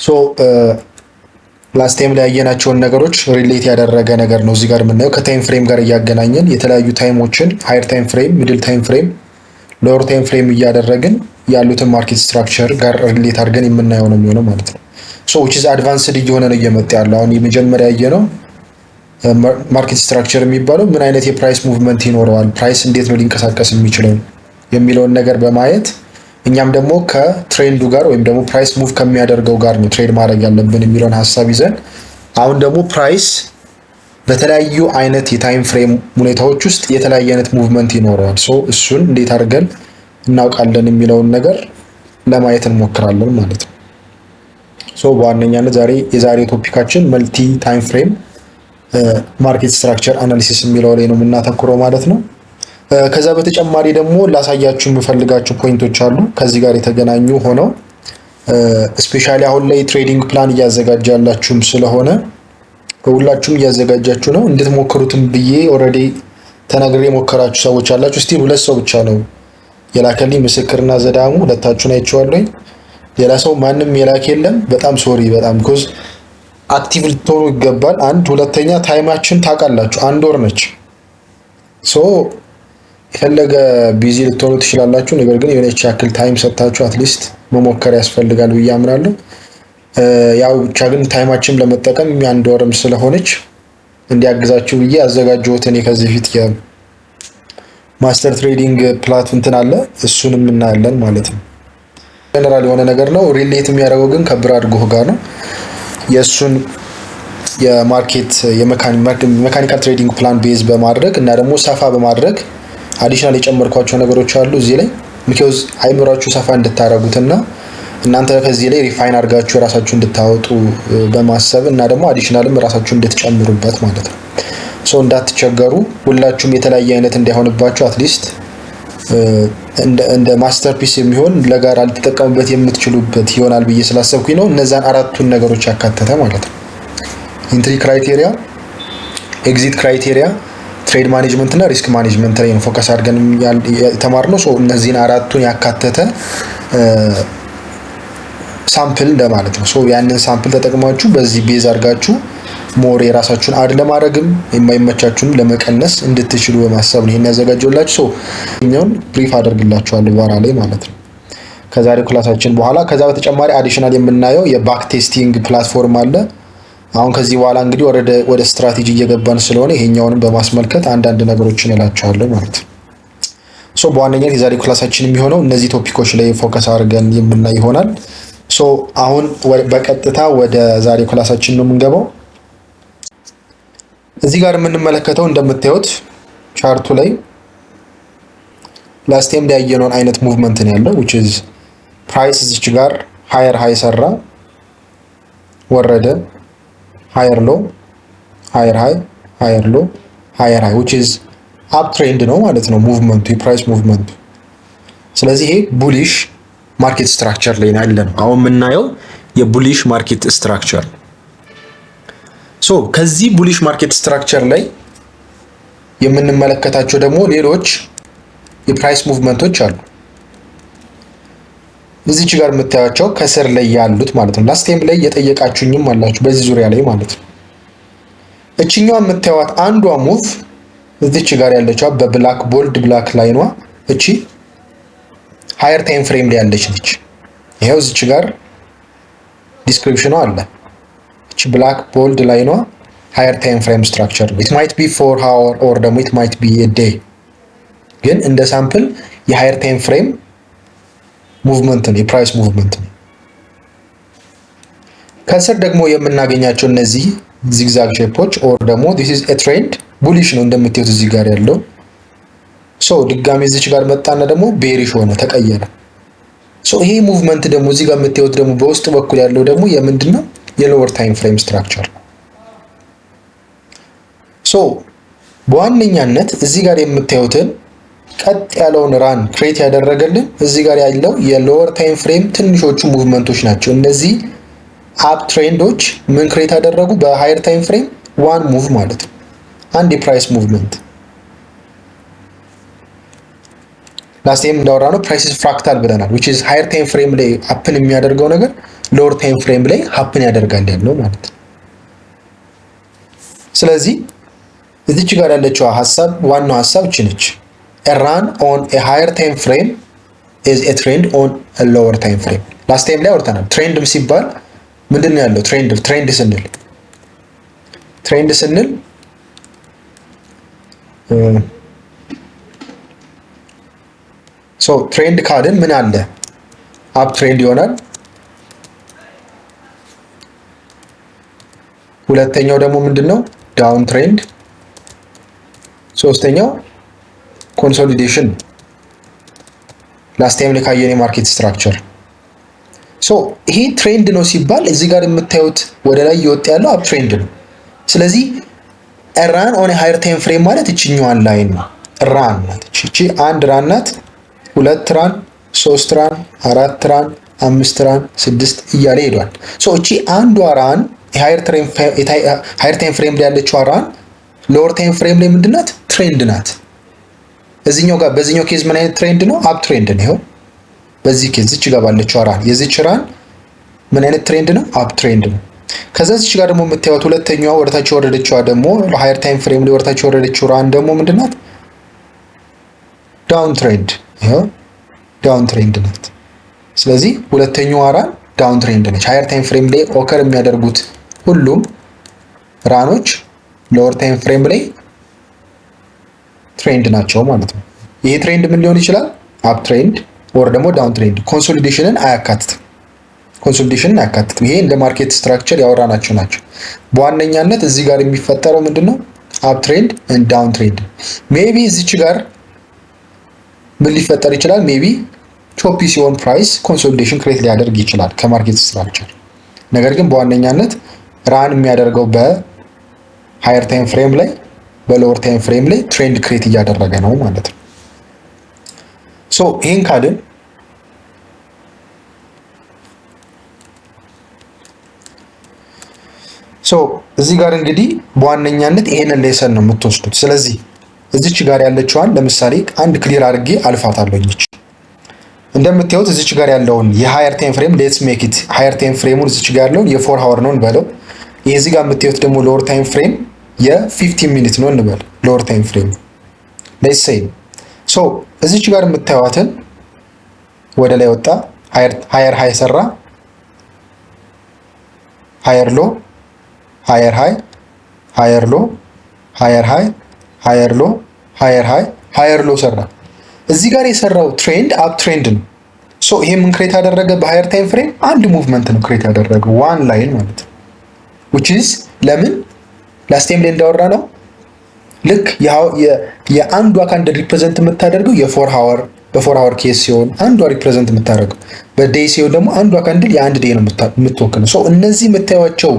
ሶ ላስት ታይም ላይ ያየናቸውን ነገሮች ሪሌት ያደረገ ነገር ነው እዚህ ጋር የምናየው ከታይም ፍሬም ጋር እያገናኘን የተለያዩ ታይሞችን ሃየር ታይም ፍሬም፣ ሚድል ታይም ፍሬም፣ ሎወር ታይም ፍሬም እያደረግን ያሉትን ማርኬት ስትራክቸር ጋር ሪሌት አድርገን የምናየው ነው የሚሆነው ማለት ነው። ሶ which is advanced እየሆነ ነው እየመጣ ያለው። አሁን የመጀመሪያ ያየነው ማርኬት ስትራክቸር የሚባለው ምን አይነት የፕራይስ ሙቭመንት ይኖረዋል፣ ፕራይስ እንዴት ነው ሊንቀሳቀስ የሚችለው የሚለውን ነገር በማየት እኛም ደግሞ ከትሬንዱ ጋር ወይም ደግሞ ፕራይስ ሙቭ ከሚያደርገው ጋር ነው ትሬድ ማድረግ ያለብን የሚለውን ሀሳብ ይዘን አሁን ደግሞ ፕራይስ በተለያዩ አይነት የታይም ፍሬም ሁኔታዎች ውስጥ የተለያየ አይነት ሙቭመንት ይኖረዋል። ሶ እሱን እንዴት አድርገን እናውቃለን የሚለውን ነገር ለማየት እንሞክራለን ማለት ነው። ሶ በዋነኛነት የዛሬ ቶፒካችን መልቲ ታይም ፍሬም ማርኬት ስትራክቸር አናሊሲስ የሚለው ላይ ነው የምናተኩረው ማለት ነው። ከዛ በተጨማሪ ደግሞ ላሳያችሁ የምፈልጋቸው ፖይንቶች አሉ ከዚህ ጋር የተገናኙ ሆነው ስፔሻሊ አሁን ላይ ትሬዲንግ ፕላን እያዘጋጃላችሁም ስለሆነ ሁላችሁም እያዘጋጃችሁ ነው እንድትሞክሩትም ብዬ ኦልሬዲ ተናግሬ የሞከራችሁ ሰዎች አላችሁ። እስቲ ሁለት ሰው ብቻ ነው የላከልኝ ምስክርና ዘዳሙ ሁለታችሁን አይቼዋለሁ። ሌላ ሰው ማንም የላክ የለም። በጣም ሶሪ በጣም ኮዝ አክቲቭ ልትሆኑ ይገባል። አንድ ሁለተኛ ታይማችን ታውቃላችሁ 1 ወር ነች። ሶ የፈለገ ቢዚ ልትሆኑ ትችላላችሁ። ነገር ግን የሆነች ያክል ታይም ሰጥታችሁ አትሊስት መሞከር ያስፈልጋል ብዬ አምናለሁ። ያው ብቻ ግን ታይማችን ለመጠቀም 1 ወርም ስለሆነች እንዲያግዛችሁ ብዬ አዘጋጀሁት። እኔ ከዚህ ፊት የማስተር ትሬዲንግ ፕላትፎርም አለ እሱንም እናያለን ማለት ነው። ጀነራል የሆነ ነገር ነው። ሪሌት የሚያደርገው ግን ከብራድ ጎህ ጋር ነው። የእሱን የማርኬት የሜካኒካል ትሬዲንግ ፕላን ቤዝ በማድረግ እና ደግሞ ሰፋ በማድረግ አዲሽናል የጨመርኳቸው ነገሮች አሉ እዚህ ላይ ምክንያቱም አይምሯችሁ ሰፋ እንድታረጉትና እናንተ ከዚህ ላይ ሪፋይን አድርጋችሁ ራሳችሁ እንድታወጡ በማሰብ እና ደግሞ አዲሽናልም ራሳችሁ እንድትጨምሩበት ማለት ነው። ሶ እንዳትቸገሩ ሁላችሁም የተለያየ አይነት እንዳይሆንባችሁ አትሊስት እንደ ማስተርፒስ የሚሆን ለጋራ ልትጠቀሙበት የምትችሉበት ይሆናል ብዬ ስላሰብኩኝ ነው እነዛን አራቱን ነገሮች ያካተተ ማለት ነው። ኢንትሪ ክራይቴሪያ፣ ኤግዚት ክራይቴሪያ፣ ትሬድ ማኔጅመንት እና ሪስክ ማኔጅመንት ላይ ነው ፎከስ አድርገን የተማርነው። ሶ እነዚህን አራቱን ያካተተ ሳምፕል ለማለት ነው። ሶ ያንን ሳምፕል ተጠቅማችሁ በዚህ ቤዝ አድርጋችሁ ሞር የራሳችሁን አድ ለማድረግም የማይመቻችሁንም ለመቀነስ እንድትችሉ በማሰብ ነው ይሄን ያዘጋጀውላችሁ። ሶ እኛውን ብሪፍ አደርግላችኋለሁ ባራ ላይ ማለት ነው ከዛሬው ክላሳችን በኋላ። ከዛ በተጨማሪ አዲሽናል የምናየው የባክ ቴስቲንግ ፕላትፎርም አለ። አሁን ከዚህ በኋላ እንግዲህ ወደ ስትራቴጂ እየገባን ስለሆነ ይሄኛውንም በማስመልከት አንዳንድ ነገሮችን እላችኋለሁ ማለት ነው። ሶ በዋነኛነት የዛሬው ክላሳችን የሚሆነው እነዚህ ቶፒኮች ላይ ፎከስ አድርገን የምናይ ይሆናል። ሶ አሁን በቀጥታ ወደ ዛሬው ክላሳችን ነው የምንገባው። እዚህ ጋር የምንመለከተው እንደምታዩት ቻርቱ ላይ ላስት ታይም ላይ ያየነውን አይነት ሙቭመንት ነው ያለው which is ፕራይስ እዚች ጋር ሃየር ሃይ ሰራ፣ ወረደ፣ ሃየር ሎ፣ ሃየር ሃይ፣ ሃየር ሎ፣ ሃየር ሃይ which is አፕ ትሬንድ ነው ማለት ነው ሙቭመንቱ የፕራይስ ሙቭመንቱ። ስለዚህ ይሄ ቡሊሽ ማርኬት ስትራክቸር ላይ ያለ ነው አሁን የምናየው የቡሊሽ ማርኬት ስትራክቸር። ሶ ከዚህ ቡሊሽ ማርኬት ስትራክቸር ላይ የምንመለከታቸው ደግሞ ሌሎች የፕራይስ ሙቭመንቶች አሉ። እዚች ጋር የምታያቸው ከስር ላይ ያሉት ማለት ነው። ላስት ታይም ላይ የጠየቃችሁኝም አላችሁ በዚህ ዙሪያ ላይ ማለት ነው። እቺኛዋ የምታዩት አንዷ ሙቭ እዚች ጋር ያለችው በብላክ ቦልድ ብላክ ላይኗ እቺ ሃየር ታይም ፍሬም ላይ ያለች ነች። ይሄው እዚች ጋር ዲስክሪፕሽኑ አለ። እቺ ብላክ ቦልድ ላይኗ ሃየር ታይም ፍሬም ስትራክቸር ነው። it might be 4 hour or ደግሞ it might be a day ግን እንደ ሳምፕል የሃየር ታይም ፍሬም ሙቭመንት ነው የፕራይስ ሙቭመንት ነው። ከስር ደግሞ የምናገኛቸው እነዚህ ዚግዛግ ሼፖች or ደግሞ this is a trend bullish ነው እንደምታዩት እዚህ ጋር ያለው። ሶ ድጋሚ እዚች ጋር መጣና ደግሞ ቤሪሽ ሆነ ተቀየረ። ሶ ይሄ ሙቭመንት ደግሞ እዚህ ጋር የምታዩት ደግሞ በውስጥ በኩል ያለው ደግሞ የምንድነው የሎወር ታይም ፍሬም ስትራክቸር። ሶ በዋነኛነት እዚህ ጋር የምታዩትን ቀጥ ያለውን ራን ክሬት ያደረገልን እዚህ ጋር ያለው የሎወር ታይም ፍሬም ትንሾቹ ሙቭመንቶች ናቸው። እነዚህ አፕ ትሬንዶች ምን ክሬት ያደረጉ በሃየር ታይም ፍሬም ዋን ሙቭ ማለት ነው አንድ የፕራይስ ሙቭመንት። ላስት ታይም እንዳወራ ነው ፕራይስ ፍራክታል ብለናል which is ሃየር ታይም ፍሬም ላይ አፕን የሚያደርገው ነገር ሎወር ታይም ፍሬም ላይ ሀፕን ያደርጋል ያለው ማለት ነው። ስለዚህ እዚች ጋር ያለችው ሐሳብ ዋናው ሐሳብ እቺ ነች። a run on a higher time frame is a trend on a lower time frame። ላስት ታይም ላይ አውርተናል። ትሬንድም ሲባል ምንድን ነው ያለው? ትሬንድ ስንል ትሬንድ ካልን ምን አለ? አፕ ትሬንድ ይሆናል። ሁለተኛው ደግሞ ምንድነው? ዳውን ትሬንድ። ሶስተኛው ኮንሶሊዴሽን። ላስት ታይም ላይ ካየን የማርኬት ስትራክቸር ይሄ ትሬንድ ነው ሲባል እዚህ ጋር የምታዩት ወደ ላይ እየወጣ ያለው አፕ ትሬንድ ነው። ስለዚህ ራን ኦን ሃየር ታይም ፍሬም ማለት እችኛዋን ላይን ነው። ራን ናት እቺ አንድ ራን ናት፣ ሁለት ራን፣ ሶስት ራን፣ አራት ራን፣ አምስት ራን፣ ስድስት እያለ ሄዷል። እቺ አንዷ ራን ሃየር ታይም ፍሬም ላይ ያለችው ራን ሎወር ታይም ፍሬም ላይ ምንድናት? ትሬንድ ናት። እዚህኛው ጋር በዚህኛው ኬዝ ምን አይነት ትሬንድ ነው? አፕ ትሬንድ ነው። ይኸው በዚህ ኬዝ እዚች ጋር ባለችው ራን የዚች ራን ምን አይነት ትሬንድ ነው? አፕ ትሬንድ ነው። ከዛ እዚች ጋር ደግሞ የምታዩት ሁለተኛዋ ወደታች የወረደችዋ ደግሞ ሃየር ታይም ፍሬም ላይ ወደታች የወረደችው ራን ደግሞ ምንድናት? ዳውን ትሬንድ። ይኸው ዳውን ትሬንድ ናት። ስለዚህ ሁለተኛዋ ራን ዳውን ትሬንድ ነች። ሃየር ታይም ፍሬም ላይ ኦከር የሚያደርጉት ሁሉም ራኖች ሎወር ታይም ፍሬም ላይ ትሬንድ ናቸው ማለት ነው። ይሄ ትሬንድ ምን ሊሆን ይችላል? አፕ ትሬንድ ወር ደግሞ ዳውን ትሬንድ። ኮንሶሊዴሽንን አያካትትም። ይሄ እንደ ማርኬት ስትራክቸር ያወራናቸው ናቸው። በዋነኛነት እዚህ ጋር የሚፈጠረው ምንድነው? አፕ ትሬንድ እና ዳውን ትሬንድ። ሜቢ እዚች ጋር ምን ሊፈጠር ይችላል? ሜቢ ቾፒ ሲሆን ፕራይስ ኮንሶሊዴሽን ክሬት ሊያደርግ ይችላል ከማርኬት ስትራክቸር። ነገር ግን በዋነኛነት ራን የሚያደርገው በሃየር ታይም ፍሬም ላይ በሎወር ታይም ፍሬም ላይ ትሬንድ ክሬት እያደረገ ነው ማለት ነው። ይህን ካልን እዚህ ጋር እንግዲህ በዋነኛነት ይሄንን ሌሰን ነው የምትወስዱት። ስለዚህ እዚች ጋር ያለችዋን ለምሳሌ አንድ ክሊር አድርጌ አልፋታለሁ። እንደምታዩት እዚች ጋር ያለውን የሃየር ታይም ፍሬም ሌትስ ሜክ ኢት ሃየር ታይም ፍሬሙን እዚች ጋር ያለውን የ4 ሃወር ነው እንበለው። ይሄ እዚህ ጋር የምታዩት ደግሞ ሎወር ታይም ፍሬም የ15 ሚኒት ነው እንበል። ሎወር ታይም ፍሬም ሌትስ ሴይ እዚች ጋር የምታዩዋትን ወደ ላይ ወጣ፣ ሃየር ሃይ ሰራ፣ ሃየር ሎ፣ ሃየር ሃይ፣ ሃየር ሎ፣ ሃየር ሃይ፣ ሃየር ሎ፣ ሃየር ሃይ፣ ሃየር ሎ ሰራ። እዚህ ጋር የሰራው ትሬንድ አፕ ትሬንድ ነው። ይሄ ምን ክሬት ያደረገ? በሃየር ታይም ፍሬም አንድ ሙቭመንት ነው ክሬት ያደረገው፣ ዋን ላይን ማለት ነው። which is ለምን ላስት ታይም ላይ እንዳወራ ነው ልክ የአንዷ ካንድል ሪፕሬዘንት የምታደርገው የ4 ሃወር በ4 ሃወር ኬስ ሲሆን አንዷ ሪፕሬዘንት የምታደርገው በዴይ ሲሆን ደግሞ አንዷ ካንድል የአንድ ዴይ ነው የምትወክለው። እነዚህ የምታዩቸው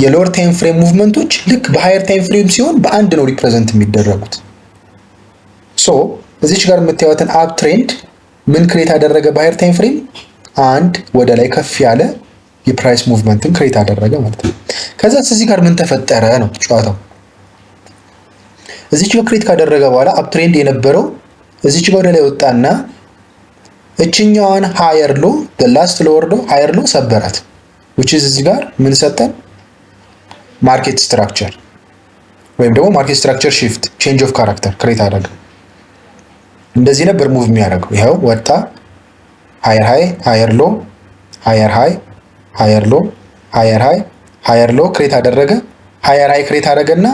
የሎወር ታይም ፍሬም ሙቭመንቶች ልክ በሃየር ታይም ፍሬም ሲሆን በአንድ ነው ሪፕሬዘንት የሚደረጉት። እዚች ጋር የምታዩትን አፕ ትሬንድ ምን ክሬት አደረገ? በሃየር ታይም ፍሬም አንድ ወደ ላይ ከፍ ያለ የፕራይስ ሙቭመንትን ክሬት አደረገ ማለት ነው። ከዛ እዚህ ጋር ምን ተፈጠረ ነው ጨዋታው። እዚች ጋር ክሬት ካደረገ በኋላ አፕ ትሬንድ የነበረው እዚች ጋር ወደ ላይ ወጣና እችኛዋን ሃየር ሎ ላስት ሎ ወርዶ ሃየር ሎ ሰበራት። which is እዚህ ጋር ምን ሰጠን? ማርኬት ስትራክቸር ወይም ደግሞ ማርኬት ስትራክቸር ሺፍት ቼንጅ ኦፍ ካራክተር ክሬት አደረገ። እንደዚህ ነበር ሙቭ የሚያደርገው። ይኸው ወጣ፣ ሃየር ሃይ፣ ሃየር ሎ፣ ሃየር ሃይ፣ ሃየር ሎ፣ ሃየር ሃይ፣ ሃየር ሎ ክሬት አደረገ። ሃየር ሃይ ክሬት አደረገና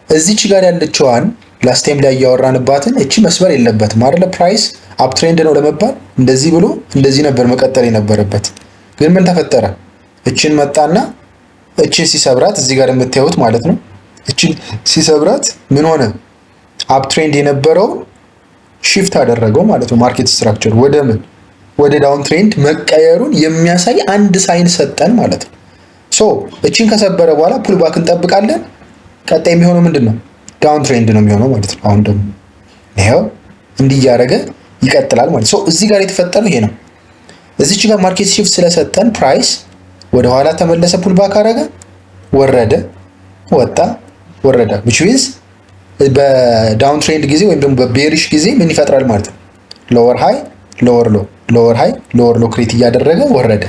እዚች ጋር ያለችዋን ላስት ታይም ላይ ያወራንባትን እቺ መስበር የለበትም አይደለ? ፕራይስ አፕ ትሬንድ ነው ለመባል እንደዚህ ብሎ እንደዚህ ነበር መቀጠል የነበረበት። ግን ምን ተፈጠረ? እቺን መጣና እቺን ሲሰብራት እዚህ ጋር የምታዩት ማለት ነው። እቺን ሲሰብራት ምን ሆነ? አፕ ትሬንድ የነበረው ሺፍት አደረገው ማለት ነው። ማርኬት ስትራክቸር ወደ ምን? ወደ ዳውን ትሬንድ መቀየሩን የሚያሳይ አንድ ሳይን ሰጠን ማለት ነው። እቺን ከሰበረ በኋላ ፑልባክ እንጠብቃለን። ቀጣይ የሚሆነው ምንድነው? ዳውን ትሬንድ ነው የሚሆነው ማለት ነው። አሁን ደግሞ ይሄው እንዲህ እያደረገ ይቀጥላል ማለት ነው። እዚህ ጋር የተፈጠረው ይሄ ነው። እዚች ጋር ማርኬት ሺፍት ስለሰጠን ፕራይስ ወደ ኋላ ተመለሰ፣ ፑልባክ አደረገ፣ ወረደ፣ ወጣ፣ ወረደ። which means በዳውን ትሬንድ ጊዜ ወይም ደግሞ በቤሪሽ ጊዜ ምን ይፈጥራል ማለት ነው? ሎወር ሃይ፣ ሎወር ሎ፣ ሎወር ሃይ ሎወር ሎ ክሬት እያደረገ ወረደ።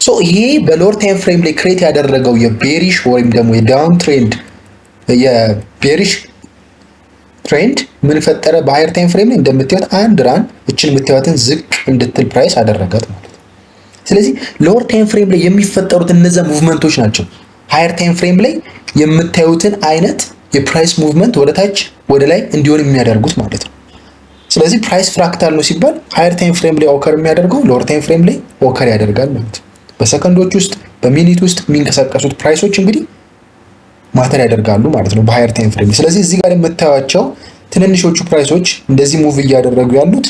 ሶ ይሄ በሎወር ታይም ፍሬም ላይ ክሬት ያደረገው የቤሪሽ ወይም ደግሞ የዳውን ትሬንድ የቤሪሽ ትሬንድ ምን ፈጠረ? በሃየር ታይም ፍሬም ላይ እንደምታዩት አንድ ራን እችን የምታዩትን ዝቅ እንድትል ፕራይስ አደረጋት ማለት ነው። ስለዚህ ሎወር ታይም ፍሬም ላይ የሚፈጠሩት እነዚያ ሙቭመንቶች ናቸው ሃየር ታይም ፍሬም ላይ የምታዩትን አይነት የፕራይስ ሙቭመንት ወደ ታች ወደ ላይ እንዲሆን የሚያደርጉት ማለት ነው። ስለዚህ ፕራይስ ፍራክታል ነው ሲባል ሃየር ታይም ፍሬም ላይ ኦከር የሚያደርገው ሎወር ታይም ፍሬም ላይ ኦከር ያደርጋል ማለት ነው። በሰከንዶች ውስጥ በሚኒት ውስጥ የሚንቀሳቀሱት ፕራይሶች እንግዲህ ማተር ያደርጋሉ ማለት ነው በሃየር ታይም ፍሬም። ስለዚህ እዚህ ጋር የምታዩቸው ትንንሾቹ ፕራይሶች እንደዚህ ሙቭ እያደረጉ ያሉት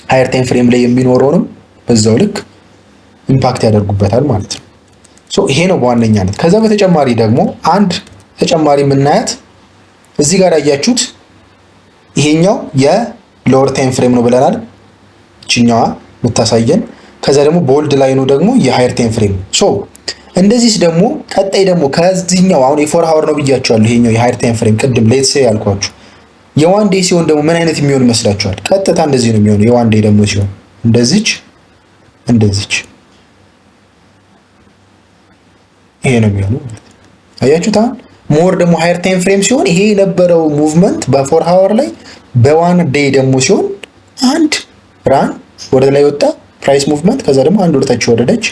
ሃየር ታይም ፍሬም ላይ የሚኖረውንም በዛው ልክ ኢምፓክት ያደርጉበታል ማለት ነው። ሶ ይሄ ነው በዋነኛነት። ከዛ በተጨማሪ ደግሞ አንድ ተጨማሪ የምናያት እዚህ ጋር ያያችሁት ይሄኛው የሎወር ታይም ፍሬም ነው ብለናል፣ እችኛዋ የምታሳየን። ከዛ ደግሞ ቦልድ ላይኑ ደግሞ የሃየር ታይም ፍሬም። ሶ እንደዚህ ደግሞ ቀጣይ ደግሞ ከዚህኛው አሁን የፎር ሃወር ነው ብያቸዋለሁ። ይሄኛው የሃየር ታይም ፍሬም ቅድም ሌትስ ሴይ ያልኳችሁ የዋን ዴይ ሲሆን ደግሞ ምን አይነት የሚሆን ይመስላችኋል? ቀጥታ እንደዚህ ነው የሚሆነው። የዋን ዴይ ደግሞ ሲሆን እንደዚች ይሄ ነው የሚሆነው። አያችሁት? አሁን ሞር ደግሞ ሃየር ታይም ፍሬም ሲሆን ይሄ የነበረው ሙቭመንት በፎር ሃወር ላይ በዋን ዴይ ደግሞ ሲሆን አንድ ራን ወደ ላይ ወጣ ፕራይስ ሙቭመንት፣ ከዛ ደግሞ አንድ ወደ ታች ወረደች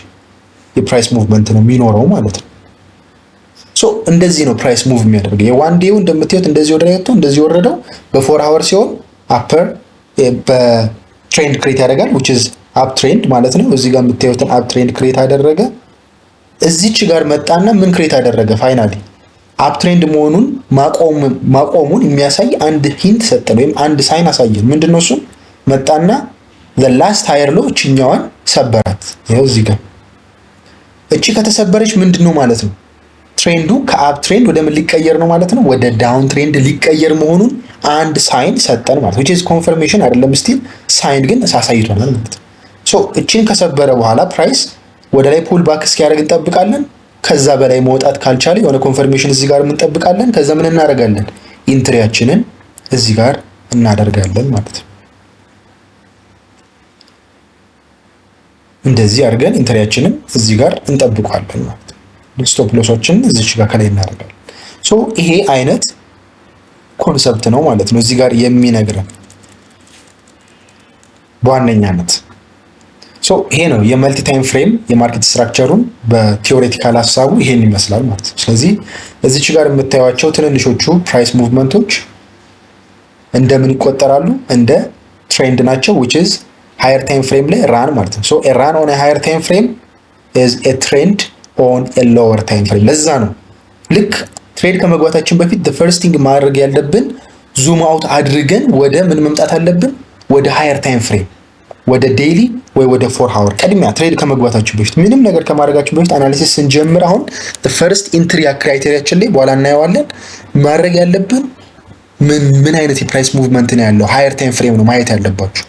የፕራይስ ሙቭመንት ነው የሚኖረው ማለት ነው። ሶ እንደዚህ ነው ፕራይስ ሙቭ የሚያደርገው። የዋን ዴው እንደምታዩት እንደዚህ ወደ ላይ ወጥቶ እንደዚህ ወረደው። በፎር ሃወር ሲሆን አፐር በትሬንድ ክሬት ያደርጋል which is አፕ ትሬንድ ማለት ነው። እዚህ ጋር የምታዩትን አፕ ትሬንድ ክሬት አደረገ። እዚች ጋር መጣና ምን ክሬት አደረገ? ፋይናሊ አፕ ትሬንድ መሆኑን ማቆሙን የሚያሳይ አንድ ሂንት ሰጠን ወይም አንድ ሳይን አሳየን። ምንድነው እሱ? መጣና the last higher low እችኛዋን ሰበራት። ይኸው እዚህ ጋር እቺ ከተሰበረች ምንድነው ማለት ነው? ትሬንዱ ከአፕ ትሬንድ ወደ ምን ሊቀየር ነው ማለት ነው? ወደ ዳውን ትሬንድ ሊቀየር መሆኑን አንድ ሳይን ሰጠን ማለት ነው። which is confirmation አይደለም ስቲል ሳይን ግን አሳይቶናል ማለት ነው። ሶ እቺን ከሰበረ በኋላ ፕራይስ ወደ ላይ ፑል ባክ እስኪያደርግ እንጠብቃለን። ከዛ በላይ መውጣት ካልቻለ የሆነ ኮንፈርሜሽን እዚህ ጋር እንጠብቃለን። ከዛ ምን እናደርጋለን? ኢንትሪያችንን እዚህ ጋር እናደርጋለን ማለት ነው። እንደዚህ አድርገን ኢንትሪያችንን እዚህ ጋር እንጠብቃለን ማለት ነው። ስቶፕ ሎሶችን እዚች ጋር ከላይ እናደርጋለን። ሶ ይሄ አይነት ኮንሰፕት ነው ማለት ነው እዚህ ጋር የሚነግረን በዋነኛነት። ሶ ይሄ ነው የመልቲ ታይም ፍሬም የማርኬት ስትራክቸሩን በቲዮሬቲካል ሀሳቡ ይሄን ይመስላል ማለት ነው። ስለዚህ እዚች ጋር የምታዩቸው ትንንሾቹ ፕራይስ ሙቭመንቶች እንደምን ይቆጠራሉ? እንደ ትሬንድ ናቸው which is higher time frame ላይ ራን ማለት ነው። so a run on a higher time frame is a trend on a lower time frame። ለዛ ነው ልክ ትሬድ ከመግባታችን በፊት the first thing ማድረግ ያለብን ዙም አውት አድርገን ወደ ምን መምጣት አለብን? ወደ higher time frame ወደ ዴይሊ ወይ ወደ ፎር ሃወር ቀድሚያ ትሬድ ከመግባታችን በፊት ምንም ነገር ከማድረጋችን በፊት አናሊሲስ ስንጀምር አሁን the first entry ክራይቴሪያችን ላይ በኋላ እናየዋለን። ማድረግ ያለብን ምን አይነት የፕራይስ ሙቭመንት ነው ያለው ሃየር ታይም ፍሬም ነው ማየት ያለባችሁ።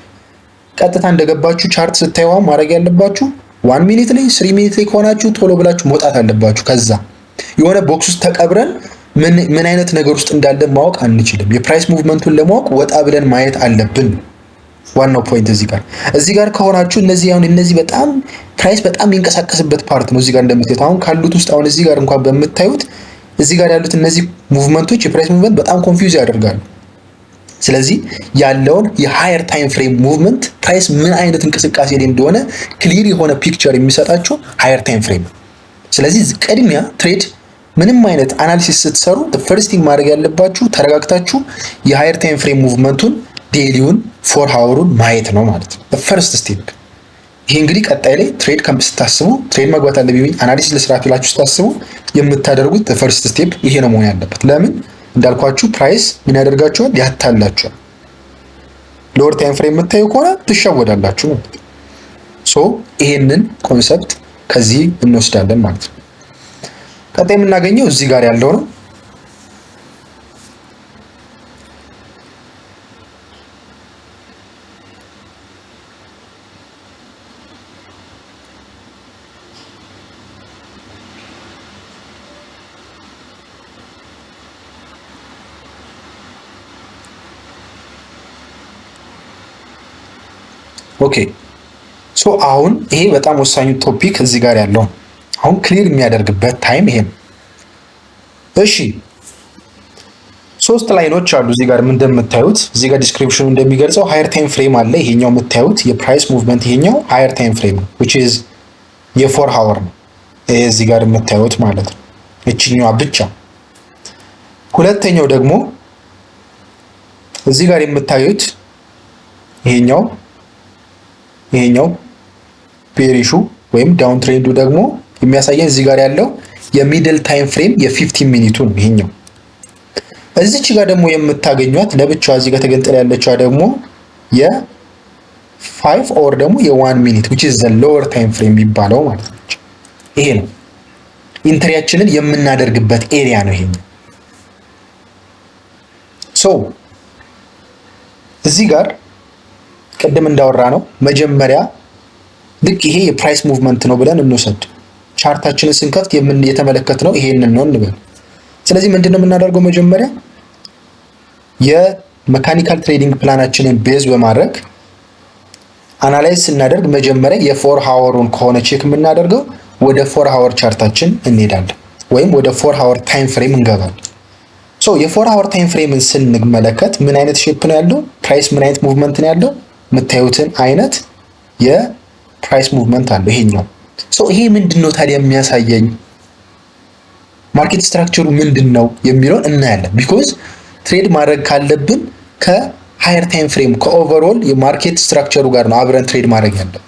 ቀጥታ እንደገባችሁ ቻርት ስታዩ ማድረግ ያለባችሁ 1 ሚኒት ላይ 3 ሚኒት ላይ ከሆናችሁ ቶሎ ብላችሁ መውጣት አለባችሁ። ከዛ የሆነ ቦክስ ውስጥ ተቀብረን ምን አይነት ነገር ውስጥ እንዳለ ማወቅ አንችልም። የፕራይስ ሙቭመንቱን ለማወቅ ወጣ ብለን ማየት አለብን። ዋናው ፖይንት እዚህ ጋር ከሆናችሁ እነዚህ በጣም ፕራይስ በጣም የሚንቀሳቀስበት ፓርት ነው። እዚህ ጋር እንደምታዩት አሁን ካሉት ውስጥ አሁን እዚህ ጋር እንኳን በምታዩት እዚህ ጋር ያሉት እነዚህ ሙቭመንቶች የፕራይስ ሙቭመንት በጣም ኮንፊውዝ ያደርጋሉ። ስለዚህ ያለውን የሃየር ታይም ፍሬም ሙቭመንት ፕራይስ ምን አይነት እንቅስቃሴ ላይ እንደሆነ ክሊር የሆነ ፒክቸር የሚሰጣችሁ ሃየር ታይም ፍሬም። ስለዚህ ቅድሚያ ትሬድ ምንም አይነት አናሊሲስ ስትሰሩ ፈርስት ቲንግ ማድረግ ያለባችሁ ተረጋግታችሁ የሃየር ታይም ፍሬም ሙቭመንቱን ዴይሊውን ፎር ሃወሩን ማየት ነው ማለት ነው ፈርስት ስቴፕ። ይሄ እንግዲህ ቀጣይ ላይ ትሬድ ስታስቡ ትሬድ መግባት አለብኝ አናሊሲስ ለስራ ብላችሁ ስታስቡ የምታደርጉት ፈርስት ስቴፕ ይሄ ነው መሆን ያለበት። ለምን እንዳልኳችሁ ፕራይስ ምን ያደርጋችኋል? ያታላችኋል። ሎወር ታይም ፍሬም የምታዩ ከሆነ ትሸወዳላችሁ ነው። ሶ ይሄንን ኮንሰፕት ከዚህ እንወስዳለን ማለት ነው። ቀጣይ የምናገኘው እዚህ ጋር ያለው ነው። ኦኬ ሶ አሁን ይሄ በጣም ወሳኙ ቶፒክ እዚህ ጋር ያለው አሁን ክሊር የሚያደርግበት ታይም ይሄ ነው። እሺ ሶስት ላይኖች አሉ እዚህ ጋር እንደምታዩት እዚህ ጋር ዲስክሪፕሽኑ እንደሚገልጸው ሃየር ታይም ፍሬም አለ። ይሄኛው የምታዩት የፕራይስ ሙቭመንት ይሄኛው ሃየር ታይም ፍሬም ነው which is የ4 ሃወር ነው። ይሄ እዚህ ጋር የምታዩት ማለት ነው እቺኛዋ ብቻ። ሁለተኛው ደግሞ እዚህ ጋር የምታዩት ይሄኛው ቤሪሹ ወይም ዳውን ትሬንዱ ደግሞ የሚያሳየን እዚህ ጋር ያለው የሚድል ታይም ፍሬም የ15 ሚኒቱ ነው ይሄኛው። እዚች ጋር ደግሞ የምታገኟት ለብቻዋ እዚህ ጋር ተገንጥላ ያለችዋ ደግሞ የ5 ኦር ደግሞ የ1 ሚኒት which is the lower time frame የሚባለው ማለት ነው። ይሄ ነው ኢንትሪያችንን የምናደርግበት ኤሪያ ነው ይሄኛው። ሶ እዚህ ጋር ቅድም እንዳወራ ነው መጀመሪያ ልክ ይሄ የፕራይስ ሙቭመንት ነው ብለን እንወሰድ። ቻርታችንን ስንከፍት የተመለከትነው ይሄንን ነው እንበል። ስለዚህ ምንድነው የምናደርገው? መጀመሪያ የሜካኒካል ትሬዲንግ ፕላናችንን ቤዝ በማድረግ አናላይዝ ስናደርግ መጀመሪያ የ4 ሃወሩን ከሆነ ቼክ የምናደርገው ወደ 4 ሃወር ቻርታችን እንሄዳለን ወይም ወደ 4 ሃወር ታይም ፍሬም እንገባለን። ሶ የ4 ሃወር ታይም ፍሬምን ስንመለከት ምን አይነት ሼፕ ነው ያለው? ፕራይስ ምን አይነት ሙቭመንት ነው ያለው? የምታዩትን አይነት የፕራይስ ሙቭመንት አለው ይሄኛው። ሶ ይሄ ምንድነው ታዲያ የሚያሳየኝ ማርኬት ስትራክቸሩ ምንድነው የሚለውን እናያለን። ቢኮዝ ትሬድ ማድረግ ካለብን ከሃየር ታይም ፍሬም ከኦቨርኦል የማርኬት ስትራክቸሩ ጋር ነው አብረን ትሬድ ማድረግ ያለብን።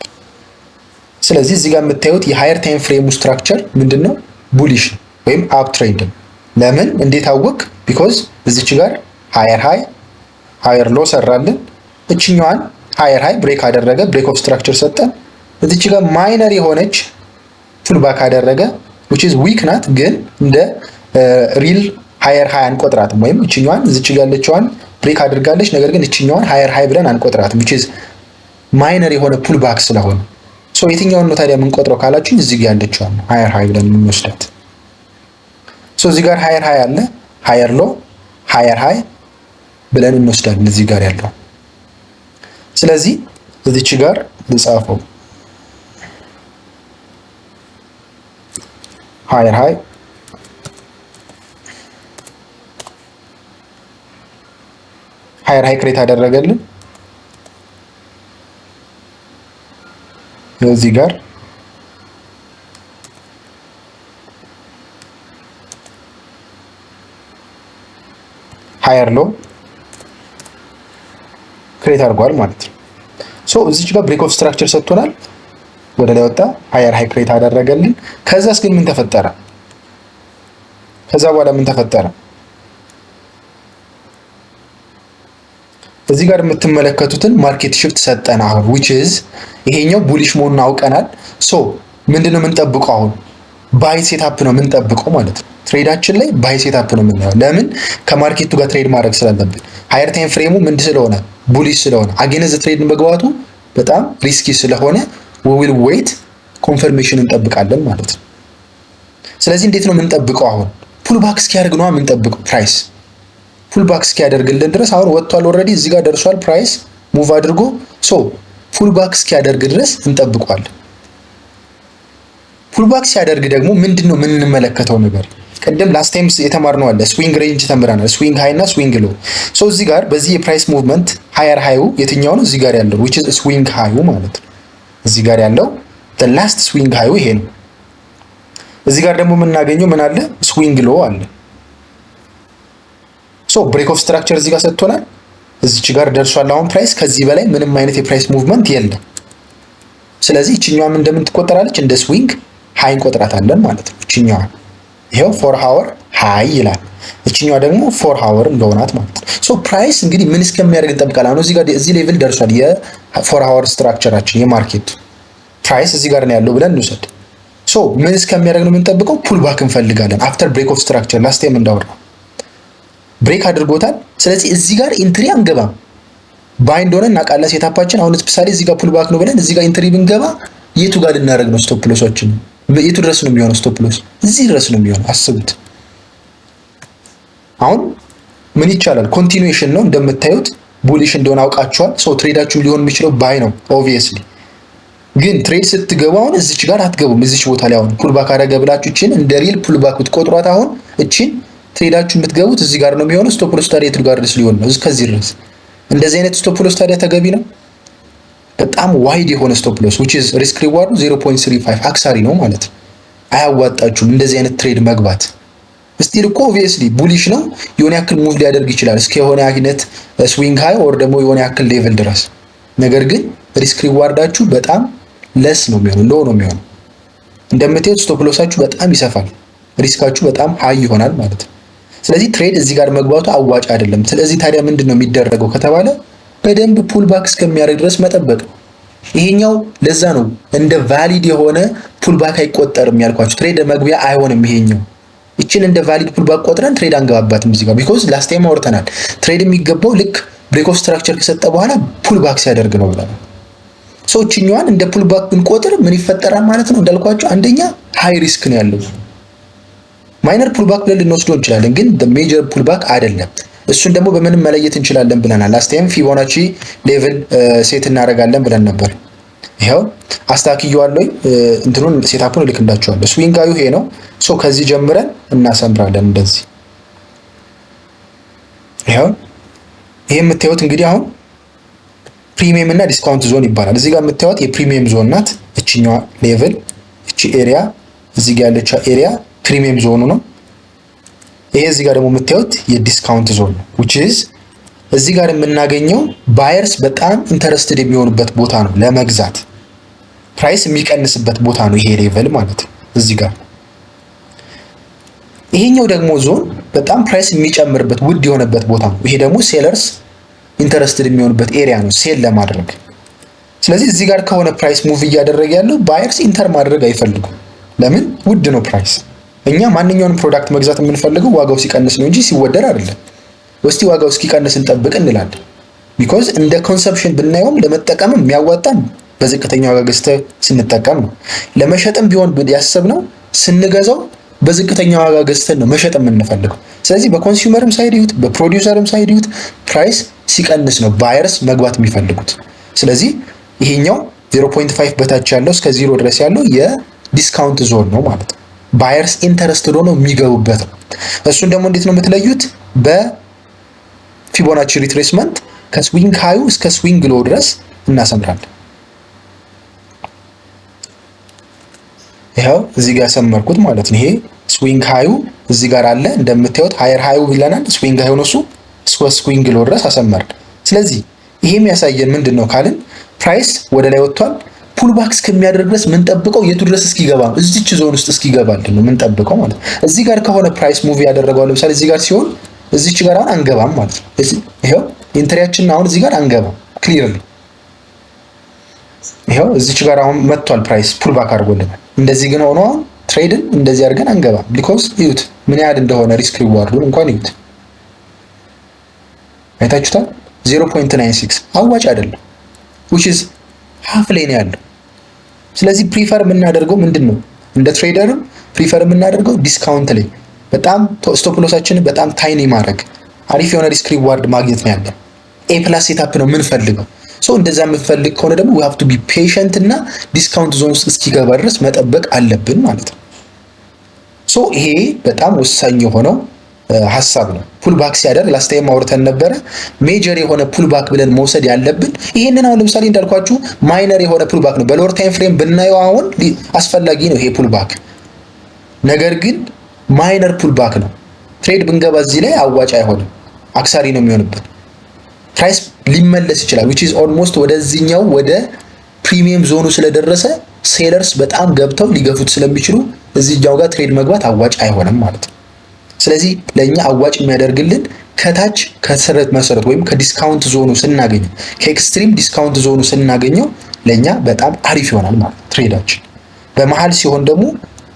ስለዚህ እዚህ ጋር የምታዩት የሃየር ታይም ፍሬሙ ስትራክቸር ምንድነው? ቡሊሽ ወይም አፕ ትሬንድ። ለምን እንዴት አወቅ? ቢኮዝ እዚች ጋር ሃየር ሃይ ሃየር ሎ ሰራልን። እችኛዋን ሃየር ሃይ ብሬክ አደረገ፣ ብሬክ ኦፍ ስትራክቸር ሰጠን። እዚች ጋር ማይነር የሆነች ፉልባክ አደረገ which is weak ናት፣ ግን እንደ ሪል ሃየር ሃይ አንቆጥራትም። ወይም እችኛዋን እዚች ጋር ያለችዋን ብሬክ አድርጋለች፣ ነገር ግን እችኛዋን ሃየር ሃይ ብለን አንቆጥራትም which is ማይነር የሆነ ፑልባክ ስለሆነ። ሶ የትኛውን ነው ታዲያ የምንቆጥረው ካላችሁ እዚህ ጋር ያለችዋን ነው ሃየር ሃይ ብለን የምንወስዳት። ሶ እዚህ ጋር ሃየር ሃይ አለ፣ ሃየር ሎ፣ ሃየር ሃይ ብለን እንወስዳለን እዚህ ጋር ያለው። ስለዚህ እዚች ጋር ልጻፈው ሃየር ሃይ ክሬት አደረገልን። እዚህ ጋር ሃየር ሎ ክሬት አድርጓል ማለት ነው። ሶ እዚች ጋር ብሬክ ኦፍ ስትራክቸር ሰጥቶናል፣ ወደ ላይ ወጣ፣ ሃየር ሃይ ክሬት አደረገልን። ከዛስ ግን ምን ተፈጠረ? ከዛ በኋላ ምን ተፈጠረ? እዚህ ጋር የምትመለከቱትን ማርኬት ሽፍት ሰጠን አሁን which is ይሄኛው ቡሊሽ መሆኑን አውቀናል። ሶ ምንድነው የምንጠብቀው? አሁን ባይ ሴትአፕ ነው የምንጠብቀው ማለት ነው። ትሬዳችን ላይ ባይ ሴትአፕ ነው የምናየው። ለምን? ከማርኬቱ ጋር ትሬድ ማድረግ ስላለብን። ሃየር ታይም ፍሬሙ ምንድን ስለሆነ? ቡሊሽ ስለሆነ አጌንስት ትሬድ መግባቱ በጣም ሪስኪ ስለሆነ we will wait ኮንፈርሜሽን እንጠብቃለን ማለት ነው። ስለዚህ እንዴት ነው የምንጠብቀው? አሁን ፑልባክ እስኪያደርግ ነው የምንጠብቀው። ፕራይስ ፑልባክ እስኪያደርግልን ድረስ አሁን ወጥቷል፣ ኦልሬዲ እዚህ ጋር ደርሷል። ፕራይስ ሙቭ አድርጎ ሶ ፑልባክ እስኪያደርግ ድረስ እንጠብቋለን። ፑልባክ ሲያደርግ ደግሞ ምንድነው የምንመለከተው ነገር? ቀደም ላስት ታይም የተማርነው አለ፣ ስዊንግ ሬንጅ ተምረናል። ስዊንግ ሃይ እና ስዊንግ ሎ። ሶ እዚህ ጋር በዚህ የፕራይስ ሙቭመንት ሃየር ሃዩ የትኛው ነው? እዚህ ጋር ያለው which is ስዊንግ ሃዩ ማለት ነው። እዚህ ጋር ያለው the last swing high ይሄ ነው። እዚህ ጋር ደግሞ የምናገኘው ምን አለ? ስዊንግ ሎ አለ። ሶ ብሬክ ኦፍ ስትራክቸር እዚህ ጋር ሰጥቶናል። እዚች ጋር ደርሷል አሁን ፕራይስ። ከዚህ በላይ ምንም አይነት የፕራይስ ሙቭመንት የለም። ስለዚህ እቺኛዋም እንደምን ትቆጠራለች? እንደ ስዊንግ ሃይ እንቆጥራታለን ማለት ነው። እቺኛዋ ይሄው 4 ሃወር ሃይ ይላል፣ እቺኛዋ ደግሞ 4 ሃወር እንደሆናት ማለት ነው። ሶ ፕራይስ እንግዲህ ምን እስከሚያደርግ እንጠብቃለን። አሁን እዚህ ጋር እዚህ ሌቭል ደርሷል የ4 ሃወር ስትራክቸራችን የማርኬት ፕራይስ እዚህ ጋር ነው ያለው ብለን እንውሰድ። ሶ ምን እስከሚያደርግ ነው የምንጠብቀው? ፑል ባክ እንፈልጋለን። አፍተር ብሬክ ኦፍ ስትራክቸር ላስት ታይም እንዳወራው ብሬክ አድርጎታል። ስለዚህ እዚህ ጋር ኢንትሪ አንገባም። ባይ እንደሆነ እናውቃለን ሴታፓችን። አሁን ስፔሻሊ እዚህ ጋር ፑል ባክ ነው ብለን እዚህ ጋር ኢንትሪ ብንገባ የቱ ጋር ልናደርግ ነው? ስቶፕ ሎሳችን የቱ ድረስ ነው የሚሆነው? ስቶፕ ሎስ እዚህ ድረስ ነው የሚሆነው። አስቡት። አሁን ምን ይቻላል? ኮንቲኒዩዌሽን ነው እንደምታዩት፣ ቡሊሽ እንደሆነ አውቃችኋል። ሶ ትሬዳችሁ ሊሆን የሚችለው ባይ ነው ኦብቪየስሊ። ግን ትሬድ ስትገቡ አሁን እዚች ጋር አትገቡም። እዚች ቦታ ላይ አሁን ፑልባክ አረገ ብላችሁ እቺን እንደ ሪል ፑልባክ ብትቆጥሯት አሁን እቺን ትሬዳችሁ የምትገቡት እዚህ ጋር ነው የሚሆነው። ስቶፕ ሎስ ታዲያ የቱ ጋር ድረስ ሊሆን ነው? እስከዚህ ድረስ። እንደዚህ አይነት ስቶፕ ሎስ ታዲያ ተገቢ ነው? በጣም ዋይድ የሆነ ስቶፕ ሎስ which is risk reward 0.35 አክሳሪ ነው ማለት ነው። አያዋጣችሁም እንደዚህ አይነት ትሬድ መግባት። ስቲል እኮ ኦብቪየስሊ ቡሊሽ ነው፣ የሆነ ያክል ሙቭ ሊያደርግ ይችላል እስከ የሆነ አይነት ስዊንግ ሃይ ኦር ደግሞ የሆነ ያክል ሌቭል ድረስ። ነገር ግን ሪስክ ሪዋርዳችሁ በጣም ለስ ነው የሚሆነው፣ ሎ ነው የሚሆነው። እንደምታዩት ስቶፕ ሎሳችሁ በጣም ይሰፋል፣ ሪስካችሁ በጣም ሃይ ይሆናል ማለት ነው። ስለዚህ ትሬድ እዚህ ጋር መግባቱ አዋጭ አይደለም። ስለዚህ ታዲያ ምንድን ነው የሚደረገው ከተባለ በደንብ ፑል ባክ እስከሚያደርግ ድረስ መጠበቅ። ይሄኛው ለዛ ነው እንደ ቫሊድ የሆነ ፑል ባክ አይቆጠርም ያልኳችሁ። ትሬድ መግቢያ አይሆንም ይሄኛው። እቺን እንደ ቫሊድ ፑል ባክ ቆጥረን ትሬድ አንገባባትም እዚህ ጋር ቢኮዝ ላስት ታይም አውርተናል። ትሬድ የሚገባው ልክ ብሬክ ኦፍ ስትራክቸር ከሰጠ በኋላ ፑል ባክ ሲያደርግ ነው ብለናል። ሶ እቺኛዋን እንደ ፑል ባክ ብንቆጥር ምን ይፈጠራል ማለት ነው? እንዳልኳችሁ አንደኛ ሃይ ሪስክ ነው ያለው። ማይነር ፑል ባክ ብለን ልንወስደው እንችላለን፣ ግን ሜጀር ፑል ባክ አይደለም። እሱን ደግሞ በምንም መለየት እንችላለን ብለናል። ላስት ታይም ፊቦናቺ ሌቭል ሴት እናደርጋለን ብለን ነበር። ይሄው አስተካክየዋለሁ። እንትኑን ሴታፑን እልክላችኋለሁ። ስዊንጋዩ ይሄ ነው። ሶ ከዚህ ጀምረን እናሰምራለን እንደዚህ። ይሄው ይሄ የምታዩት እንግዲህ አሁን ፕሪሚየም እና ዲስካውንት ዞን ይባላል። እዚህ ጋር የምታዩት የፕሪሚየም ዞን ናት። እቺኛዋ ሌቭል እቺ ኤሪያ እዚህ ጋር ያለችው ኤሪያ ፕሪሚየም ዞኑ ነው። ይሄ እዚህ ጋር ደግሞ የምታዩት የዲስካውንት ዞን ነው which is እዚህ ጋር የምናገኘው ባየርስ በጣም ኢንተረስትድ የሚሆኑበት ቦታ ነው። ለመግዛት ፕራይስ የሚቀንስበት ቦታ ነው ይሄ ሌቭል ማለት ነው እዚህ ጋር። ይሄኛው ደግሞ ዞን በጣም ፕራይስ የሚጨምርበት ውድ የሆነበት ቦታ ነው። ይሄ ደግሞ ሴለርስ ኢንተረስትድ የሚሆኑበት ኤሪያ ነው ሴል ለማድረግ። ስለዚህ እዚህ ጋር ከሆነ ፕራይስ ሙቭ እያደረገ ያለው ባየርስ ኢንተር ማድረግ አይፈልጉም። ለምን? ውድ ነው ፕራይስ። እኛ ማንኛውንም ፕሮዳክት መግዛት የምንፈልገው ዋጋው ሲቀንስ ነው እንጂ ሲወደድ አይደለም። ወስቲ ዋጋው እስኪቀንስ እንጠብቅ እንላለን። ቢኮዝ እንደ ኮንሰፕሽን ብናየውም ለመጠቀምም የሚያዋጣን በዝቅተኛ ዋጋ ገዝተህ ስንጠቀም ነው። ለመሸጥም ቢሆን ያሰብነው ስንገዛው በዝቅተኛ ዋጋ ገዝተን ነው መሸጥ የምንፈልገው። ስለዚህ በኮንሱመርም ሳይድ ይሁት በፕሮዲውሰርም ሳይድ ይሁት ፕራይስ ሲቀንስ ነው ባየርስ መግባት የሚፈልጉት። ስለዚህ ይሄኛው 0.5 በታች ያለው እስከ 0 ድረስ ያለው የዲስካውንት ዞን ነው ማለት ነው። ባየርስ ኢንተረስትድ ሆነው የሚገቡበት ነው። እሱን ደግሞ እንዴት ነው የምትለዩት? በፊቦናቺ ሪትሬስመንት ከስዊንግ ሃዩ እስከ ስዊንግ ሎ ድረስ እናሰምራለን። ይሄው እዚህ ጋር ሰመርኩት ማለት ነው። ይሄ ስዊንግ ሃዩ እዚህ ጋር አለ እንደምታዩት ሃየር ሃዩ ብለናል። ስዊንግ ሃዩ ነው እሱ እስከ ስዊንግ ሎ ድረስ አሰመርን። ስለዚህ ይሄ የሚያሳየን ምንድነው ካልን ፕራይስ ወደ ላይ ወጥቷል። ፑል ባክ እስከሚያደርግ ድረስ ምን ጠብቀው የቱ ድረስ እስኪገባ እዚች ዞን ውስጥ እስኪገባልን ነው ምን ጠብቀው ማለት ነው። እዚህ ጋር ከሆነ ፕራይስ ሙቭ ያደረገው ለምሳሌ እዚህ ጋር ሲሆን እዚች ጋር አሁን አንገባም ማለት ነው። ይሄው ኢንትሪያችን አሁን እዚህ ጋር አንገባም ክሊርሊ። ይሄው እዚች ጋር አሁን መጥቷል ፕራይስ ፑል ባክ አድርጎልናል። እንደዚህ ግን ሆኖ አሁን ትሬድን እንደዚህ አድርገን አንገባም። ቢኮዝ እዩት ምን ያህል እንደሆነ ሪስክ ሪዋርዱን እንኳን እዩት። አይታችሁታል 0.96 አዋጭ አይደለም which is half ላይ ነው ያለው። ስለዚህ ፕሪፈር የምናደርገው ምንድነው? እንደ ትሬደርም ፕሪፈር የምናደርገው ዲስካውንት ላይ በጣም ስቶፕ ሎሳችንን በጣም ታይኒ ማድረግ አሪፍ የሆነ ሪስክ ሪዋርድ ማግኘት ነው ያለን። ኤ ፕላስ ሴታፕ ነው የምንፈልገው። ሶ እንደዛ የምንፈልግ ከሆነ ደግሞ we have to be patient እና ዲስካውንት ዞን ውስጥ እስኪገባ ድረስ መጠበቅ አለብን ማለት ነው። ሶ ይሄ በጣም ወሳኝ የሆነው ሐሳብ ነው። ፑል ባክ ሲያደርግ ላስት ታይም አውርተን ነበረ። ሜጀር የሆነ ፑል ባክ ብለን መውሰድ ያለብን ይሄንን አሁን ለምሳሌ እንዳልኳችሁ ማይነር የሆነ ፑል ባክ ነው። በሎወር ታይም ፍሬም ብናየው አሁን አስፈላጊ ነው ይሄ ፑል ባክ። ነገር ግን ማይነር ፑል ባክ ነው። ትሬድ ብንገባ እዚህ ላይ አዋጭ አይሆንም፣ አክሳሪ ነው የሚሆንበት። ፕራይስ ሊመለስ ይችላል which is almost ወደዚህኛው ወደ ፕሪሚየም ዞኑ ስለደረሰ ሴለርስ በጣም ገብተው ሊገፉት ስለሚችሉ እዚህኛው ጋር ትሬድ መግባት አዋጭ አይሆንም ማለት ነው። ስለዚህ ለኛ አዋጭ የሚያደርግልን ከታች ከሰረት መሰረት ወይም ከዲስካውንት ዞኑ ስናገኘው ከኤክስትሪም ዲስካውንት ዞኑ ስናገኘው ለኛ በጣም አሪፍ ይሆናል ማለት ትሬዳችን። በመሃል ሲሆን ደግሞ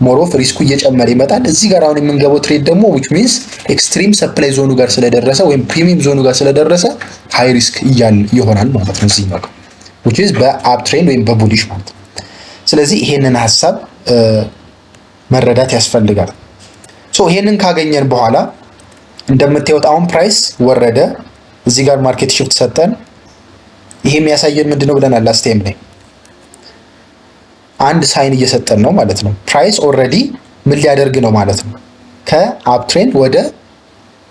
ሞር ኦፍ ሪስኩ እየጨመረ ይመጣል። እዚህ ጋር አሁን የምንገባው ትሬድ ደግሞ which means ኤክስትሪም ሰፕላይ ዞኑ ጋር ስለደረሰ ወይም ፕሪሚየም ዞኑ ጋር ስለደረሰ ሃይ ሪስክ ይሆናል ማለት ነው እዚህ ጋር which is በአፕ ትሬንድ ወይም በቡሊሽ ማለት ነው። ስለዚህ ይሄንን ሐሳብ መረዳት ያስፈልጋል። ሶ ይሄንን ካገኘን በኋላ እንደምታዩት አሁን ፕራይስ ወረደ፣ እዚህ ጋር ማርኬት ሽፍት ሰጠን። ይሄ የሚያሳየን ምንድነው ብለናል ላስት ታይም ላይ አንድ ሳይን እየሰጠን ነው ማለት ነው። ፕራይስ ኦልሬዲ ምን ሊያደርግ ነው ማለት ነው? ከአፕ ትሬንድ ወደ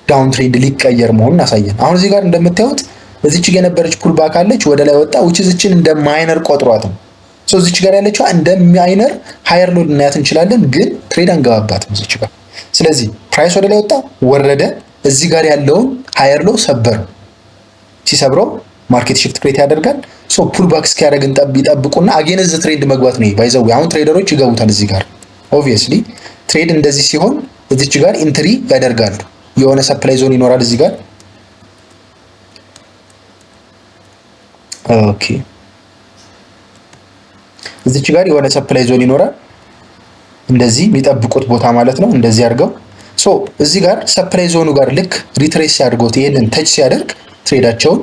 ዳውን ትሬንድ ሊቀየር መሆኑን አሳየን። አሁን እዚህ ጋር እንደምታዩት እዚች ጋር የነበረች ፑል ባክ አለች፣ ወደ ላይ ወጣ which is እችን እንደ ማይነር ቆጥሯት ነው። ሶ እዚች ጋር ያለችው እንደ ማይነር ሃየር ሎ ልናያት እንችላለን፣ ግን ትሬድ አንገባባትም እዚች ጋር። ስለዚህ ፕራይስ ወደ ላይ ወጣ ወረደ፣ እዚህ ጋር ያለውን ሃየር ሎ ሰበረው። ሲሰብረው ማርኬት ሽፍት ክሬት ያደርጋል። ሶ ፑል ባክ እስኪያደርግ ይጠብቁና አጌንስት ትሬንድ መግባት ነው። ባይዘው አሁን ትሬደሮች ይገቡታል እዚህ ጋር። ኦብቪየስሊ ትሬድ እንደዚህ ሲሆን እዚች ጋር ኢንትሪ ያደርጋሉ። የሆነ ሰፕላይ ዞን ይኖራል እዚህ ጋር። ኦኬ እዚች ጋር የሆነ ሰፕላይ ዞን ይኖራል፣ እንደዚህ የሚጠብቁት ቦታ ማለት ነው። እንደዚህ አድርገው ሶ እዚህ ጋር ሰፕላይ ዞኑ ጋር ልክ ሪትሬስ ሲያድርጉት ይሄንን ተች ሲያደርግ ትሬዳቸውን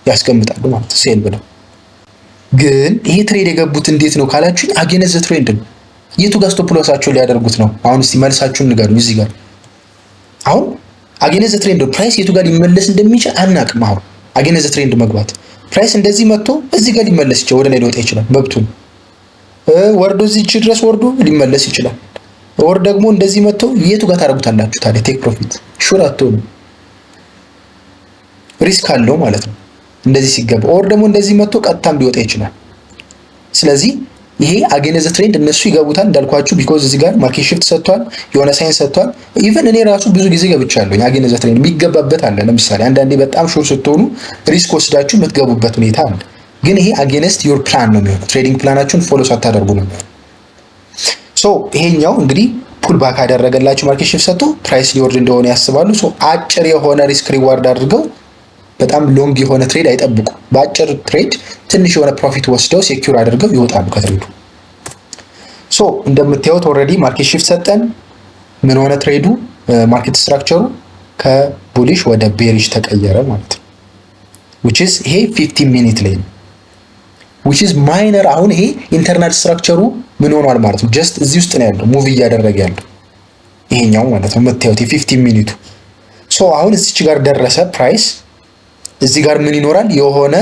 ያስቀምጣሉ ማለት ነው፣ ሴል ብለው። ግን ይሄ ትሬድ የገቡት እንዴት ነው ካላችሁ አጌንስት ትሬንድ ነው። የቱ ጋር ስቶፕ ሎሳቸውን ሊያደርጉት ነው? አሁን እስቲ መልሳችሁን ንገሩኝ። እዚህ ጋር አሁን አጌንስት ትሬንድ ፕራይስ የቱ ጋር ሊመለስ እንደሚችል አናቅም። አሁን አጌንስት ትሬንድ መግባት ፕራይስ እንደዚህ መጥቶ እዚህ ጋር ሊመለስ ይችላል፣ ወደ ላይ ሊወጣ ይችላል፣ መብቱን ወርዶ እዚህ ድረስ ወርዶ ሊመለስ ይችላል። ወር ደግሞ እንደዚህ መጥቶ የቱ ጋር ታደርጉታላችሁ ታዲያ? ቴክ ፕሮፊት ሹር አትሆኑ፣ ሪስክ አለው ማለት ነው እንደዚህ ሲገባ። ወር ደግሞ እንደዚህ መጥቶ ቀጥታም ሊወጣ ይችላል። ስለዚህ ይሄ አጌንስት ትሬንድ እነሱ ይገቡታል እንዳልኳችሁ፣ ቢኮዝ እዚህ ጋር ማርኬት ሽፍት ሰጥቷል፣ የሆነ ሳይንስ ሰጥቷል። ኢቭን እኔ ራሱ ብዙ ጊዜ ገብቻለሁ። አጌንስት ትሬንድ የሚገባበት አለ። ለምሳሌ አንዳንዴ በጣም ሹር ስትሆኑ ሪስክ ወስዳችሁ የምትገቡበት ሁኔታ አለ። ግን ይሄ አጌንስት ዩር ፕላን ነው የሚሆነው። ትሬዲንግ ፕላናችሁን ፎሎ ሳታደርጉ ነው የሚሆነው። ሶ ይሄኛው እንግዲህ ፑል ባክ ያደረገላችሁ ማርኬት ሽፍት ሰጥቶ ፕራይስ ሊወርድ እንደሆነ ያስባሉ። ሶ አጭር የሆነ ሪስክ ሪዋርድ አድርገው በጣም ሎንግ የሆነ ትሬድ አይጠብቁ። በአጭር ትሬድ ትንሽ የሆነ ፕሮፊት ወስደው ሴኩር አድርገው ይወጣሉ ከትሬዱ። ሶ እንደምታዩት ኦልሬዲ ማርኬት ሽፍት ሰጠን። ምን ሆነ ትሬዱ? ማርኬት ስትራክቸሩ ከቡሊሽ ወደ ቤሪሽ ተቀየረ ማለት ነው። which is ይሄ 15 ሚኒት ላይ ነው which is ማይነር። አሁን ይሄ ኢንተርናል ስትራክቸሩ ምን ሆኗል ማለት ነው? ጀስት እዚህ ውስጥ ነው ያለው ሙቭ እያደረገ ያለው ይሄኛው ማለት ነው። የምታዩት የ15 ሚኒቱ። ሶ አሁን እዚች ጋር ደረሰ ፕራይስ። እዚህ ጋር ምን ይኖራል? የሆነ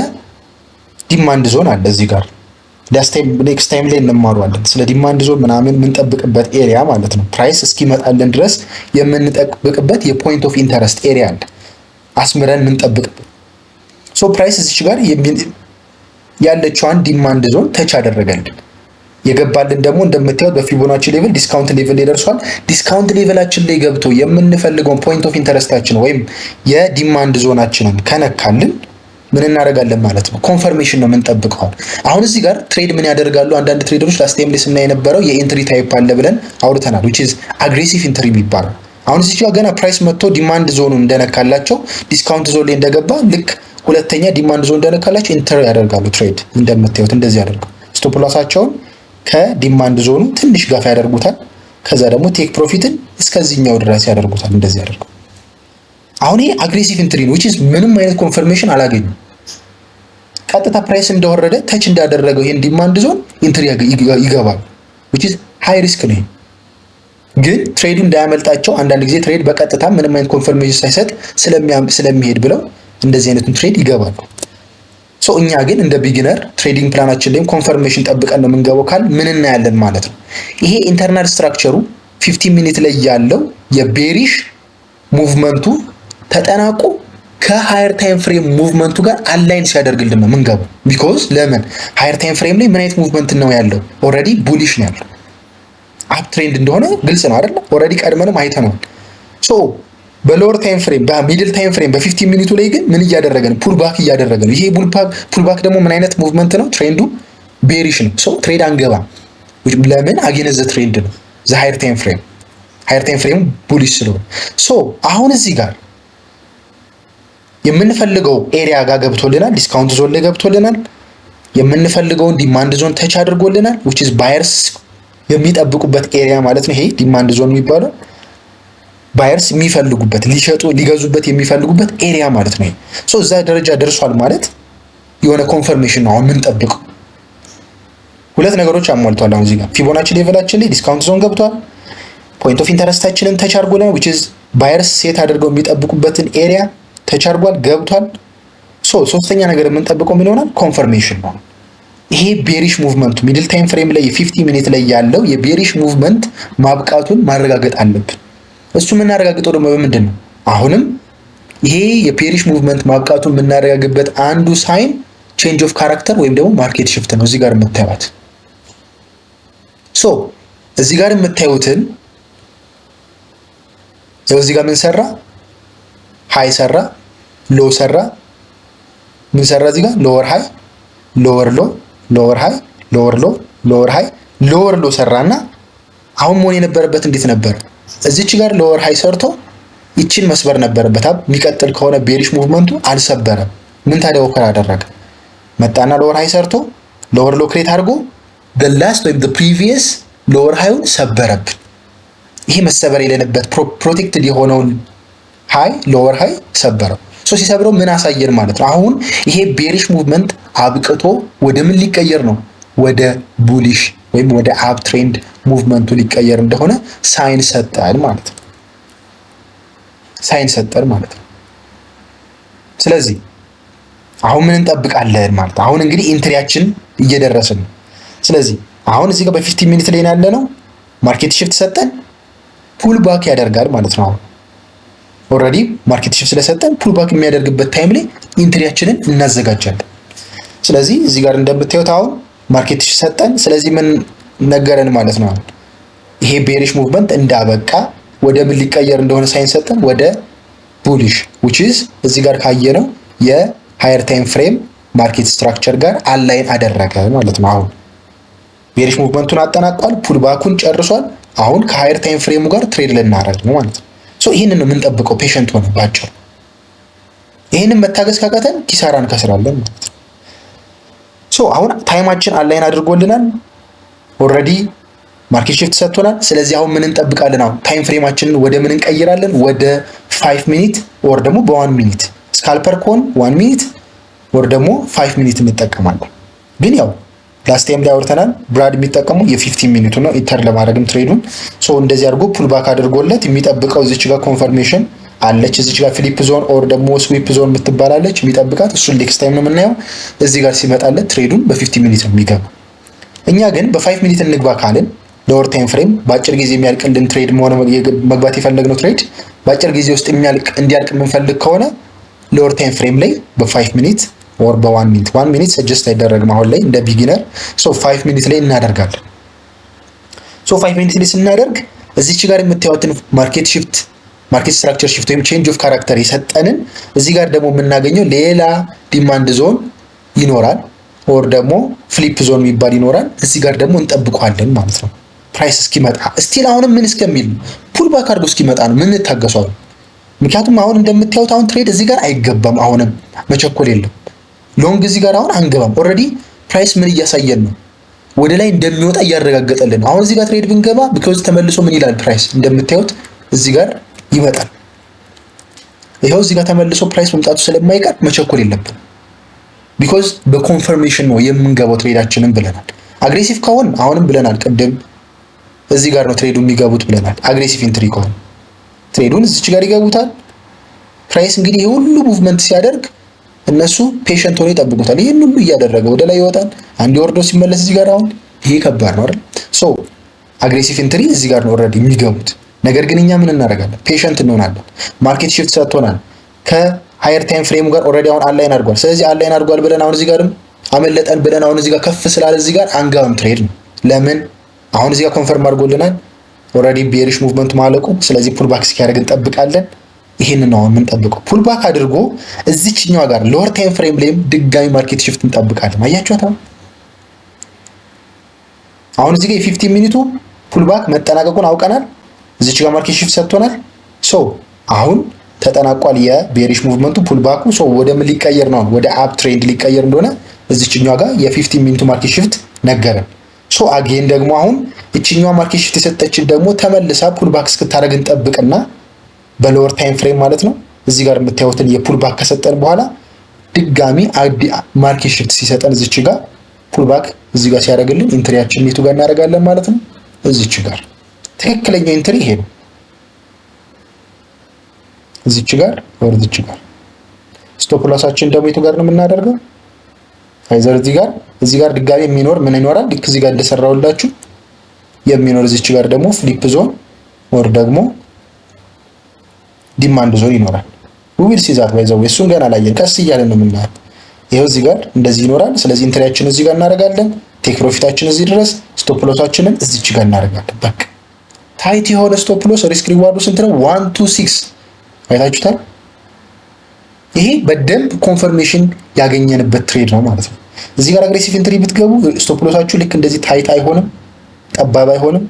ዲማንድ ዞን አለ እዚህ ጋር። ኔክስት ታይም ላይ እንማሯለን ስለ ዲማንድ ዞን ምናምን የምንጠብቅበት ኤሪያ ማለት ነው። ፕራይስ እስኪመጣልን ድረስ የምንጠብቅበት የፖይንት ኦፍ ኢንተረስት ኤሪያ አለ አስምረን የምንጠብቅበት። ሶ ፕራይስ እዚች ጋር ያለችዋን ዲማንድ ዞን ተች አደረገልን። የገባልን ደግሞ እንደምታዩት በፊቦናቺ ሌቭል ዲስካውንት ሌቭል ላይ ደርሷል። ዲስካውንት ሌቭላችን ላይ ገብቶ የምንፈልገውን ፖይንት ኦፍ ኢንተረስታችን ወይም የዲማንድ ዞናችንን ከነካልን ምን እናደርጋለን ማለት ነው? ኮንፈርሜሽን ነው የምንጠብቀው። አሁን እዚህ ጋር ትሬድ ምን ያደርጋሉ አንዳንድ ትሬደሮች፣ ላስት ታይም ላይ ስናይ የነበረው የኢንትሪ ታይፕ አለ ብለን አውርተናል which is አግሬሲቭ ኢንትሪ የሚባለው። አሁን እዚህ ጋር ገና ፕራይስ መጥቶ ዲማንድ ዞኑን እንደነካላቸው ዲስካውንት ዞን ላይ እንደገባ ልክ ሁለተኛ ዲማንድ ዞን እንደነካላቸው ኢንተር ያደርጋሉ። ትሬድ እንደምታዩት እንደዚህ ያደርጋሉ። ስቶፕ ሎሳቸውን ከዲማንድ ዞኑ ትንሽ ጋፍ ያደርጉታል። ከዛ ደግሞ ቴክ ፕሮፊትን እስከዚህኛው ድረስ ያደርጉታል። እንደዚህ ያደርጋሉ። አሁን ይሄ አግሬሲቭ ኢንትሪ ነው which is ምንም አይነት ኮንፈርሜሽን አላገኙም። ቀጥታ ፕራይስ እንደወረደ ተች እንዳደረገው ይሄን ዲማንድ ዞን ኢንትሪ ይገባል which is ሃይ ሪስክ ነው። ግን ትሬዱ እንዳያመልጣቸው አንዳንድ ጊዜ ትሬድ በቀጥታ ምንም አይነት ኮንፈርሜሽን ሳይሰጥ ስለሚሄድ ብለው እንደዚህ አይነቱን ትሬድ ይገባሉ። ሶ እኛ ግን እንደ ቢጊነር ትሬዲንግ ፕላናችን ላይ ኮንፈርሜሽን ጠብቀን ነው የምንገባው ካል ምን እናያለን ማለት ነው። ይሄ ኢንተርናል ስትራክቸሩ 15 ሚኒት ላይ ያለው የቤሪሽ ሙቭመንቱ ተጠናቆ ከሃየር ታይም ፍሬም ሙቭመንቱ ጋር አላይን ሲያደርግልን ነው የምንገባው። ቢኮዝ ለምን ሃየር ታይም ፍሬም ላይ ምን አይነት ሙቭመንት ነው ያለው? ኦልሬዲ ቡሊሽ ነው ያለው። አፕ ትሬንድ እንደሆነ ግልጽ ነው አይደል? ኦልሬዲ ቀድመንም አይተነዋል። ሶ በሎወር ታይም ፍሬም በሚድል ታይም ፍሬም በ15 ሚኒቱ ላይ ግን ምን እያደረገ ነው? ፑል ባክ እያደረገ ነው። ይሄ ፑል ባክ ደግሞ ምን አይነት ሙቭመንት ነው? ትሬንዱ ቤሪሽ ነው። ሶ ትሬድ አንገባም። ለምን? አጌንስት ዘ ትሬንድ ነው ዘ ሃየር ታይም ፍሬም። ሃየር ታይም ፍሬም ቡሊሽ ስለሆነ ሶ አሁን እዚህ ጋር የምንፈልገው ኤሪያ ጋር ገብቶልናል። ዲስካውንት ዞን ላይ ገብቶልናል። የምንፈልገውን ዲማንድ ዞን ተች አድርጎልናል which is ባየርስ የሚጠብቁበት ኤሪያ ማለት ነው። ይሄ ዲማንድ ዞን የሚባለው ባየርስ የሚፈልጉበት ሊሸጡ ሊገዙበት የሚፈልጉበት ኤሪያ ማለት ነው። ሶ እዛ ደረጃ ደርሷል ማለት የሆነ ኮንፈርሜሽን ነው አሁን የምንጠብቀው። ሁለት ነገሮች አሟልቷል። አሁን እዚህ ጋር ፊቦናቺ ሌቨላችን ላይ ዲስካውንት ዞን ገብቷል። ፖይንት ኦፍ ኢንተረስታችንን ተች አድርጎልናል which is ባየርስ ሴት አድርገው የሚጠብቁበትን ኤሪያ ተች አድርጓል ገብቷል። ሶስተኛ ነገር የምንጠብቀው ምን ይሆናል? ኮንፈርሜሽን ነው። ይሄ ቤሪሽ ሙቭመንቱ ሚድል ታይም ፍሬም ላይ የ50 ሚኒት ላይ ያለው የቤሪሽ ሙቭመንት ማብቃቱን ማረጋገጥ አለብን። እሱ የምናረጋግጠው ደግሞ በምንድን ነው? አሁንም ይሄ የቤሪሽ ሙቭመንት ማብቃቱን የምናረጋግጥበት አንዱ ሳይን ቼንጅ ኦፍ ካራክተር ወይም ደግሞ ማርኬት ሽፍት ነው። እዚህ ጋር የምታዩት እዚህ ጋር የምታዩትን እዚህ ጋር ምን ሰራ? ሃይ ሰራ፣ ሎ ሰራ፣ ምን ሰራ? እዚህ ጋር ሎወር ሃይ፣ ሎወር ሎ፣ ሎወር ሃይ፣ ሎወር ሎ፣ ሎወር ሃይ፣ ሎወር ሎ ሰራና አሁን መሆን የነበረበት እንዴት ነበር? እዚች ጋር ሎወር ሃይ ሰርቶ ይችን መስበር ነበረበት። የሚቀጥል ከሆነ ቤሪሽ ሙቭመንቱ አልሰበረም። ምን ታዲያ ኦከር አደረገ? መጣና ሎወር ሃይ ሰርቶ ሎወር ሎ ክሬት አድርጎ ላስት ወይም ፕሪቪየስ ሎወር ሃዩን ሰበረብን። ይሄ መሰበር የሌለበት ፕሮቴክትድ የሆነውን ሃይ ሎወር ሃይ ሰበረው። ሲሰብረው ምን አሳየን ማለት ነው? አሁን ይሄ ቤሪሽ ሙቭመንት አብቅቶ ወደ ምን ሊቀየር ነው? ወደ ቡሊሽ ወይም ወደ አፕ ትሬንድ ሙቭመንቱ ሊቀየር እንደሆነ ሳይን ሰጠን ማለት ነው። ሳይን ሰጠን ማለት ነው። ስለዚህ አሁን ምን እንጠብቃለን ማለት ነው? አሁን እንግዲህ ኢንትሪያችን እየደረስን ነው። ስለዚህ አሁን እዚህ ጋር በ15 ሚኒት ላይ ያለ ነው። ማርኬት ሽፍት ሰጠን፣ ፑል ባክ ያደርጋል ማለት ነው። አሁን ኦልሬዲ ማርኬት ሽፍት ስለሰጠን ፑል ባክ የሚያደርግበት ታይም ላይ ኢንትሪያችንን እናዘጋጃለን። ስለዚህ እዚህ ጋር እንደምታዩት አሁን ማርኬት ሽፍት ሰጠን። ስለዚህ ምን ነገረን ማለት ነው? ይሄ ቤሪሽ ሙቭመንት እንዳበቃ ወደ ምን ሊቀየር እንደሆነ ሳይን ሰጠን፣ ወደ ቡሊሽ which is እዚህ ጋር ካየነው የሃየር ታይም ፍሬም ማርኬት ስትራክቸር ጋር አላይን አደረገ ማለት ነው። አሁን ቤሪሽ ሙቭመንቱን አጠናቋል፣ ፑል ባኩን ጨርሷል። አሁን ከሃየር ታይም ፍሬሙ ጋር ትሬድ ልናደርግ ነው ማለት ነው። ይህንን ነው የምንጠብቀው። ፔሸንት ሆነ ባጭሩ። ይህንን መታገስ ካቃተን ኪሳራ እንከስራለን ማለት ነው። አሁን ታይማችን አላይን አድርጎልናል። ኦልሬዲ ማርኬት ሽፍት ሰጥቶናል። ስለዚህ አሁን ምን እንጠብቃለን? አሁን ታይም ፍሬማችንን ወደ ምን እንቀይራለን? ወደ 5 ሚኒት ኦር ደግሞ በ1 ሚኒት ስካልፐር ኮን 1 ሚኒት ኦር ደግሞ 5 ሚኒት እንጠቀማለን። ግን ያው ላስት ታይም ላይ አውርተናል። ብራድ የሚጠቀመው የ15 ሚኒቱ ነው ኢንተር ለማድረግም ትሬዱን። እንደዚህ አድርጎ ፑል ባክ አድርጎለት የሚጠብቀው እዚች ጋር ኮንፈርሜሽን አለች። እዚች ጋር ፍሊፕ ዞን ኦር ደግሞ ስዊፕ ዞን የምትባላለች የሚጠብቃት። እሱን ኔክስት ታይም ነው የምናየው። እዚህ ጋር ሲመጣለት ትሬዱን በ15 ሚኒት ነው የሚገባው። እኛ ግን በ5 ሚኒት እንግባ ካልን ሎወር ታይም ፍሬም በአጭር ጊዜ የሚያልቅልን ትሬድ መሆነ መግባት የፈለግነው ትሬድ በአጭር ጊዜ ውስጥ እንዲያልቅ የምንፈልግ ከሆነ ሎወር ታይም ፍሬም ላይ በ5 ሚኒት ኦር በ1 ሚኒት 1 ሚኒት ሰጀስት አይደረግም አሁን ላይ እንደ ቢጊነር 5 ሚኒት ላይ እናደርጋለን። 5 ሚኒት ላይ ስናደርግ እዚች ጋር የምታዩትን ማርኬት ስትራክቸር ሽፍት ወይም ቼንጅ ኦፍ ካራክተር የሰጠንን እዚህ ጋር ደግሞ የምናገኘው ሌላ ዲማንድ ዞን ይኖራል ኦር ደግሞ ፍሊፕ ዞን የሚባል ይኖራል። እዚህ ጋር ደግሞ እንጠብቀዋለን ማለት ነው። ፕራይስ እስኪመጣ ስቲል አሁንም ምን እስከሚል ፑል ባክ አድርጎ እስኪመጣ ነው ምን እንታገሰው። ምክንያቱም አሁን እንደምታዩት አሁን ትሬድ እዚህ ጋር አይገባም። አሁንም መቸኮል የለም። ሎንግ እዚህ ጋር አሁን አንገባም። ኦልሬዲ ፕራይስ ምን እያሳየን ነው? ወደ ላይ እንደሚወጣ እያረጋገጠልን ነው። አሁን እዚህ ጋር ትሬድ ብንገባ ቢኮዝ ተመልሶ ምን ይላል? ፕራይስ እንደምታዩት እዚህ ጋር ይመጣል። ይሄው እዚህ ጋር ተመልሶ ፕራይስ መምጣቱ ስለማይቀር መቸኮል የለብን። ቢኮዝ በኮንፈርሜሽን ነው የምንገባው ትሬዳችንን ብለናል። አግሬሲቭ ከሆን አሁንም ብለናል ቅድም እዚህ ጋር ነው ትሬዱ የሚገቡት ብለናል። አግሬሲቭ ኢንትሪ ከሆነ ትሬዱን እዚች ጋር ይገቡታል። ፕራይስ እንግዲህ ይሄ ሁሉ ሙቭመንት ሲያደርግ እነሱ ፔሸንት ሆነው ይጠብቁታል። ይሄን ሁሉ እያደረገ ወደ ላይ ይወጣል። አንድ ወርዶ ሲመለስ እዚህ ጋር አሁን ይሄ ከባድ ነው አይደል? አግሬሲቭ ኢንትሪ እዚህ ጋር ነው ኦልሬዲ የሚገቡት። ነገር ግን እኛ ምን እናደርጋለን? ፔሸንት እንሆናለን። ማርኬት ሽፍት ሰጥቶናል። ከሃየር ታይም ፍሬሙ ጋር ኦልሬዲ አሁን አላይን አድርጓል። ስለዚህ አላይን አድርጓል ብለን አሁን እዚህ ጋርም አመለጠን ብለን አሁን እዚህ ጋር ከፍ ስላለ እዚህ ጋር አንጋም ትሬድ ነው። ለምን? አሁን እዚህ ጋር ኮንፈርም አድርጎልናል ኦልሬዲ ቤሪሽ ሙቭመንት ማለቁ። ስለዚህ ፑል ባክ እስኪያደርግ እንጠብቃለን። ይሄንን ነው የምንጠብቀው። ፑል ባክ አድርጎ እዚችኛዋ ጋር ሎወር ታይም ፍሬም ላይም ድጋሚ ማርኬት ሽፍት እንጠብቃለን። አያችኋት? አሁን እዚህ ጋር የ15 ሚኒቱ ፑል ባክ መጠናቀቁን አውቀናል። እዚች ጋር ማርኬት ሽፍት ሰጥቶናል። አሁን ተጠናቋል የቤሪሽ ሙቭመንቱ ፑል ባኩ። ወደ ምን ሊቀየር ነው? ወደ አፕ ትሬንድ ሊቀየር እንደሆነ እዚችኛዋ ጋር የ15 ሚኒቱ ማርኬት ሽፍት ነገረን። አጌን ደግሞ አሁን እቺኛዋ ማርኬት ሽፍት የሰጠችን ደግሞ ተመልሳ ፑል ባክ እስክታደርግ እንጠብቅና በሎወር ታይም ፍሬም ማለት ነው እዚህ ጋር የምታዩትን የፑል ባክ ከሰጠን በኋላ ድጋሚ ማርኬት ሽፍት ሲሰጠን እዚች ጋር ፑል ባክ እዚህ ጋር ሲያደርግልን ኢንትሪያችን የቱ ጋር እናደርጋለን ማለት ነው። እዚች ጋር ትክክለኛው ኢንትሪ ይሄ ነው። እዚች ጋር ወር እዚች ጋር ስቶፕ ሎሳችን ደግሞ የቱ ጋር ነው የምናደርገው? ፋይዘር እዚህ ጋር ድጋሚ የሚኖር ምን ይኖራል? ልክ እዚህ ጋር እንደሰራውላችሁ የሚኖር እዚች ጋር ደግሞ ፍሊፕ ዞን ወር ደግሞ ዲማንድ ዞን ይኖራል። ዊል ሲዛት ባይዘው እሱን ገና አላየን፣ ቀስ እያለን ነው የምናየው። ይሄው እዚህ ጋር እንደዚህ ይኖራል። ስለዚህ ኢንትሪያችን እዚህ ጋር እናደርጋለን፣ ቴክ ፕሮፊታችን እዚህ ድረስ፣ ስቶፕ ሎሳችንን እዚች ጋር እናደርጋለን። በቃ ታይት የሆነ ስቶፕ ሎስ ሪስክ ሪዋርዱ ስንት ነው? 126 አይታችሁታል። ይሄ በደንብ ኮንፈርሜሽን ያገኘንበት ትሬድ ነው ማለት ነው። እዚህ ጋር አግሬሲቭ ኢንትሪ ብትገቡ ስቶፕ ሎሳችሁ ልክ እንደዚህ ታይት አይሆንም፣ ጠባብ አይሆንም።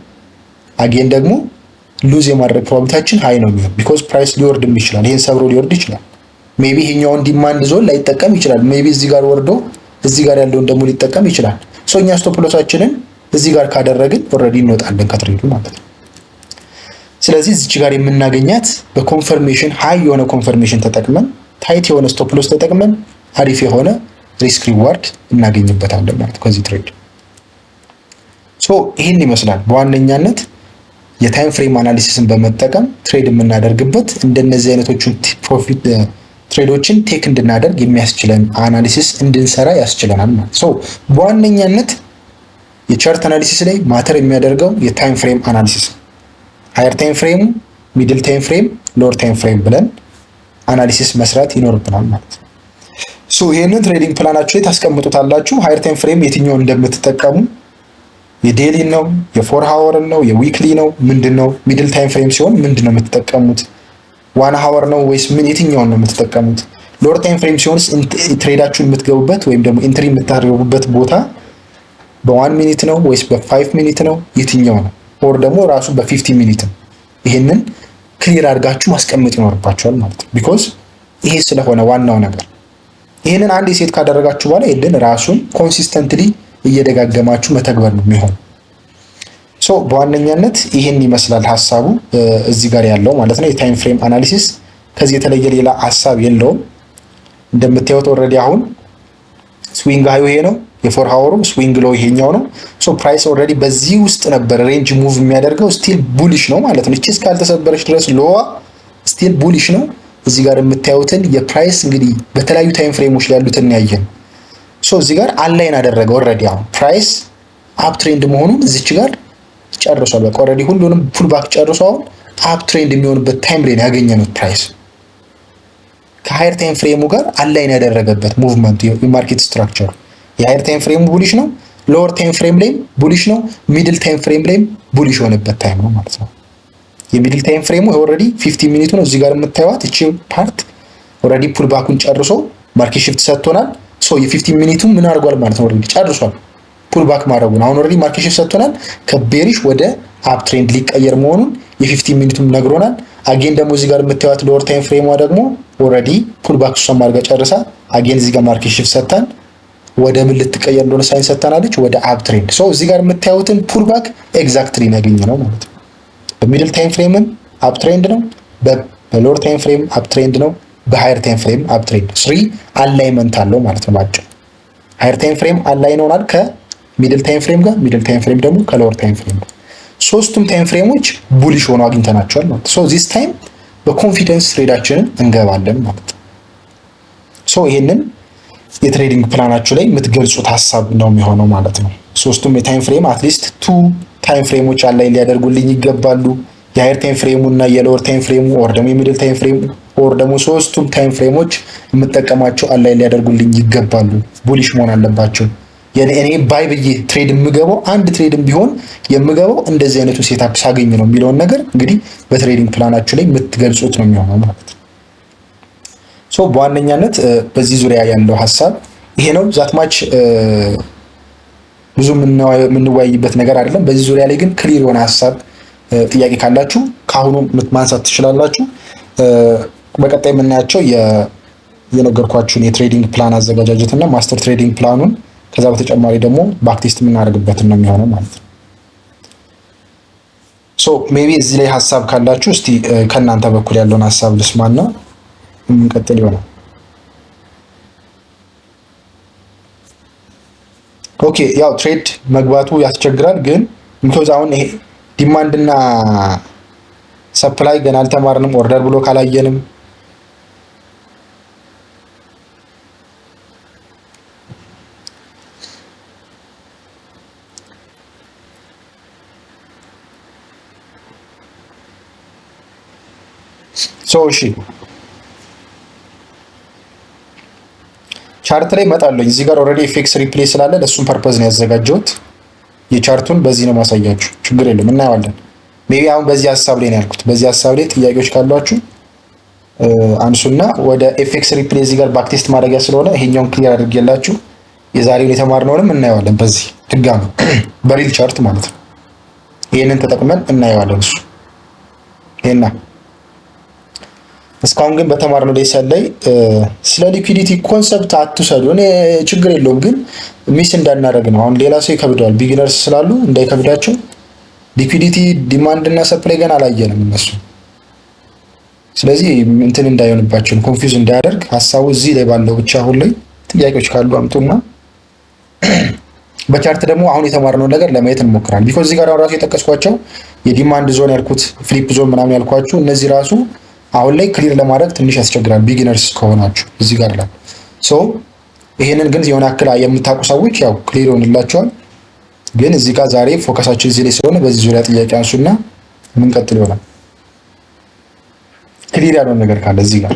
አጌን ደግሞ ሉዝ የማድረግ ፕሮባቢሊቲያችን ሃይ ነው የሚሆን ቢኮዝ ፕራይስ ሊወርድም ይችላል። ይሄን ሰብሮ ሊወርድ ይችላል። ሜቢ ይሄኛውን ዲማንድ ዞን ላይጠቀም ይችላል። ሜቢ እዚህ ጋር ወርዶ እዚህ ጋር ያለውን ደግሞ ሊጠቀም ይችላል። ሶ እኛ ስቶፕ ሎሳችንን እዚህ ጋር ካደረግን ኦልሬዲ እንወጣለን ከትሬዱ ማለት ነው። ስለዚህ እዚች ጋር የምናገኛት በኮንፈርሜሽን ሃይ የሆነ ኮንፈርሜሽን ተጠቅመን ታይት የሆነ ስቶፕ ሎስ ተጠቅመን አሪፍ የሆነ ሪስክ ሪዋርድ እናገኝበታለን ማለት ነው ከዚህ ትሬድ። ሶ ይህን ይመስላል በዋነኛነት የታይም ፍሬም አናሊሲስን በመጠቀም ትሬድ የምናደርግበት እንደነዚህ አይነቶቹን ፕሮፊት ትሬዶችን ቴክ እንድናደርግ የሚያስችለን አናሊሲስ እንድንሰራ ያስችለናል ማለት ሶ በዋነኛነት የቻርት አናሊሲስ ላይ ማተር የሚያደርገው የታይም ፍሬም አናሊሲስ ሃየር ታይም ፍሬሙ፣ ሚድል ታይም ፍሬም፣ ሎወር ታይም ፍሬም ብለን አናሊሲስ መስራት ይኖርብናል ማለት ነው። ሶ ይሄንን ትሬዲንግ ፕላናችሁ ላይ ታስቀምጡታላችሁ። ሃየር ታይም ፍሬም የትኛውን እንደምትጠቀሙ የዴሊ ነው፣ የፎር ሃወር ነው፣ የዊክሊ ነው፣ ምንድነው? ሚድል ታይም ፍሬም ሲሆን ምንድነው የምትጠቀሙት? ዋን ሃወር ነው ወይስ ምን የትኛውን ነው የምትጠቀሙት? ሎወር ታይም ፍሬም ሲሆንስ ትሬዳችሁን የምትገቡበት ወይም ደግሞ ኢንትሪ የምታደርጉበት ቦታ በ1 ሚኒት ነው ወይስ በ5 ሚኒት ነው? የትኛው ነው? ኦር ደግሞ ራሱ በ50 ሚኒት ነው? ይሄንን ክሊር አድርጋችሁ ማስቀመጥ ይኖርባችኋል ማለት ነው። ቢኮዝ ይሄ ስለሆነ ዋናው ነገር ይሄንን አንድ ሴት ካደረጋችሁ በኋላ ይሄንን ራሱን ኮንሲስተንትሊ እየደጋገማችሁ መተግበር ነው የሚሆን። ሶ በዋነኛነት ይሄን ይመስላል ሀሳቡ እዚህ ጋር ያለው ማለት ነው። የታይም ፍሬም አናሊሲስ ከዚህ የተለየ ሌላ ሀሳብ የለውም። እንደምታዩት ኦልሬዲ አሁን ስዊንግ ሃዩ ይሄ ነው፣ የፎር ሃወሩ ስዊንግ ሎ ይሄኛው ነው። ሶ ፕራይስ ኦልሬዲ በዚህ ውስጥ ነበር ሬንጅ ሙቭ የሚያደርገው ስቲል ቡሊሽ ነው ማለት ነው። እቺ እስካልተሰበረች ድረስ ሎዋ ስቲል ቡሊሽ ነው። እዚህ ጋር የምታዩትን የፕራይስ እንግዲህ በተለያዩ ታይም ፍሬሞች ላይ ያሉትን ያየን። ሶ እዚህ ጋር አላይን አደረገ ኦልሬዲ አሁን ፕራይስ አፕ ትሬንድ መሆኑን እዚች ጋር ጨርሷል። በቃ ኦልሬዲ ሁሉንም ፑል ባክ ጨርሶ አሁን አፕ ትሬንድ የሚሆንበት ታይም ላይ ያገኘነው ፕራይስ ከሃየር ታይም ፍሬሙ ጋር አላይን ያደረገበት ሙቭመንት የማርኬት ስትራክቸሩ የሃየር ታይም ፍሬሙ ቡሊሽ ነው፣ ሎወር ታይም ፍሬም ላይም ቡሊሽ ነው፣ ሚድል ታይም ፍሬም ላይም ቡሊሽ የሆነበት ታይም ነው ማለት ነው። የሚድል ታይም ፍሬሙ ኦልሬዲ 50 ሚኒቱ ነው። እዚህ ጋር የምታዩት እቺ ፓርት ኦልሬዲ ፑል ባኩን ጨርሶ ማርኬት ሽፍት ሰጥቶናል። ሶ የ50 ሚኒቱ ምን አድርጓል ማለት ነው? ኦልሬዲ ጨርሷል ፑል ባክ ማድረጉን። አሁን ኦልሬዲ ማርኬት ሽፍት ሰጥቶናል። ከቤሪሽ ወደ አፕ ትሬንድ ሊቀየር መሆኑን የ50 ሚኒቱም ነግሮናል። አጌን ደግሞ እዚህ ጋር የምታዩት ሎወር ታይም ፍሬሟ ደግሞ ኦልሬዲ ፑል ባክ እሷም አድርጋ ጨርሳ አጌን እዚህ ጋር ማርኬት ሽፍት ሰጥታን ወደ ምን ልትቀየር እንደሆነ ሳይን ሰጥታናለች፣ ወደ አፕ ትሬንድ። ሶ እዚህ ጋር የምታዩትን ፑል ባክ ኤግዛክትሊ ያገኘ ነው ማለት ነው። በሚድል ታይም ፍሬምም አፕ ትሬንድ ነው፣ በሎወር ታይም ፍሬም አፕ ትሬንድ ነው፣ በሃየር ታይም ፍሬም አፕ ትሬንድ 3 አላይመንት አለው ማለት ነው ባጭሩ። ሃየር ታይም ፍሬም አላይን ሆናል ከሚድል ታይም ፍሬም ጋር፣ ሚድል ታይም ፍሬም ደግሞ ከሎወር ታይም ፍሬም ጋር። ሶስቱም ታይም ፍሬሞች ቡሊሽ ሆነው አግኝተናቸዋል ማለት ነው። ሶ ዚስ ታይም በኮንፊደንስ ትሬዳችንን እንገባለን ማለት ነው። ሶ ይሄንን የትሬዲንግ ፕላናችሁ ላይ የምትገልጹት ሀሳብ ነው የሚሆነው ማለት ነው። ሶስቱም የታይም ፍሬም አትሊስት 2 ታይም ፍሬሞች አላይን ሊያደርጉልኝ ይገባሉ። የሃየር ታይም ፍሬሙ እና የሎወር ታይም ፍሬሙ ኦር ደግሞ የሚድል ታይም ፍሬሙ ኦር ደግሞ ሶስቱም ታይም ፍሬሞች የምጠቀማቸው አላይን ሊያደርጉልኝ ይገባሉ፣ ቡሊሽ መሆን አለባቸው። እኔ ባይ ብዬ ትሬድ የምገባው አንድ ትሬድም ቢሆን የምገባው እንደዚህ አይነቱ ሴታፕ ሳገኝ ነው የሚለውን ነገር እንግዲህ በትሬዲንግ ፕላናችሁ ላይ የምትገልጹት ነው የሚሆነው ማለት ነው። ሶ በዋነኛነት በዚህ ዙሪያ ያለው ሀሳብ ይሄ ነው። ዛትማች ብዙ የምንወያይበት ነገር አይደለም። በዚህ ዙሪያ ላይ ግን ክሊር የሆነ ሀሳብ ጥያቄ ካላችሁ ከአሁኑ ማንሳት ትችላላችሁ። በቀጣይ የምናያቸው የነገርኳችሁን የትሬዲንግ ፕላን አዘጋጃጀት እና ማስተር ትሬዲንግ ፕላኑን ከዛ በተጨማሪ ደግሞ ባክቴስት የምናደርግበትን ነው የሚሆነው ማለት ነው። ሶ ሜቢ እዚህ ላይ ሀሳብ ካላችሁ እስቲ ከእናንተ በኩል ያለውን ሀሳብ ልስማና የምንቀጥል ይሆናል። ኦኬ ያው ትሬድ መግባቱ ያስቸግራል፣ ግን ምክንያቱ አሁን ይሄ ዲማንድ እና ሰፕላይ ገና አልተማርንም፣ ኦርደር ብሎ ካላየንም እሺ ቻርት ላይ እመጣለሁ። እዚህ ጋር ኦልሬዲ ኤፍኤክስ ሪፕሌይ ስላለ ለእሱም ፐርፐዝ ነው ያዘጋጀሁት። የቻርቱን በዚህ ነው ማሳያችሁ። ችግር የለም እናየዋለን። ሜቢ አሁን በዚህ ሀሳብ ላይ ነው ያልኩት። በዚህ ሀሳብ ላይ ጥያቄዎች ካሏችሁ አንሱና ወደ ኤፍኤክስ ሪፕሌይ እዚህ ጋር ባክቴስት ማድረጊያ ስለሆነ ይሄኛውን ክሊር አድርጌላችሁ የዛሬውን የተማርነውንም እናየዋለን። በዚህ ድጋሚ በሪል ቻርት ማለት ነው። ይህንን ተጠቅመን እናየዋለን። እሱ ይሄና እስካሁን ግን በተማርነው ሌሰን ላይ ስለ ሊኩዊዲቲ ኮንሰፕት አትውሰዱ። እኔ ችግር የለውም ግን ሚስ እንዳናደርግ ነው። አሁን ሌላ ሰው ይከብደዋል፣ ቢጊነርስ ስላሉ እንዳይከብዳቸው። ሊኩዊዲቲ ዲማንድ እና ሰፕላይ ገና አላየንም እነሱ። ስለዚህ እንትን እንዳይሆንባቸው ኮንፊውዝ እንዳያደርግ ሀሳቡ እዚህ ላይ ባለው ብቻ። አሁን ላይ ጥያቄዎች ካሉ አምጡና በቻርት ደግሞ አሁን የተማርነውን ነገር ለማየት እንሞክራለን። ቢኮዝ እዚህ ጋር ራሱ የጠቀስኳቸው የዲማንድ ዞን ያልኩት ፍሊፕ ዞን ምናምን ያልኳችሁ እነዚህ ራሱ አሁን ላይ ክሊር ለማድረግ ትንሽ ያስቸግራል ቢጊነርስ ከሆናችሁ እዚህ ጋር ላይ ሶ ይሄንን ግን የሆነ ያክል የምታውቁ ሰዎች ያው ክሊር ይሆንላችኋል። ግን እዚህ ጋር ዛሬ ፎከሳችን እዚህ ላይ ስለሆነ በዚህ ዙሪያ ጥያቄ አንሱና የምንቀጥል ይሆናል። ክሊር ያልሆነ ነገር ካለ እዚህ ጋር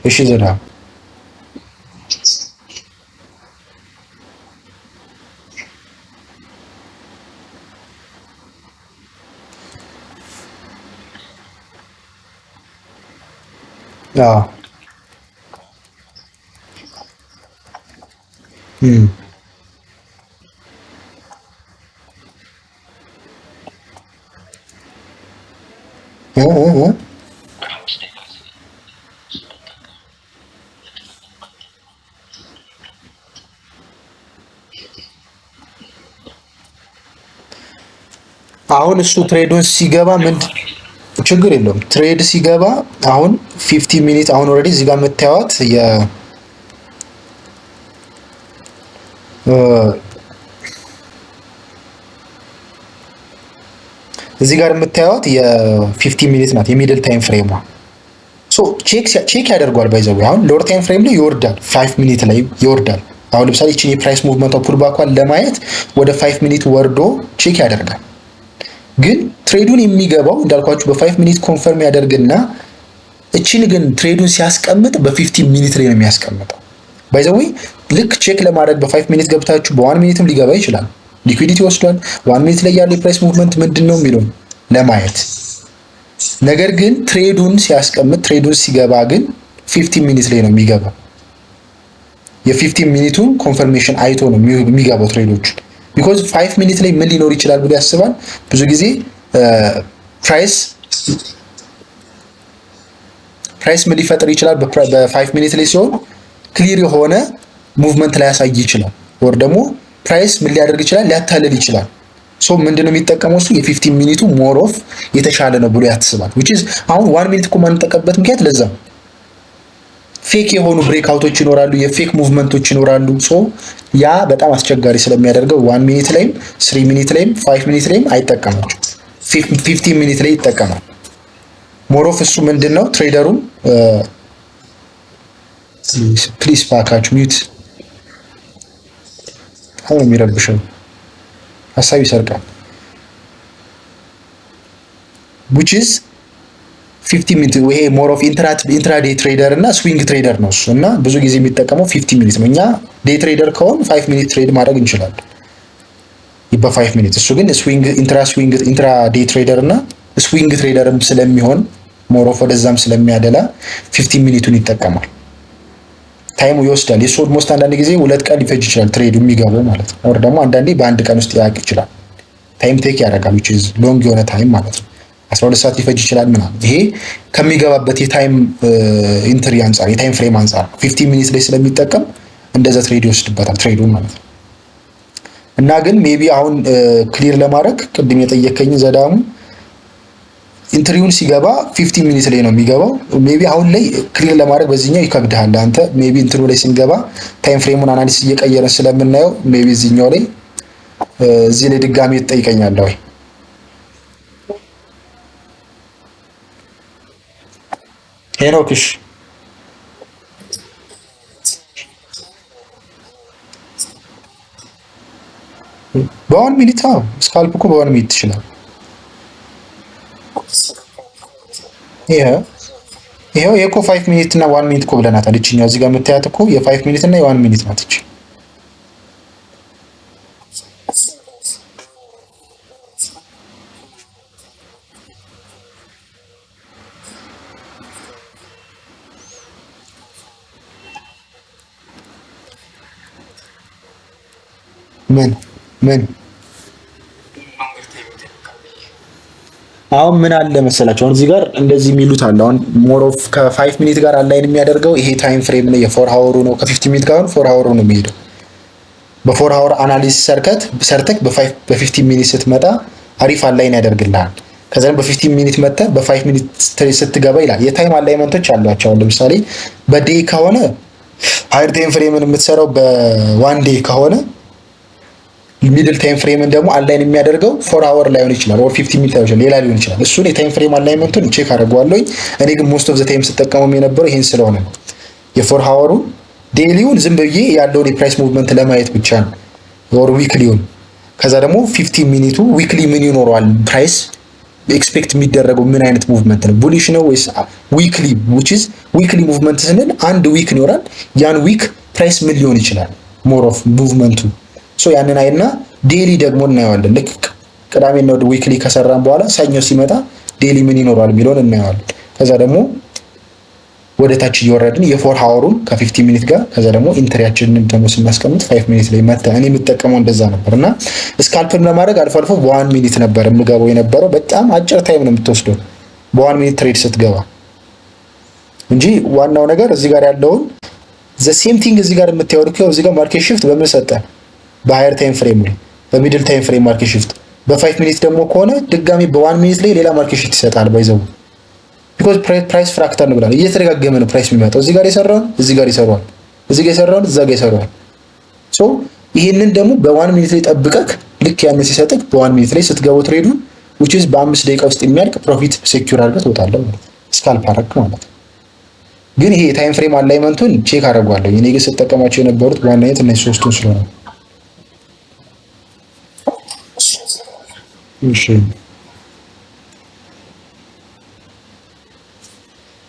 እሺ ዘዳ አሁን እሱ ትሬዱን ሲገባ ምን ችግር የለውም። ትሬድ ሲገባ አሁን 50 ሚኒት አሁን ኦልሬዲ እዚህ ጋር የምታዩት እዚህ ጋር የምታዩት የ50 ሚኒት ናት የሚድል ታይም ፍሬሟ። ሶ ቼክ ያደርጓል ባይዘው አሁን ሎወር ታይም ፍሬም ላይ ይወርዳል፣ 5 ሚኒት ላይ ይወርዳል። አሁን ለምሳሌ እቺን የፕራይስ ሙቭመንቷ ፑልባኳን ለማየት ወደ 5 ሚኒት ወርዶ ቼክ ያደርጋል። ግን ትሬዱን የሚገባው እንዳልኳችሁ በ5 ሚኒት ኮንፈርም ያደርግና እቺን ግን ትሬዱን ሲያስቀምጥ በ15 ሚኒት ላይ ነው የሚያስቀምጠው። ባይዘው ልክ ቼክ ለማድረግ በ5 ሚኒት ገብታችሁ በ1 ሚኒትም ሊገባ ይችላል። ሊኩዊዲቲ ወስዷል፣ 1 ሚኒት ላይ ያለው የፕራይስ ሙቭመንት ምንድነው የሚለው ለማየት። ነገር ግን ትሬዱን ሲያስቀምጥ ትሬዱን ሲገባ ግን 15 ሚኒት ላይ ነው የሚገባው። የ15 ሚኒቱን ኮንፈርሜሽን አይቶ ነው የሚገባው ትሬዶቹ። ቢኮዝ 5 ሚኒት ላይ ምን ሊኖር ይችላል ብሎ ያስባል። ብዙ ጊዜ ፕራይስ ምን ሊፈጥር ይችላል በ5 ሚኒት ላይ ሲሆን ክሊር የሆነ ሙቭመንት ላይ ያሳይ ይችላል። ወር ደግሞ ፕራይስ ምን ሊያደርግ ይችላል ሊያታልል ይችላል። ሶ ምንድነው የሚጠቀመው እሱ የ15 ሚኒቱ ሞር ኦፍ የተሻለ ነው ብሎ ያስባል። which is አሁን 1 ሚኒት እኮ ማንጠቀምበት ምክንያት ለዛ ፌክ የሆኑ ብሬክአውቶች ይኖራሉ፣ የፌክ ሙቭመንቶች ይኖራሉ። ሶ ያ በጣም አስቸጋሪ ስለሚያደርገው 1 ሚኒት ላይም 3 ሚኒት ላይም 5 ሚኒት ላይም አይጠቀምም፣ 15 ሚኒት ላይ ይጠቀማል። ሞሮፍ እሱ ምንድነው ትሬደሩን ፕሊስ ባካችሁ ሚዩት አሁን የሚረብሸው ሀሳብ ይሰርቃል። which is 50 ሚኒት ይሄ ሞር ኦፍ ኢንትራዴይ ትሬደር እና ስዊንግ ትሬደር ነው እሱ እና ብዙ ጊዜ የሚጠቀመው 50 ሚኒት ነው። እኛ ዴይ ትሬደር ከሆን 5 ሚኒት ትሬድ ማድረግ እንችላለን በ5 ሚኒት። እሱ ግን ኢንትራ ዴይ ትሬደር እና ስዊንግ ትሬደርም ስለሚሆን ሞር ኦፍ ወደዛም ስለሚያደላ 15 ሚኒቱን ይጠቀማል። ታይሙ ይወስዳል። የሱ ኦልሞስት አንዳንድ ጊዜ 2 ቀን ሊፈጅ ይችላል ትሬዱ የሚገባው ማለት ነው። ወር ደግሞ አንዳንዴ በአንድ ቀን ውስጥ ያልቅ ይችላል። ታይም ቴክ ያደርጋል which is ሎንግ የሆነ ታይም ማለት ነው። 12 ሰዓት ሊፈጅ ይችላል ምናምን። ይሄ ከሚገባበት የታይም ኢንትሪ አንፃር የታይም ፍሬም አንፃር 15 ሚኒት ላይ ስለሚጠቀም እንደዛ ትሬድ ይወስድበታል ትሬዱን ማለት ነው። እና ግን ሜቢ አሁን ክሊር ለማድረግ ቅድም የጠየቀኝ ዘዳሙ ኢንትሪውን ሲገባ 15 ሚኒት ላይ ነው የሚገባው። ሜቢ አሁን ላይ ክሊር ለማድረግ በዚህኛው ይከብድሃል አንተ። ሜቢ ኢንትሪው ላይ ስንገባ ታይም ፍሬሙን አናሊሲስ እየቀየረን ስለምናየው ሜቢ እዚህኛው ላይ እዚህ ላይ ድጋሚ ትጠይቀኛለህ ወይ? ሄኖክሽ በዋን ሚኒት ስካልፕ እኮ በዋን ሚኒት ትችላል። ይሄው የኮ 5 ሚኒት እና 1 ሚኒት እኮ ብለናታል። እችኛው እዚህ ጋር የምታያት እኮ የ5 ሚኒት እና የ1 ሚኒት ናት እቺ። ምን ምን አሁን ምን አለ መሰላችሁ፣ አሁን እዚህ ጋር እንደዚህ የሚሉት አለ። አሁን ሞር ኦፍ ከ5 ሚኒት ጋር አላይን የሚያደርገው ይሄ ታይም ፍሬም ነው፣ የ4 ሃወሩ ነው። ከ50 ሚኒት ጋር 4 ሃወሩ ነው የሚሄደው። በ4 ሃወር አናሊሲስ ሰርተክ በ50 ሚኒት ስትመጣ አሪፍ አላይን ያደርግልሃል። ከዛም በ15 ሚኒት መጥተህ በ5 ሚኒት ስትገባ ይላል። የታይም አላይመንቶች አሏቸው። አሁን ለምሳሌ በዴይ ከሆነ ሃየር ታይም ፍሬምን የምትሰራው በዋን ዴይ ከሆነ ሚድል ታይም ፍሬምን ደግሞ አላይን የሚያደርገው 4 ሃወር ላይሆን ይችላል፣ ኦር 50 ሚኒት ላይሆን ሌላ ሊሆን ይችላል። እሱን የታይም ፍሬም አላይመንቱን ቼክ አደርገዋለሁኝ። እኔ ግን ሞስት ኦፍ ዘ ታይም ስጠቀመው የነበረው ይሄን ስለሆነ ነው። የ4 ሃወሩን ዴይሊውን ዝም ብዬ ያለውን የፕራይስ ሙቭመንት ለማየት ብቻ ነው፣ ኦር ዊክሊውን። ከዛ ደግሞ 50 ሚኒቱ ዊክሊ ምን ይኖረዋል፣ ፕራይስ ኤክስፔክት የሚደረገው ምን አይነት ሙቭመንት ነው፣ ቡሊሽ ነው ወይስ ዊክሊ? which is ዊክሊ ሙቭመንት ስንል አንድ ዊክ ይኖራል። ያን ዊክ ፕራይስ ምን ሊሆን ይችላል፣ ሞር ኦፍ ሙቭመንቱ። ሶ ያንን አይና ዴሊ ደግሞ እናየዋለን። ልክ ቅዳሜና እሑድ ዊክሊ ከሰራን በኋላ ሰኞ ሲመጣ ዴሊ ምን ይኖረዋል የሚለውን እናየዋለን። ከዛ ደግሞ ወደ ታች እየወረድን የ4 ሃወሩን ከ50 ሚኒት ጋር ከዛ ደግሞ ኢንትሪያችንን ደግሞ ስናስቀምጥ 5 ሚኒት ላይ መጣ። እኔ የምጠቀመው እንደዛ ነበር እና ስካልፕን ለማድረግ አልፎ አልፎ በዋን ሚኒት ነበር የምገባው የነበረው። በጣም አጭር ታይም ነው የምትወስደው በዋን ሚኒት ትሬድ ስትገባ እንጂ ዋናው ነገር እዚህ ጋር ያለውን ዘ ሴም ቲንግ እዚህ ጋር የምታወርቀው እዚህ ጋር ማርኬት ሽፍት በምን ሰጠ? በሃየር ታይም ፍሬም ላይ፣ በሚድል ታይም ፍሬም ማርኬት ሽፍት፣ በ5 ሚኒት ደግሞ ከሆነ ድጋሚ በዋን ሚኒት ላይ ሌላ ማርኬት ሽፍት ይሰጣል። ባይዘው ቢኮዝ ፕራይስ ፍራክተር ነው ብላል። እየተደጋገመ ነው ፕራይስ የሚመጣው። እዚህ ጋር የሰራውን እዚህ ጋር ይሰራዋል፣ እዚህ ጋር የሰራውን እዛ ጋር ይሰራዋል። ሶ ይሄንን ደግሞ በዋን ሚኒት ላይ ጠብቀክ ልክ ያን ሲሰጥክ በዋን ሚኒት ላይ ስትገባው ትሬዱን which is በ5 ደቂቃ ውስጥ የሚያልቅ ፕሮፊት ሴኩር አድርገህ ትወጣለህ ማለት ነው። ስካልፕ አደረግክ ማለት ነው። ግን ይሄ ታይም ፍሬም አላይመንቱን ቼክ አደርጋለሁ። እኔ ግን ስጠቀማቸው የነበሩት በዋናነት እነዚህ ሶስቱን ስለሆነ። እሺ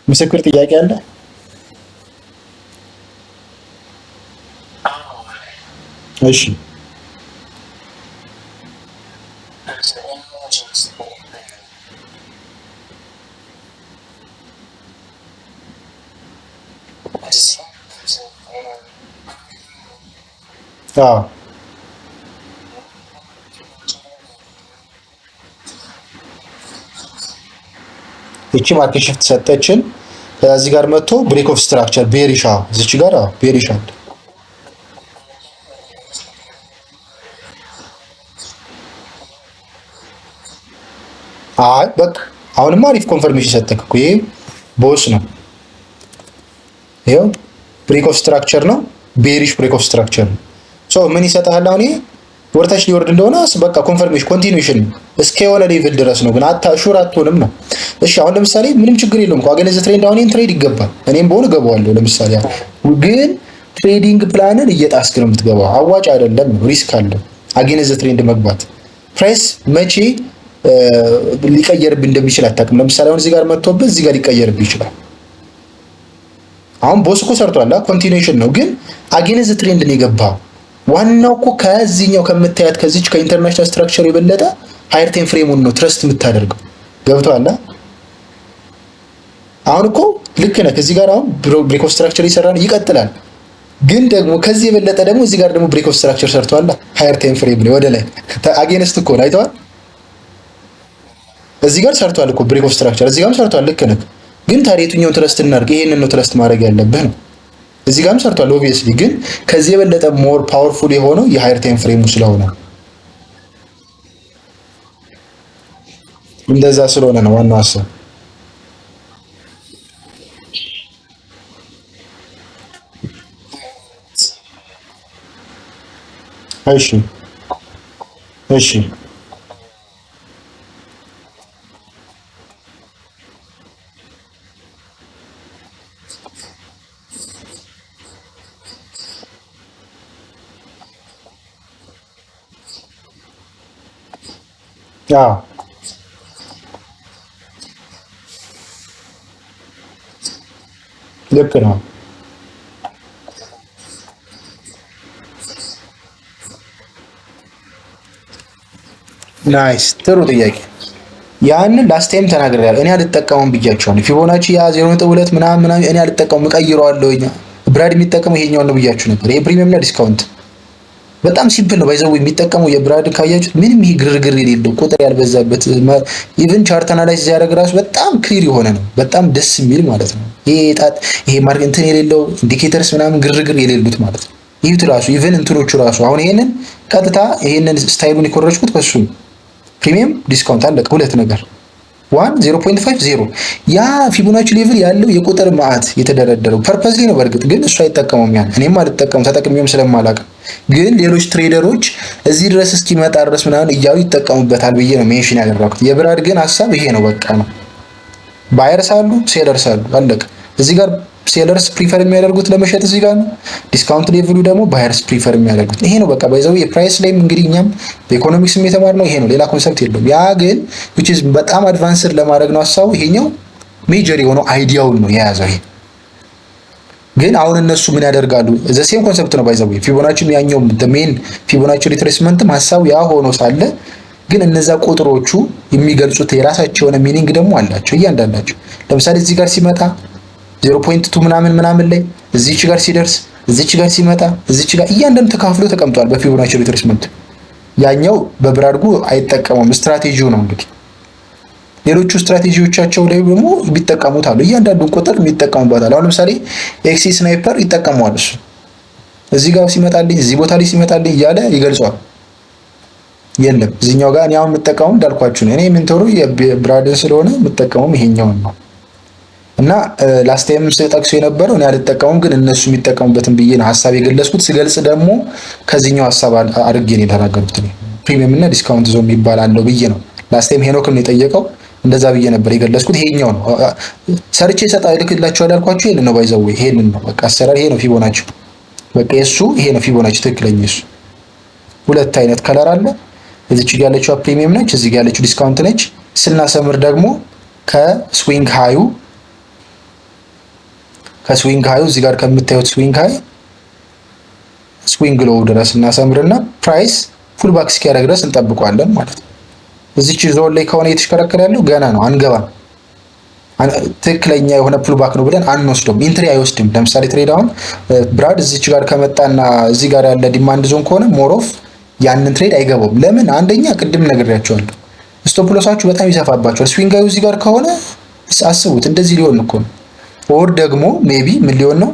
ምስክር ጥያቄ አለ? እሺ አዎ እቺ ማርኬት ሽፍት ሰጠችን። ከዚህ ጋር መጥቶ ብሬክ ኦፍ ስትራክቸር ቤሪሻ እዚች ጋር ቤሪሻ አይ በቃ አሁንማ አሪፍ ኮንፈርሜሽን ሰጠክ እኮ። ይሄ ቦስ ነው። ይሄው ብሬክ ኦፍ ስትራክቸር ነው፣ ቤሪሽ ብሬክ ኦፍ ስትራክቸር ነው። ሶ ምን ይሰጣል? አሁን ይሄ ወርታች ሊወርድ እንደሆነ በቃ ኮንፈርሜሽን ኮንቲኒዩሽን እስከ የሆነ ሌቭል ድረስ ነው፣ ግን ሹር አትሆንም ነው። እሺ አሁን ለምሳሌ ምንም ችግር የለውም እኮ አገነዘ ትሬንድ አሁን ትሬድ ይገባል፣ እኔም በሆነ ገባዋለሁ። ለምሳሌ ግን ትሬዲንግ ፕላንን እየጣስክ ነው የምትገባው፣ አዋጭ አይደለም፣ ሪስክ አለው አገነዘ ትሬንድ መግባት። ፕራይስ መቼ ሊቀየርብህ እንደሚችል አታውቅም። ለምሳሌ አሁን እዚህ ጋር መጥቶብህ እዚህ ጋር ሊቀየርብህ ይችላል። አሁን ቦስ እኮ ሰርቷል፣ ኮንቲኒዩሽን ነው፣ ግን አገነዘ ትሬንድ ነው የገባው። ዋናው እኮ ከዚህኛው ከምታያት ከዚች ከኢንተርናሽናል ስትራክቸር የበለጠ ሃየር ታይም ፍሬሙን ነው ትረስት የምታደርገው። ገብቶሃል? አሁን እኮ ልክ ነህ። ከዚህ ጋር አሁን ብሬክ ኦፍ ስትራክቸር ይሰራል ይቀጥላል፣ ግን ደግሞ ከዚህ የበለጠ ደግሞ እዚህ ጋር ደግሞ ብሬክ ኦፍ ስትራክቸር ሰርቷል። ሃየር ታይም ፍሬም ላይ ወደ ላይ አጌንስት እኮ ነው። አይተዋል? እዚህ ጋር ሰርቷል እኮ ብሬክ ኦፍ ስትራክቸር፣ እዚህ ጋርም ሰርቷል። ልክ ነህ። ግን ታዲያ የትኛውን ትረስት እናድርግ? ይሄንን ነው ትረስት ማድረግ ያለብህ ነው። እዚህ ጋርም ሰርቷል ኦብቪየስሊ፣ ግን ከዚህ የበለጠ ሞር ፓወርፉል የሆነው የሃየር ታይም ፍሬሙ ስለሆነ እንደዛ ስለሆነ ነው ዋናው ሀሳብ። እሺ እሺ አዎ ልክ ነው። ናይስ ጥሩ ጥያቄ። ያንን ላስት ታይም ተናግሬያለሁ። እኔ አልጠቀመውም ብያቸዋለሁ። ፊቦናቺ ያ 0.2 ምናምን ምናምን እኔ አልጠቀመውም፣ እቀይረዋለሁ። ብራድ የሚጠቀመው ይሄኛውን ነው ብያችሁ ነበር። ይሄ ፕሪሚየም እና ዲስካውንት በጣም ሲምፕል ነው። ባይዘው የሚጠቀመው የብራድ ካያችሁት ምንም ይሄ ግርግር የሌለው ቁጥር ያልበዛበት ኢቭን ቻርት አናላይዝ ያደረግ ራሱ በጣም ክሊር የሆነ ነው። በጣም ደስ የሚል ማለት ነው። ይሄ ጣት ይሄ ማርክ እንትን የሌለው ኢንዲኬተርስ ምናምን ግርግር የሌሉት ማለት ነው። ይሁት ራሱ ኢቭን እንትኖቹ ራሱ አሁን ይሄንን ቀጥታ ይሄንን ስታይሉን የኮረጅኩት በሱ ፕሪሚየም ዲስካውንት አለቀ። ሁለት ነገር ዋን 0.50 ያ ፊቦናቺ ሌቭል ያለው የቁጥር ማዕት የተደረደረው ፐርፐዝሊ ነው። በእርግጥ ግን እሱ አይጠቀመውም። ያን እኔም አልጠቀሙም ተጠቅሜም ስለማላውቅ፣ ግን ሌሎች ትሬደሮች እዚህ ድረስ እስኪመጣ ድረስ ምናምን እያሉ ይጠቀሙበታል ብዬ ነው ሜንሽን ያደረኩት። የብራድ ግን ሀሳብ ይሄ ነው። በቃ ነው። ባየርስ አሉ፣ ሴለርስ አሉ፣ አለቀ። እዚህ ጋር ሴለርስ ፕሪፈር የሚያደርጉት ለመሸጥ እዚህ ጋር ነው። ዲስካውንት ሌቭሉ ደግሞ ባየርስ ፕሪፈር የሚያደርጉት ይሄ ነው። በቃ ባይዘው የፕራይስ ላይም እንግዲህ እኛም በኢኮኖሚክስም የተማርነው ይሄ ነው። ሌላ ኮንሰፕት የለውም። ያ ግን which is በጣም አድቫንስድ ለማድረግ ነው ሀሳቡ። ይሄኛው ሜጀር የሆነው አይዲያውን ነው የያዘው። ይሄ ግን አሁን እነሱ ምን ያደርጋሉ? ዘ ሴም ኮንሰፕት ነው ባይዘው ፊቦናቺም ያኛው ሜን ፊቦናቺ ሪትሬስመንትም ሀሳቡ ያ ሆኖ ሳለ ግን እነዛ ቁጥሮቹ የሚገልጹት የራሳቸው የሆነ ሚኒንግ ደግሞ አላቸው እያንዳንዳቸው። ለምሳሌ እዚህ ጋር ሲመጣ 0.2 ምናምን ምናምን ላይ እዚች ጋር ሲደርስ እዚች ጋር ሲመጣ እዚች ጋር እያንዳንዱ ተካፍሎ ተቀምጧል በፊቦናቺ ሪትሬስመንት። ያኛው በብራድጉ አይጠቀመውም። ስትራቴጂው ነው እንግዲህ። ሌሎቹ ስትራቴጂዎቻቸው ላይ ደግሞ ቢጠቀሙት አሉ። እያንዳንዱን ቁጥር የሚጠቀሙበታል። አሁን ለምሳሌ ኤክሲ ስናይፐር ይጠቀመዋል። እሱ እዚህ ጋር ሲመጣልኝ እዚህ ቦታ ላይ ሲመጣልኝ እያለ ይገልጿል። የለም እዚህኛው ጋር እኔ አሁን የምጠቀመው እንዳልኳችሁ ነው። እኔ ምንተሩ የብራድን ስለሆነ የምጠቀመው ይሄኛውን ነው። እና ላስት ታይም ጠቅሶ የነበረው እኔ አልጠቀሙም፣ ግን እነሱ የሚጠቀሙበትን ብዬ ነው ሀሳብ የገለጽኩት። ስገልጽ ደግሞ ከዚህኛው ሀሳብ አድርጌ ነው የተናገርኩት። ፕሪሚየም እና ዲስካውንት ዞን የሚባል አለው ብዬ ነው። ላስት ታይም ሄኖክን ነው የጠየቀው፣ እንደዛ ብዬ ነበር የገለጽኩት። ይሄኛው ነው ሰርቼ እልክላችኋለሁ ያልኳችሁ። ይሄንን ነው ባይዘው፣ ይሄንን ነው በቃ አሰራር። ይሄ ነው ፊቦናቺ፣ በቃ የሱ ይሄ ነው ፊቦናቺ ትክክለኛ። እሱ ሁለት አይነት ከለር አለ። እዚች ጋር ያለችው ፕሪሚየም ነች፣ እዚህ ጋር ያለችው ዲስካውንት ነች። ስናሰምር ደግሞ ከስዊንግ ሃዩ እዚህ ጋር ከምታዩት ስዊንግ ሃይ ስዊንግ ሎው ድረስ እናሰምርና ፕራይስ ፉል ባክ እስኪያደርግ ድረስ እንጠብቀዋለን ማለት ነው። እዚች ዞን ላይ ከሆነ እየተሽከረከረ ያለው ገና ነው፣ አንገባም። ትክክለኛ የሆነ ፑል ባክ ነው ብለን አንወስደውም። ኢንትሪ አይወስድም። ለምሳሌ ትሬድ አሁን ብራድ እዚች ጋር ከመጣና እዚህ ጋር ያለ ዲማንድ ዞን ከሆነ ሞሮፍ ያንን ትሬድ አይገባውም። ለምን? አንደኛ ቅድም ነግሬያቸዋለሁ፣ ስቶፕ ሎሳችሁ በጣም ይሰፋባቸዋል። ስዊንግ ሃዩ እዚህ ጋር ከሆነ አስቡት፣ እንደዚህ ሊሆን እኮ ነው። ኦር ደግሞ ሜቢ ምን ሊሆን ነው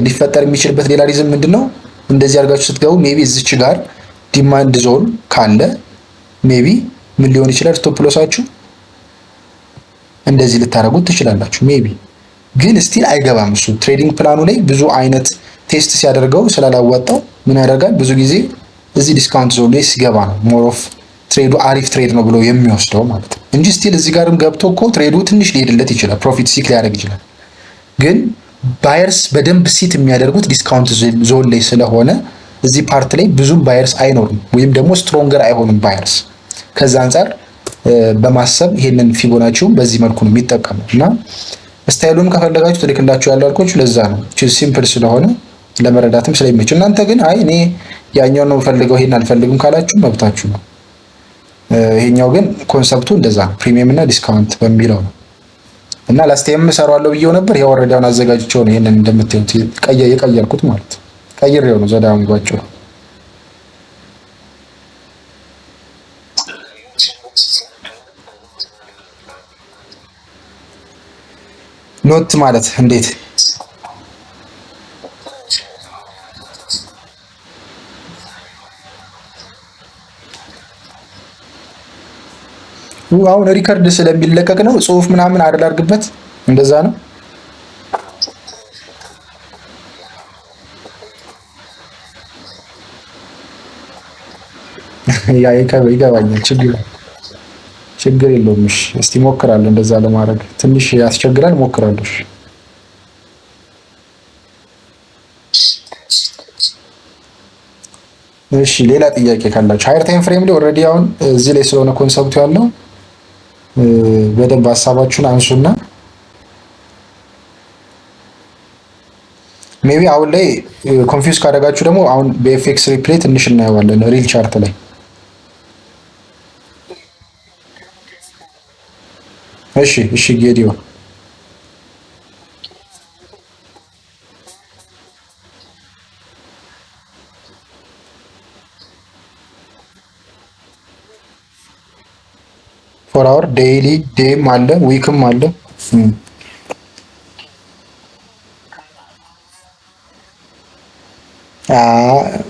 ሊፈጠር የሚችልበት ሌላ ሪዝን ምንድን ነው? እንደዚህ አድርጋችሁ ስትገቡ ሜቢ እዚች ጋር ዲማንድ ዞን ካለ ሜቢ ምን ሊሆን ይችላል? ስቶፕ ሎሳችሁ እንደዚህ ልታደርጉት ትችላላችሁ። ሜቢ ግን ስቲል አይገባም። እሱ ትሬዲንግ ፕላኑ ላይ ብዙ አይነት ቴስት ሲያደርገው ስላላዋጣው ምን ያደርጋል? ብዙ ጊዜ እዚህ ዲስካውንት ዞን ላይ ሲገባ ነው ሞር ኦፍ ትሬዱ አሪፍ ትሬድ ነው ብሎ የሚወስደው ማለት ነው እንጂ ስቲል እዚህ ጋርም ገብቶ እኮ ትሬዱ ትንሽ ሊሄድለት ይችላል፣ ፕሮፊት ሲክ ሊያደርግ ይችላል። ግን ባየርስ በደንብ ሲት የሚያደርጉት ዲስካውንት ዞን ላይ ስለሆነ እዚህ ፓርት ላይ ብዙም ባየርስ አይኖርም፣ ወይም ደግሞ ስትሮንገር አይሆንም ባየርስ። ከዛ አንጻር በማሰብ ይሄንን ፊቦናቺውን በዚህ መልኩ ነው የሚጠቀመው እና ስታይሉን ከፈለጋችሁ ትልክላችሁ ያለው አልኮች ለዛ ነው ሲምፕል ስለሆነ ለመረዳትም ስለሚመች። እናንተ ግን አይ እኔ ያኛውን ነው ፈልገው ይሄን አልፈልግም ካላችሁ መብታችሁ ነው። ይሄኛው ግን ኮንሰፕቱ እንደዛ ፕሪሚየም እና ዲስካውንት በሚለው ነው እና ላስቴም ሰራዋለሁ ብዬው ነበር። ያው ወረዳውን አዘጋጅቼው ነው ይሄንን እንደምታዩት የቀየርኩት ማለት ቀይሬው ነው ዘዳውን ጓጭው ኖት ማለት እንዴት አሁን ሪከርድ ስለሚለቀቅ ነው ጽሁፍ ምናምን አይደል አድርግበት እንደዛ ነው። ያ ይገባኛል። ችግር የለውም። እሺ እስቲ ሞክራለሁ እንደዛ ለማድረግ ትንሽ ያስቸግራል። ሞክራለሁ። እሺ እሺ ሌላ ጥያቄ ካላችሁ ሃየር ታይም ፍሬም ላይ ኦልሬዲ አሁን እዚህ ላይ ስለሆነ ኮንሰፕቱ ያለው በደንብ ሀሳባችሁን አንሱና ሜቢ አሁን ላይ ኮንፊውዝ ካደረጋችሁ ደግሞ አሁን በኤፍኤክስ ሪፕሌይ ትንሽ እናየዋለን ሪል ቻርት ላይ። እሺ እሺ ጌዲዮ ፎር አወር ዴይሊ ዴይም አለ ዊክም አለ።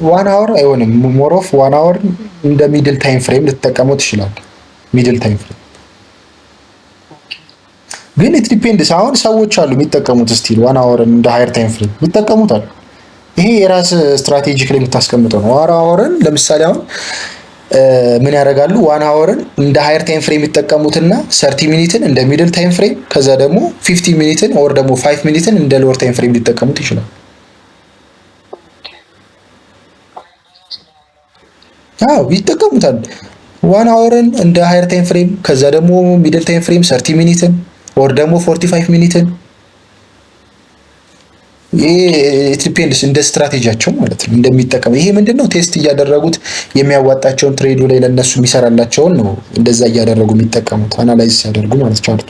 ዋን አወር አይሆንም። ሞር ኦፍ ዋን አወር እንደ ሚድል ታይም ፍሬም ልትጠቀመው ትችላል። ሚድል ታይም ፍሬም ግን ኢት ዲፔንድስ። አሁን ሰዎች አሉ የሚጠቀሙት ስቲል ዋን አወርን እንደ ሃየር ታይም ፍሬም ይጠቀሙታል። ይሄ የራስ ስትራቴጂክ ላይ የምታስቀምጠው ነው። ዋን አወርን ለምሳሌ አሁን ምን ያደርጋሉ? ዋን አወርን እንደ ሃየር ታይም ፍሬም የሚጠቀሙትና 30 ሚኒትን እንደ ሚድል ታይም ፍሬም ከዛ ደግሞ 50 ሚኒትን ኦር ደግሞ 5 ሚኒትን እንደ ሎወር ታይም ፍሬም ሊጠቀሙት ይችላል። አዎ ይጠቀሙታል። ዋን አወርን እንደ ሃየር ታይም ፍሬም ከዛ ደግሞ ሚድል ታይም ፍሬም 30 ሚኒትን ኦር ደግሞ 45 ሚኒትን። ይሄ ዲፔንድስ እንደ ስትራቴጂያቸው ማለት ነው እንደሚጠቀም። ይሄ ምንድነው ቴስት እያደረጉት የሚያዋጣቸውን ትሬዱ ላይ ለነሱ የሚሰራላቸውን ነው እንደዛ እያደረጉ የሚጠቀሙት አናላይዝ ሲያደርጉ ማለት ቻርቱ።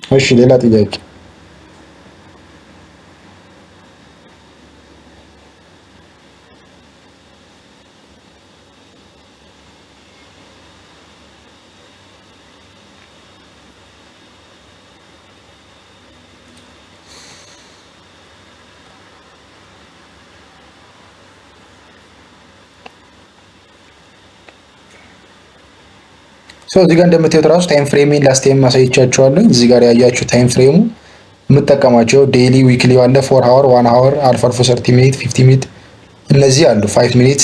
እሺ ሌላ ጥያቄ? እዚህ ጋር እንደምታዩት ራሱ ታይም ፍሬሜን ላስት ታይም ማሳየቻችኋለሁ። እዚህ ጋር ያያችሁ ታይም ፍሬሙ የምጠቀማቸው ዴይሊ ዊክሊ አለ፣ 4 አወር፣ 1 አወር፣ አልፎ አልፎ 30 ሚኒት፣ 50 ሚኒት እነዚህ አሉ። 5 ሚኒት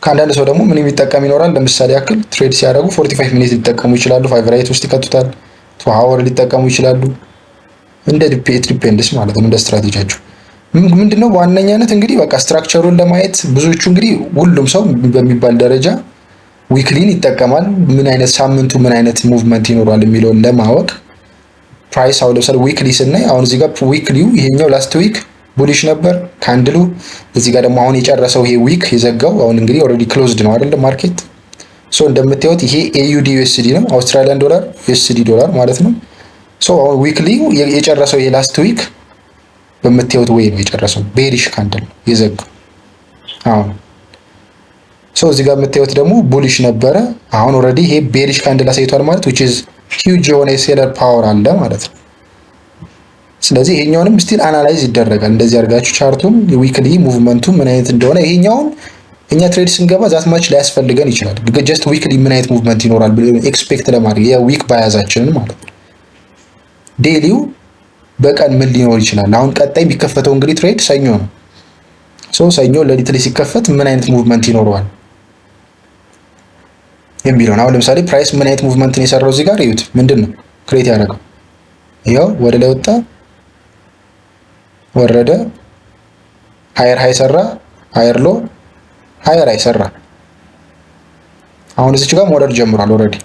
ከአንዳንድ ሰው ደግሞ ምን የሚጠቀም ይኖራል። ለምሳሌ ያክል ትሬድ ሲያደርጉ 45 ሚኒት ሊጠቀሙ ይችላሉ። 5 ራይት ውስጥ ይከቱታል። 2 አወር ሊጠቀሙ ይችላሉ። እንደ ዲፔንድስ ማለት ነው እንደ ስትራቴጂያቸው። ምንድነው በዋነኛነት እንግዲህ በቃ ስትራክቸሩን ለማየት ብዙዎቹ እንግዲህ ሁሉም ሰው በሚባል ደረጃ ዊክሊን ይጠቀማል። ምን አይነት ሳምንቱ ምን አይነት ሙቭመንት ይኖራል የሚለውን ለማወቅ ፕራይስ አሁን ለምሳሌ ዊክሊ ስናይ አሁን እዚህ ጋር ዊክሊው ይሄኛው ላስት ዊክ ቡሊሽ ነበር ካንድሉ። እዚህ ጋር ደግሞ አሁን የጨረሰው ይሄ ዊክ የዘጋው አሁን እንግዲህ ኦልሬዲ ክሎዝድ ነው አይደል ማርኬት። ሶ እንደምታዩት ይሄ ኤዩዲ ዩኤስዲ ነው አውስትራሊያን ዶላር ዩኤስዲ ዶላር ማለት ነው። ሶ አሁን ዊክሊ የጨረሰው ይሄ ላስት ዊክ በምታዩት ወይ ነው የጨረሰው ቤሪሽ ካንድል ነው የዘጋው አሁን። ሶ እዚህ ጋር የምታዩት ደግሞ ቡሊሽ ነበረ አሁን ኦልሬዲ ይሄ ቤሪሽ ካንድል አሳይቷል ማለት which is huge የሆነ የሴለር ፓወር አለ ማለት ነው። ስለዚህ ይሄኛውንም ስቲል አናላይዝ ይደረጋል እንደዚህ አድርጋችሁ ቻርቱን ዊክሊ ሙቭመንቱ ምን አይነት እንደሆነ። ይሄኛውን እኛ ትሬድ ስንገባ ዛት ማች ሊያስፈልገን ይችላል። ጀስት ዊክሊ ምን አይነት ሙቭመንት ይኖራል ብለን ኤክስፔክት ለማድረግ የዊክ ባያዛችንን ማለት ነው። ዴሊው በቀን ምን ሊኖር ይችላል። አሁን ቀጣይ የሚከፈተው እንግዲህ ትሬድ ሰኞ ነው። ሶ ሰኞ ሌሊት ላይ ሲከፈት ምን አይነት ሙቭመንት ይኖረዋል የሚለውን አሁን ለምሳሌ ፕራይስ ምን አይነት ሙቭመንትን የሰራው እዚህ ጋር እዩት። ምንድን ነው ክሬት ያደረገው? ይኸው ወደ ላይ ወጣ፣ ወረደ፣ ሃየር ሃይ ሰራ፣ ሃየር ሎ፣ ሃየር ሃይ ሰራ። አሁን እዚች ጋር መውረድ ጀምሯል። ኦልሬዲ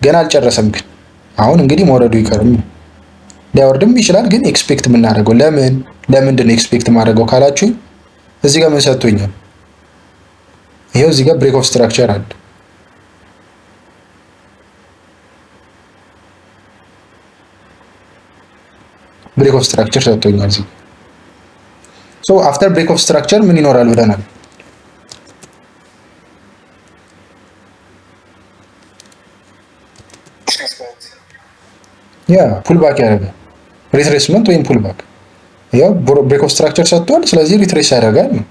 ገና አልጨረሰም፣ ግን አሁን እንግዲህ መውረዱ ይቀርም ሊያወርድም ይችላል። ግን ኤክስፔክት የምናደርገው ለምንድን ነው ኤክስፔክት ማድረገው ካላችሁ እዚህ ጋር ምን ሰጥቶኛል? ይኸው እዚህ ጋር ብሬክ ኦፍ ስትራክቸር አለ። ብሬክ ኦፍ ስትራክቸር ሰጥቶኛል። ሶ አፍተር ብሬክ ኦፍ ስትራክቸር ምን ይኖራል ብለናል? ያ ፑል ባክ ያደርጋል። ሪትሬስመንት ወይም ፑል ባክ ያው ብሬክ ኦፍ ስትራክቸር ሰጥቷል። ስለዚህ ሪትሬስ ያደርጋል ነው።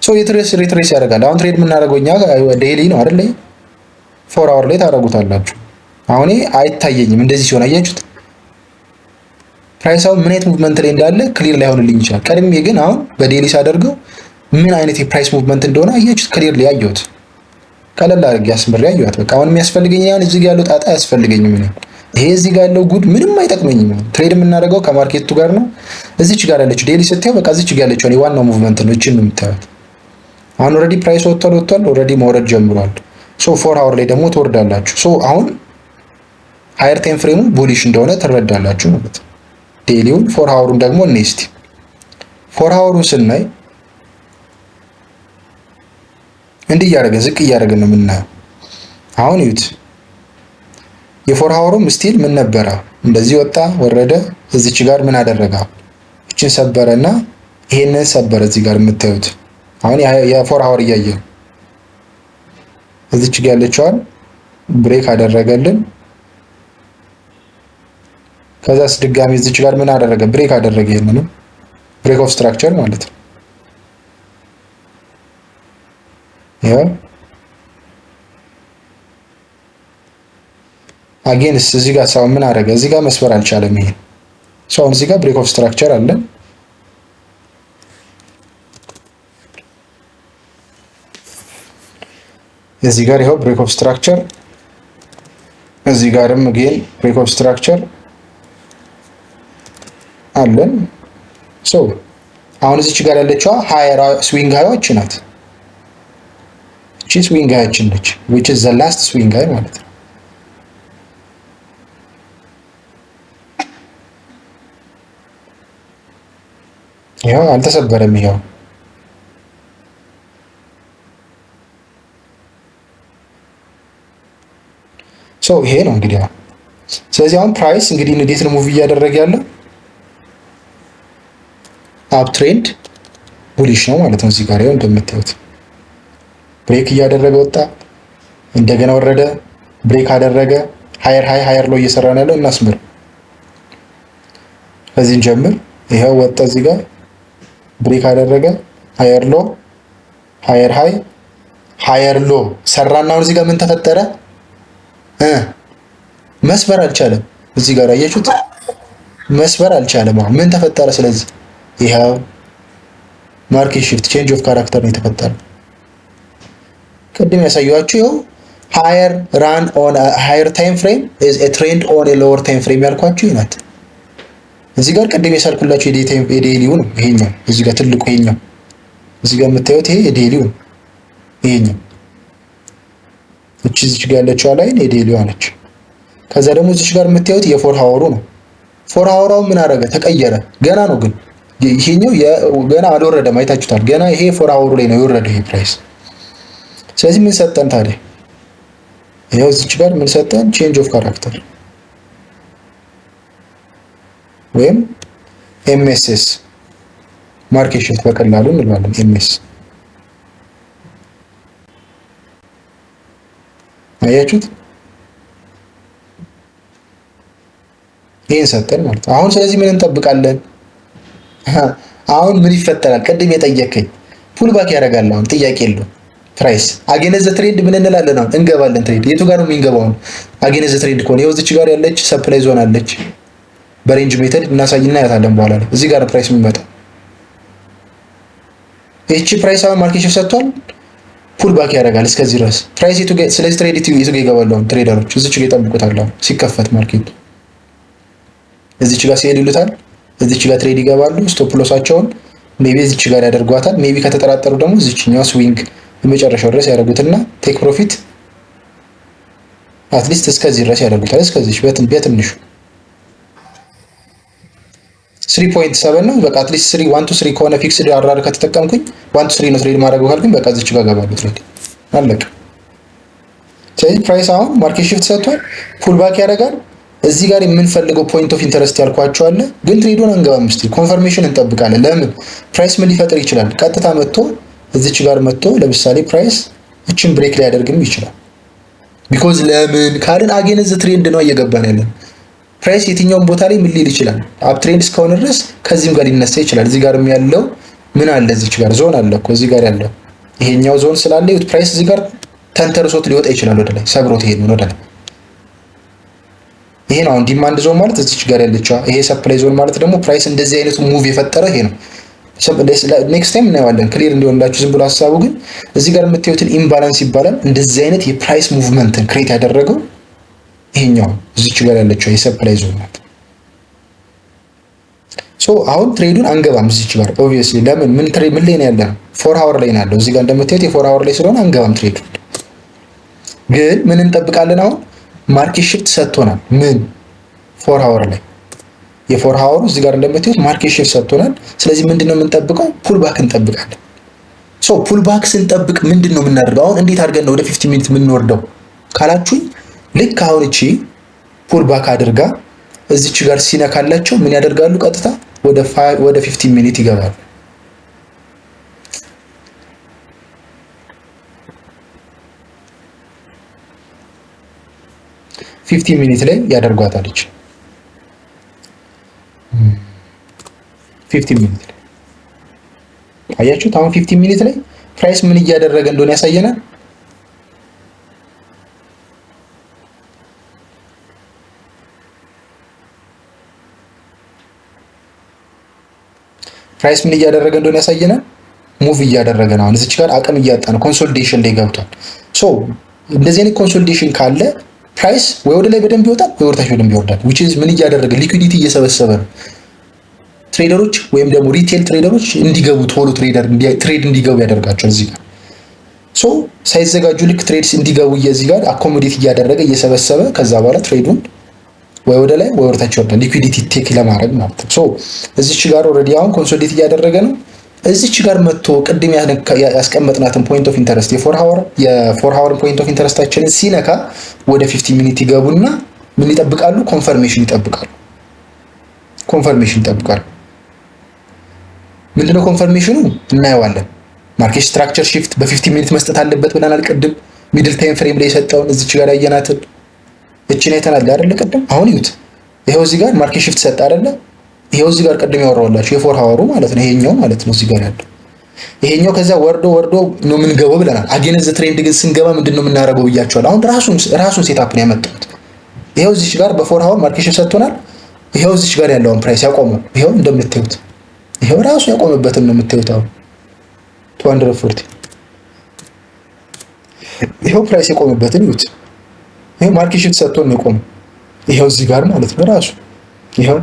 ሶ ሪትሬስ ያደርጋል። አሁን ትሬድ የምናደርገው እኛ ዴይሊ ነው አይደል? 4 አወር ላይ ታደርጉታላችሁ። አሁን አይታየኝም እንደዚህ ሲሆን አያችሁት? ፕራይስ አሁን ምን አይነት ሙቭመንት ላይ እንዳለ ክሊር ላይሆንልኝ ይችላል። ቀድሜ ግን አሁን በዴሊ ሳደርገው ምን አይነት የፕራይስ ሙቭመንት እንደሆነ አያችሁት፣ ክሊር ላይ አየሁት። ቀለል አድርጌ አስምሬ አየኋት። በቃ አሁን የሚያስፈልገኝ ያን እዚህ ጋር ያለው ጣጣ አያስፈልገኝም። ይሄ እዚህ ጋር ያለው ጉድ ምንም አይጠቅመኝም። ትሬድ የምናደርገው ከማርኬቱ ጋር ነው። እዚች ጋር ያለችው ዴሊ ስታየው በቃ እዚች ጋር ያለችው የዋናው ሙቭመንት ነው። እቺን ነው የምታዩት። አሁን ኦልሬዲ ፕራይስ ወጥቷል። ኦልሬዲ መውረድ ጀምሯል። ሶ 4 አወር ላይ ደግሞ ትወርዳላችሁ። ሶ አሁን ሃየር ታይም ፍሬሙ ቡሊሽ እንደሆነ ትረዳላችሁ ማለት ነው። ዴሊውን 4 አወሩን ደግሞ እስቲ 4 አወሩን ስናይ እንዲህ እያደረገ ዝቅ እያደረገ ነው የምናየው። አሁን እዩት። የ4 አወሩም ስቲል ምን ነበረ? እንደዚህ ወጣ ወረደ። እዚች ጋር ምን አደረገ? እችን ሰበረና ይሄንን ሰበረ። እዚህ ጋር የምታዩት አሁን የ4 አወር እያየ እዚች ጋር ያለችዋን ብሬክ አደረገልን። ከዛስ ድጋሚ እዚች ጋር ምን አደረገ? ብሬክ አደረገ። ይሄንንም ብሬክ ኦፍ ስትራክቸር ማለት ነው። ያው አጌንስ እዚህ ጋር ሳው ምን አደረገ? እዚህ ጋር መስበር አልቻለም። ይሄ ሰው እዚህ ጋር ብሬክ ኦፍ ስትራክቸር አለ። እዚህ ጋር ይኸው ብሬክ ኦፍ ስትራክቸር፣ እዚህ ጋርም አጌን ብሬክ ኦፍ ስትራክቸር አለን። ሶ አሁን እዚች ጋር ያለችዋ ሃየር ስዊንግ ሃይዎች ናት። እቺ ስዊንግ ሃያችን ነች which is the last swing high ማለት ነው። ያው አልተሰበረም። ይሄው ሶ ይሄ ነው እንግዲህ። ስለዚህ አሁን ፕራይስ እንግዲህ እንዴት ነው ሙቭ እያደረገ ያለው? አፕ ትሬንድ ቡሊሽ ነው ማለት ነው። እዚህ ጋር ይኸው እንደምታዩት ብሬክ እያደረገ ወጣ፣ እንደገና ወረደ፣ ብሬክ አደረገ፣ ሃየር ሎ እየሰራ ነው ያለው። እናስምር፣ ከዚህን ጀምር። ይኸው ወጣ፣ እዚህ ጋር ብሬክ አደረገ፣ ሃየር ሎ፣ ሃየር ሎ ሰራና አሁን እዚህ ጋር ምን ተፈጠረ? መስበር አልቻለም። እዚህ ጋር አያችሁት፣ መስበር አልቻለም። አሁን ምን ተፈጠረ? ስለዚህ ይኸው ማርኬት ሺፍት ቼንጅ ኦፍ ካራክተር ነው የተፈጠረው። ቅድም ያሳየኋችሁ ይኸው ሃየር ራን ኦን ሃየር ታይም ፍሬም ኢዝ ኤ ትሬንድ ኦን ኤ ሎወር ታይም ፍሬም ያልኳችሁ ይናት። እዚህ ጋር ቅድም የሳልኩላችሁ የዴሊው ነው ይሄኛው። እዚህ ጋር ትልቁ ይሄኛው እዚህ ጋር የምታዩት ይሄ የዴሊው ነው። ይሄኛው እዚች ጋር ያለችው ላይን የዴሊዋ ነች። ከዛ ደግሞ እዚች ጋር የምታዩት የፎር ሃወሩ ነው። ፎር ሃወራው ምን አደረገ? ተቀየረ። ገና ነው ግን ይሄኛው ገና አልወረደም። አይታችሁታል። ገና ይሄ ፎር ሃወሩ ላይ ነው የወረደው ይሄ ፕራይስ። ስለዚህ ምን ሰጠን ታዲያ? ይሄው እዚች ጋር ምን ሰጠን? ቼንጅ ኦፍ ካራክተር ወይም ኤምኤስኤስ ማርኬት ሺፍት በቀላሉ እንለዋለን። ኤምኤስ አያችሁት? ይሄን ሰጠን ማለት ነው። አሁን ስለዚህ ምን እንጠብቃለን? አሁን ምን ይፈጠራል? ቅድም የጠየቀኝ ፑል ባክ ያደርጋል። አሁን ጥያቄ የለውም። ፕራይስ አጌንስት ዘ ትሬንድ ምን እንላለን? አሁን እንገባለን። ትሬንድ የቱ ጋር ነው የሚንገባው? አጌንስት ዘ ትሬንድ ከሆነ ይኸው እዚች ጋር ያለች ሰፕላይ ዞን አለች። በሬንጅ ሜተድ እናሳይና ያታለን በኋላ ላይ። እዚህ ጋር ፕራይስ የሚመጣው እቺ ፕራይስ አሁን ማርኬት ሺፍት ሰጥቷል። ፑል ባክ ያደርጋል እስከዚህ ድረስ ፕራይስ የቱ ጋር። ስለዚህ ትሬድ የቱ ጋር ይገባሉ? አሁን ትሬደሮች እዚች ጋር ይጠብቁታል። አሁን ሲከፈት ማርኬቱ እዚች ጋር ሲሄድ ይሉታል። እዚች ጋር ትሬድ ይገባሉ። ስቶፕ ሎሳቸውን ሜቢ እዚች ጋር ያደርጓታል። ሜቢ ከተጠራጠሩ ደግሞ እዚችኛው ስዊንግ የመጨረሻው ድረስ ያደርጉትና ቴክ ፕሮፊት አትሊስት እስከዚህ ድረስ ያደርጉታል። እስከዚህ በትንሹ 3.7 ነው። በቃ አትሊስት 1 to 3 ከሆነ ፊክስድ አራር ከተጠቀምኩኝ 1 to 3 ነው ትሬድ ማድረግ ካልኩኝ በቃ እዚች ጋር ገባሉ ትሬድ አለቀ። ስለዚህ ፕራይስ አሁን ማርኬት ሺፍት ሰጥቷል። ፑል ባክ ያደርጋል። እዚህ ጋር የምንፈልገው ፖይንት ኦፍ ኢንተረስት ያልኳቸው አለ፣ ግን ትሬዱን አንገባም። እስቲ ኮንፈርሜሽን እንጠብቃለን። ለምን ፕራይስ ምን ሊፈጥር ይችላል? ቀጥታ መጥቶ እዚች ጋር መጥቶ ለምሳሌ ፕራይስ እችን ብሬክ ሊያደርግም ይችላል። ቢኮዝ ለምን ካልን አጌንስት ትሬንድ ነው እየገባን ያለን። ፕራይስ የትኛውን ቦታ ላይ ምን ሊል ይችላል? አፕ ትሬንድ እስከሆነ ድረስ ከዚህም ጋር ሊነሳ ይችላል። እዚህ ጋርም ያለው ምን አለ? እዚች ጋር ዞን አለ እኮ እዚህ ጋር ያለው ይሄኛው ዞን ስላለ ፕራይስ እዚህ ጋር ተንተርሶት ሊወጣ ይችላል ወደ ላይ ሰብሮት ይሄን ወደ ላይ። ይሄ ነው አሁን ዲማንድ ዞን ማለት እዚች ጋር ያለችው። ይሄ ሰፕላይ ዞን ማለት ደግሞ ፕራይስ እንደዚህ አይነቱ ሙቭ የፈጠረ ይሄ ነው። ኔክስት ታይም እናየዋለን ክሊር እንዲሆንላችሁ ዝም ብሎ ሀሳቡ። ግን እዚህ ጋር የምታዩትን ኢምባላንስ ይባላል። እንደዚህ አይነት የፕራይስ ሙቭመንትን ክሬት ያደረገው ይሄኛው እዚች ጋር ያለችው የሰፕላይ ዞን ናት። ሶ አሁን ትሬዱን አንገባም እዚች ጋር ኦብቪየስሊ። ለምን ምን ላይ ነው ያለነው? 4 አወር ላይ ነው ያለው። እዚህ ጋር እንደምታዩት የ4 አወር ላይ ስለሆነ አንገባም ትሬዱን። ግን ምን እንጠብቃለን? አሁን ማርኬት ሽፍት ሰጥቶናል። ምን 4 አወር ላይ የ4 አወሩ እዚህ ጋር እንደምታዩት ማርኬት ሽፍት ሰጥቶናል። ስለዚህ ምንድነው የምንጠብቀው? ፑል ባክ እንጠብቃለን። ሶ ፑል ባክ ስንጠብቅ ምንድነው የምናደርገው? አሁን እንዴት አድርገን ነው ወደ 50 ሚኒት የምንወርደው ካላችሁኝ፣ ልክ አሁን እቺ ፑል ባክ አድርጋ እዚች ጋር ሲነካላቸው ምን ያደርጋሉ? ቀጥታ ወደ 15 ሚኒት ይገባሉ። ፊፍቲ ሚኒት ላይ ያደርጓታለች። 15 ሚኒት ላይ አያችሁት? አሁን 15 ሚኒት ላይ ፕራይስ ምን እያደረገ እንደሆነ ያሳየናል። ፕራይስ ምን እያደረገ እንደሆነ ያሳየናል። ሙቭ እያደረገ ነው። አሁን እዚች ጋር አቅም እያጣ ነው። ኮንሶሊዴሽን ላይ ገብቷል። ሶ እንደዚህ አይነት ኮንሶሊዴሽን ካለ ፕራይስ ወይ ወደ ላይ በደንብ ይወጣል ወይ ወደታች በደንብ ይወርዳል። which is ምን እያደረገ ሊኩዊዲቲ እየሰበሰበ ነው። ትሬደሮች ወይም ደግሞ ሪቴል ትሬደሮች እንዲገቡ ቶሎ ትሬድ እንዲገቡ ያደርጋቸዋል። እዚህ ጋር ሶ ሳይዘጋጁ ልክ ትሬድስ እንዲገቡ እዚህ ጋር አኮሞዴት እያደረገ እየሰበሰበ ከዛ በኋላ ትሬዱን ወይ ወደ ላይ ወይ ወደታች ይወርዳል። ሊኩዊዲቲ ቴክ ለማድረግ ማለት ነው። ሶ እዚች ጋር ኦልሬዲ አሁን ኮንሶሊዴት እያደረገ ነው። እዚች ጋር መጥቶ ቅድም ያስቀመጥናትን ፖይንት ኦፍ ኢንተረስት የ4 ሃወር ፖይንት ኦፍ ኢንተረስታችንን ሲነካ ወደ 50 ሚኒት ይገቡና ምን ይጠብቃሉ? ኮንፈርሜሽን ይጠብቃሉ። ምንድነው ኮንፈርሜሽኑ? እናየዋለን። ማርኬት ስትራክቸር ሺፍት በ50 ሚኒት መስጠት አለበት ብለናል ቅድም። ሚድል ታይም ፍሬም ላይ የሰጠውን እዚች ጋር ያየናትን እቺን አይተናል አይደለ? ቅድም አሁን ይዩት። ይሄው እዚህ ጋር ማርኬት ሺፍት ሰጠ አይደለ? ይሄው እዚህ ጋር ቅድም ያወራሁላችሁ የ4 ሃወሩ ማለት ነው። ይሄኛው ማለት ነው እዚህ ጋር ያለው ይሄኛው። ከዛ ወርዶ ነው የምንገባው ብለናል። አጌንስት ዘ ትሬንድ ግን ስንገባ ምንድነው የምናደርገው ብያችኋል። አሁን ራሱን ሴትአፕ ነው ያመጣሁት። ይሄው እዚህ ጋር በ4 ሃወር ማርኬት ሺፍት ሰጥቶናል። ይሄው እዚህ ጋር ያለውን ፕራይስ ያቆመው ይሄው እንደምታዩት፣ ይሄው ራሱ ያቆመበትን ነው የምታዩት። አሁን 240 ይሄው ፕራይስ የቆመበትን ይዩት። ይሄው ማርኬት ሺፍት ሰጥቶን ነው የቆመው። ይሄው እዚህ ጋር ማለት ነው ራሱ ይሄው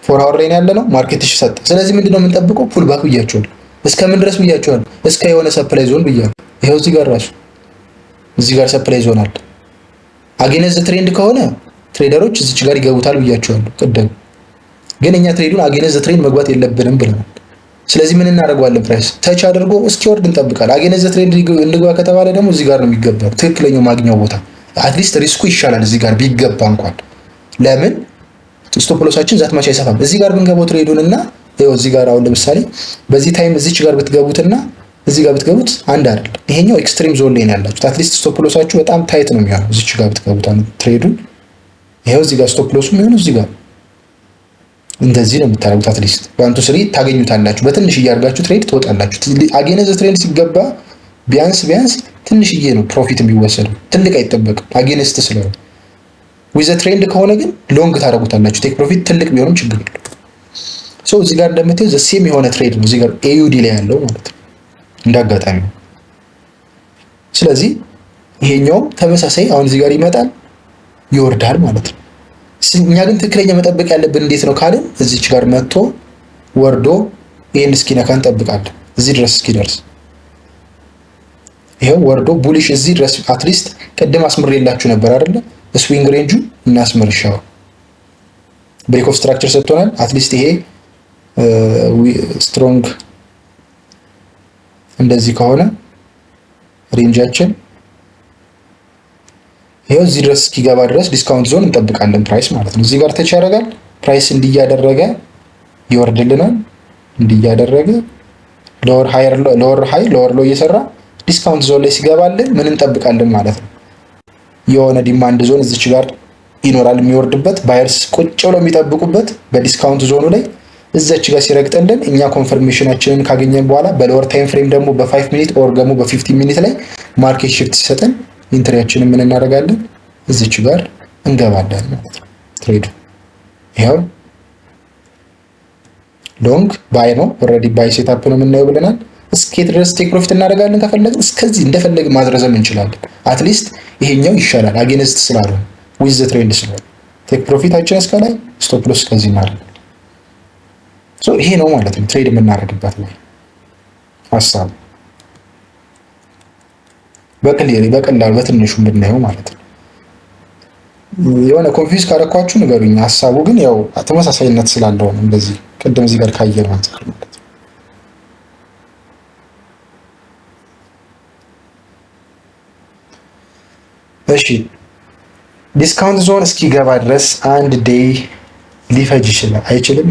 4 ሃወር ላይ ያለ ነው ማርኬት ሺፍት ሰጠ። ስለዚህ ምንድነው የምንጠብቀው? ፑል ባክ ብያችኋል። እስከ ምን ድረስ ብያችኋል? እስከ የሆነ ሰፕላይ ዞን ብያለሁ። ይሄው እዚህ ጋር ራሱ እዚህ ጋር ሰፕላይ ዞን አለ። አጌንስት ትሬንድ ከሆነ ትሬደሮች እዚች ጋር ይገቡታል ብያችኋለሁ ቅድም። ግን እኛ ትሬዱን አጌንስት ትሬንድ መግባት የለብንም ብለናል። ስለዚህ ምን እናደርገዋለን? ፕራይስ ተች አድርጎ እስኪወርድ እንጠብቃለን። አጌንስት ትሬንድ እንግባ ከተባለ ደግሞ እዚህ ጋር ነው የሚገባው፣ ትክክለኛው ማግኛው ቦታ። አትሊስት ሪስኩ ይሻላል እዚህ ጋር ቢገባ እንኳን። ለምን ስቶፕ ሎሳችን ዛት ማች አይሰፋም። እዚህ ጋር ብንገባው ትሬዱን እና ይኸው እዚህ ጋር አሁን ለምሳሌ በዚህ ታይም እዚች ጋር ብትገቡትና እዚህ ጋር ብትገቡት አንድ አይደል። ይሄኛው ኤክስትሪም ዞን ላይ ነው ያላችሁት። አትሊስት ስቶፕ ሎሳችሁ በጣም ታይት ነው የሚሆነው እዚች ጋር ብትገቡት ትሬዱን። ይሄው እዚህ ጋር ስቶፕ ሎሱ የሚሆነው እዚህ ጋር እንደዚህ ነው የምታደርጉት። አትሊስት 1 2 3 ታገኙታላችሁ። በትንሽ እያደርጋችሁ ትሬድ ትወጣላችሁ። አጌንስት ትሬንድ ሲገባ ቢያንስ ትንሽዬ ነው ፕሮፊት የሚወሰደው፣ ትልቅ አይጠበቅም አጌንስት ስለሆነ። ዊዘ ትሬንድ ከሆነ ግን ሎንግ ታደርጉታላችሁ። ቴክ ፕሮፊት ትልቅ ቢሆንም ችግር የለም። ሶ እዚህ ጋር እንደምታዩ ዘ ሴም የሆነ ትሬድ ነው እዚህ ጋር ኤዩዲ ላይ ያለው ማለት ነው እንዳጋጣሚ። ስለዚህ ይሄኛውም ተመሳሳይ አሁን እዚህ ጋር ይመጣል ይወርዳል ማለት ነው። እኛ ግን ትክክለኛ መጠበቅ ያለብን እንዴት ነው ካልን እዚች ጋር መጥቶ ወርዶ ይሄን እስኪነካ እንጠብቃለን እዚህ ድረስ እስኪደርስ። ይሄው ወርዶ ቡሊሽ እዚህ ድረስ አትሊስት ቅድም አስምሬላችሁ ነበር አይደለ? ስዊንግ ሬንጁ እናስመርሻው ብሬክ ኦፍ ስትራክቸር ሰጥቶናል። አትሊስት ይሄ ስትሮንግ እንደዚህ ከሆነ ሬንጃችን ይሄው እዚህ ድረስ እስኪገባ ድረስ ዲስካውንት ዞን እንጠብቃለን ፕራይስ ማለት ነው። እዚህ ጋር ተች ያደርጋል ፕራይስ እንዲያደረገ ይወርድልናል። እንዲያደረገ ሎወር ሃይ ሎወር ሎ እየሰራ ዲስካውንት ዞን ላይ ሲገባልን ምን እንጠብቃለን ማለት ነው። የሆነ ዲማንድ ዞን እዚች ጋር ይኖራል የሚወርድበት፣ ባየርስ ቁጭ ብለው የሚጠብቁበት በዲስካውንት ዞኑ ላይ እዛች ጋር ሲረግጠልን እኛ ኮንፈርሜሽናችንን ካገኘን በኋላ በሎወር ታይም ፍሬም ደግሞ በ5 ሚኒት ኦር ደግሞ በ15 ሚኒት ላይ ማርኬት ሽፍት ሲሰጠን ኢንትሪያችንን ምን እናደርጋለን? እዚች ጋር እንገባለን ማለት ነው። ትሬዱ ይኸው ሎንግ ባይ ነው። ኦልሬዲ ባይ ሴታፕ ነው የምናየው ብለናል። እስከ ድረስ ቴክ ፕሮፊት እናደርጋለን ከፈለግን እስከዚህ እንደፈለግ ማድረዝም እንችላለን። አትሊስት ይሄኛው ይሻላል አጌንስት ስላልሆነ ዊዝ ዘ ትሬንድ ስለሆነ ቴክ ፕሮፊታችን እስከ ላይ ስቶፕ ሎስ ከዚህ እናደርጋለን። ይሄ ነው ማለት ነው ትሬድ የምናደርግበት ላይ ሀሳብ በቀላሉ በትንሹ ብናየው ማለት ነው። የሆነ ኮንፊውዝ ካረኳችሁ ንገሩኝ። ሀሳቡ ግን ያው ተመሳሳይነት ስላለው ነው እንደዚህ ቅድም እዚህ ጋር ካየነው አንፃር ማለት ነው። እሺ ዲስካውንት ዞን እስኪገባ ድረስ አንድ ዴይ ሊፈጅ ይችላል። አይችልም?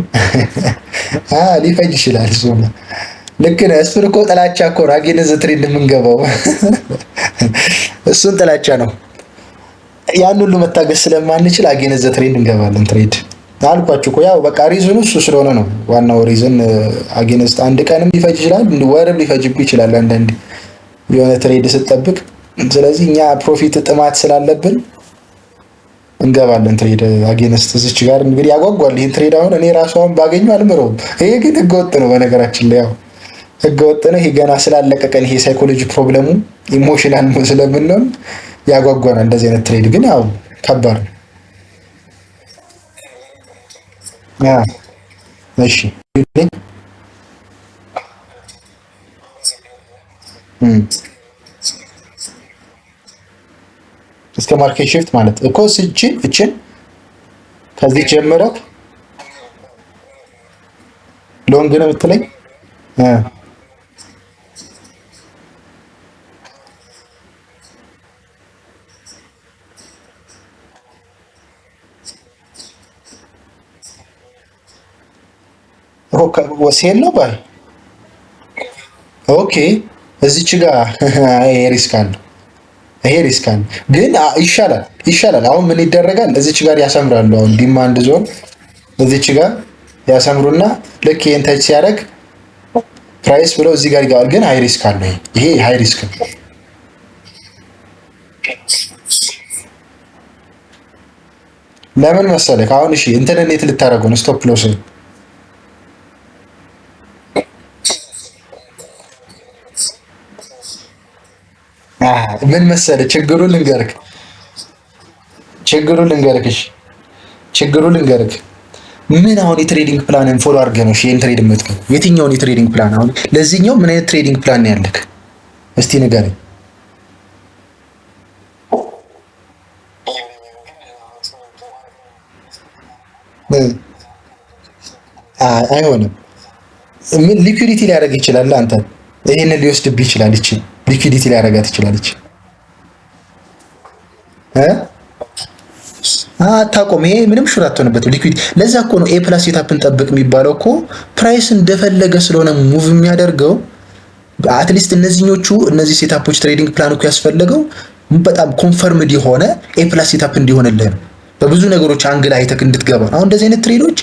ሊፈጅ ይችላል። ዞን ልክ ነህ። እሱን እኮ ጥላቻ እኮ ነው አጌንስት ዘ ትሬንድ የምንገባው እሱን ጥላቻ ነው። ያን ሁሉ መታገስ ስለማንችል አጌንስት ዘ ትሬንድ እንገባለን። ትሬድ አልኳችሁ እኮ ያው በቃ ሪዝኑ እሱ ስለሆነ ነው። ዋናው ሪዝን አጌንስት አንድ ቀንም ሊፈጅ ይችላል፣ ወርም ሊፈጅብ ይችላል አንዳንዴ የሆነ ትሬድ ስትጠብቅ። ስለዚህ እኛ ፕሮፊት ጥማት ስላለብን እንገባለን ትሬድ አጌንስት። እዚች ጋር እንግዲህ ያጓጓል ይህን ትሬድ። አሁን እኔ ራሱ አሁን ባገኘው አልምረውም። ይሄ ግን ህገወጥ ነው በነገራችን ላይ ያው ህገወጥ ነው። ይሄ ገና ስላለቀቀን ይሄ ሳይኮሎጂ ፕሮብለሙ ኢሞሽናል ስለምንሆን ያጓጓናል። እንደዚህ አይነት ትሬድ ግን ያው ከባድ ነው። እሺ እስከ ማርኬት ሽፍት ማለት እኮ እችን ከዚህ ጀምረህ ሎንግ ነው የምትለኝ? ወሴል ነው ባይ ኦኬ። እዚች ጋር ይሄ ሪስክ አለው። ይሄ ሪስክ አለው ግን ይሻላል። አሁን ምን ይደረጋል? እዚች ጋር ያሰምራሉ። አሁን ዲማንድ ዞን እዚች ጋር ያሰምሩና ልክ ይሄን ታች ሲያደርግ ፕራይስ ብለው እዚህ ጋር ይገባል። ግን ሃይ ሪስክ አለው። ይሄ ሃይ ሪስክ ነው። ለምን መሰለህ? አሁን እሺ እንትን እንዴት ልታደርገው ነው? ስቶፕ ሎስ ምን መሰለህ? ችግሩን ልንገርህ። ምን አሁን የትሬዲንግ ፕላንን ፎሎ አድርገህ ነው ይሄን ትሬድ የምትገው? የትኛውን የትሬዲንግ ፕላን? አሁን ለዚህኛው ምን አይነት ትሬዲንግ ፕላን ያለክ እስቲ ንገረኝ። አይሆንም። ምን ሊኩዊዲቲ ሊያደርግ ይችላል? አንተ ይሄንን ሊወስድብህ ይችላል። ይቺ ሊኩዊዲቲ ሊያደርጋት ይችላል። ይቺ አታቆም። ይሄ ምንም ሹር አትሆንበት ሊኩዊድ። ለዛ እኮ ነው ኤ ፕላስ ሴታፕን ጠብቅ የሚባለው እኮ ፕራይስ እንደፈለገ ስለሆነ ሙቭ የሚያደርገው። አትሊስት እነዚህ ሴታፖች ትሬዲንግ ፕላን እኮ ያስፈለገው በጣም ኮንፈርምድ የሆነ ኤ ፕላስ ሴታፕ እንዲሆንልህ ነው። በብዙ ነገሮች አንግል አይተክ እንድትገባ ነው። አሁን እንደዚህ አይነት ትሬዶች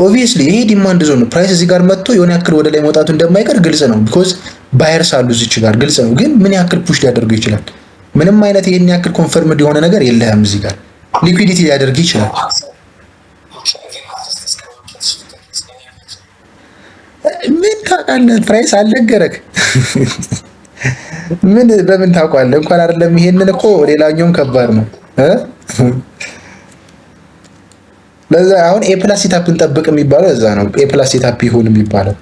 ኦብቪየስሊ ይሄ ዲማንድ ዞን ነው። ፕራይስ እዚህ ጋር መጥቶ የሆነ ያክል ወደ ላይ መውጣቱ እንደማይቀር ግልጽ ነው። ቢኮዝ ባየርስ አሉ እዚች ጋር ግልጽ ነው። ግን ምን ያክል ፑሽ ሊያደርገው ይችላል? ምንም አይነት ይሄን ያክል ኮንፈርምድ የሆነ ነገር የለህም። እዚህ ጋር ሊኩዊዲቲ ሊያደርግ ይችላል። ምን ታውቃለህ? ፕራይስ አልነገረክ? በምን ታውቃለህ? እንኳን አይደለም ይሄንን እኮ ሌላኛውም ከባድ ነው። ለዛ አሁን ኤ ፕላስ ሴታፕን ጠብቅ የሚባለው እዛ ነው። ኤ ፕላስ ሴታፕ ይሁን የሚባለው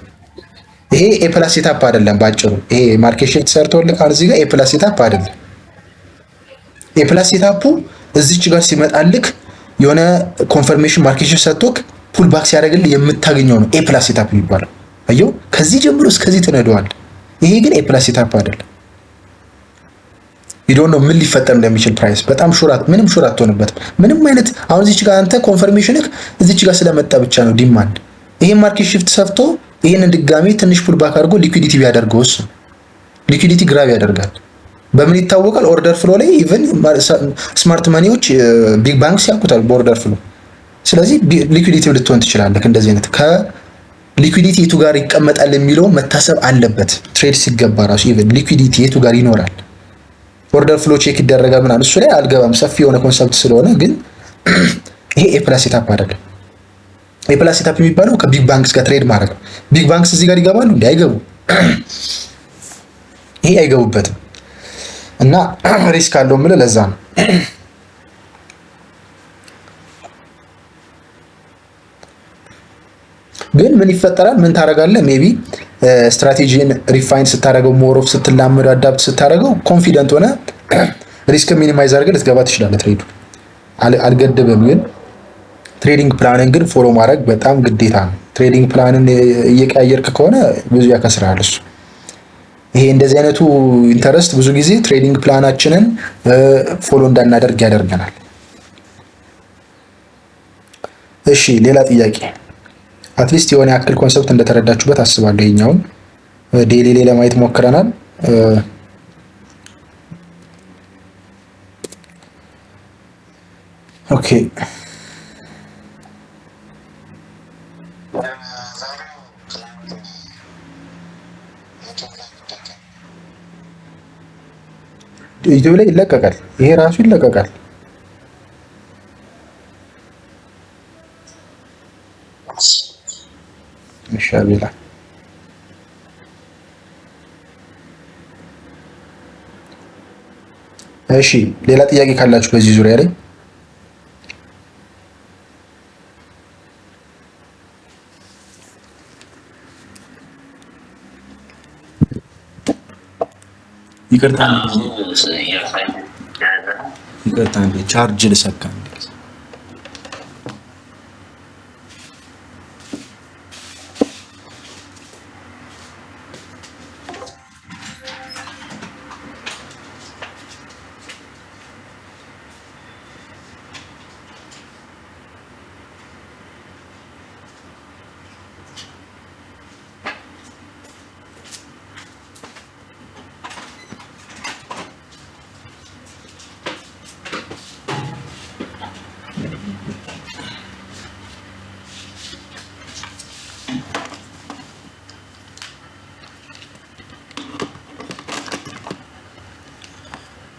ይሄ ኤ ፕላስ ሴታፕ አይደለም። ባጭሩ ይሄ ማርኬት ሽፍት ሰርቶልካል። እዚህ ጋር ኤ ፕላስ ሴታፕ አይደለም። ኤ ፕላስ ሴታፑ እዚች ጋር ሲመጣልክ የሆነ ኮንፈርሜሽን ማርኬት ሽፍት ሰጥቶክ ፑል ባክ ሲያደርግልህ የምታገኘው ነው ኤ ፕላስ ሴታፕ የሚባለው። አየው፣ ከዚህ ጀምሮ እስከዚህ ትነደዋል። ይሄ ግን ኤ ፕላስ ሴታፕ አይደለም። ዩ ዶንት ኖ ምን ሊፈጠር እንደሚችል ፕራይስ በጣም ምንም ሹር አትሆንበትም። ምንም አይነት አሁን እዚች ጋር አንተ ኮንፈርሜሽንክ እዚች ጋር ስለመጣ ብቻ ነው ዲማንድ። ይሄን ማርኬት ሽፍት ሰፍቶ ይሄንን ድጋሚ ትንሽ ፑል ባክ አድርጎ ሊኩዊዲቲ ቢያደርገው እሱ ሊኩዊዲቲ ግራብ ያደርጋል። በምን ይታወቃል? ኦርደር ፍሎ ላይ ኢቭን ስማርት ማኒዎች ቢግ ባንክስ ያውቁታል በኦርደር ፍሎ። ስለዚህ ሊኩዊዲቲ ልትሆን ትችላለህ። እንደዚህ አይነት ከሊኩዊዲቲ የቱ ጋር ይቀመጣል የሚለው መታሰብ አለበት። ትሬድ ሲገባ ራሱ ኢቭን ሊኩዊዲቲ የቱ ጋር ይኖራል ኦርደር ፍሎ ቼክ ይደረጋል ምናምን። እሱ ላይ አልገባም፣ ሰፊ የሆነ ኮንሰፕት ስለሆነ። ግን ይሄ ኤፕላስ ሴታፕ አይደለም። ኤፕላስ ሴታፕ የሚባለው ከቢግ ባንክስ ጋር ትሬድ ማድረግ ነው። ቢግ ባንክስ እዚህ ጋር ይገባሉ እንዲ? አይገቡ። ይሄ አይገቡበትም እና ሪስክ አለው የምልህ ለዛ ነው። ግን ምን ይፈጠራል? ምን ታደርጋለህ? ሜቢ ስትራቴጂን ሪፋይን ስታደርገው፣ ሞሮፍ ስትላመዱ፣ አዳፕት ስታደርገው ኮንፊደንት ሆነ ሪስክ ሚኒማይዝ አድርገህ ልትገባ ትችላለህ። ትሬዱ አልገደበም። ግን ትሬዲንግ ፕላንን ግን ፎሎ ማድረግ በጣም ግዴታ ነው። ትሬዲንግ ፕላንን እየቀያየርክ ከሆነ ብዙ ያከስራል እሱ። ይሄ እንደዚህ አይነቱ ኢንተረስት ብዙ ጊዜ ትሬዲንግ ፕላናችንን ፎሎ እንዳናደርግ ያደርገናል። እሺ ሌላ ጥያቄ። አትሊስት የሆነ ያክል ኮንሰፕት እንደተረዳችሁበት አስባለሁ። ይሄኛውን ዴሊ ላይ ለማየት ሞክረናል። ኦኬ ዩቲዩብ ላይ ይለቀቃል። ይሄ ራሱ ይለቀቃል። ኢንሻአላህ። እሺ ሌላ ጥያቄ ካላችሁ በዚህ ዙሪያ ላይ ይቅርታ ቻርጅ ልሰካ።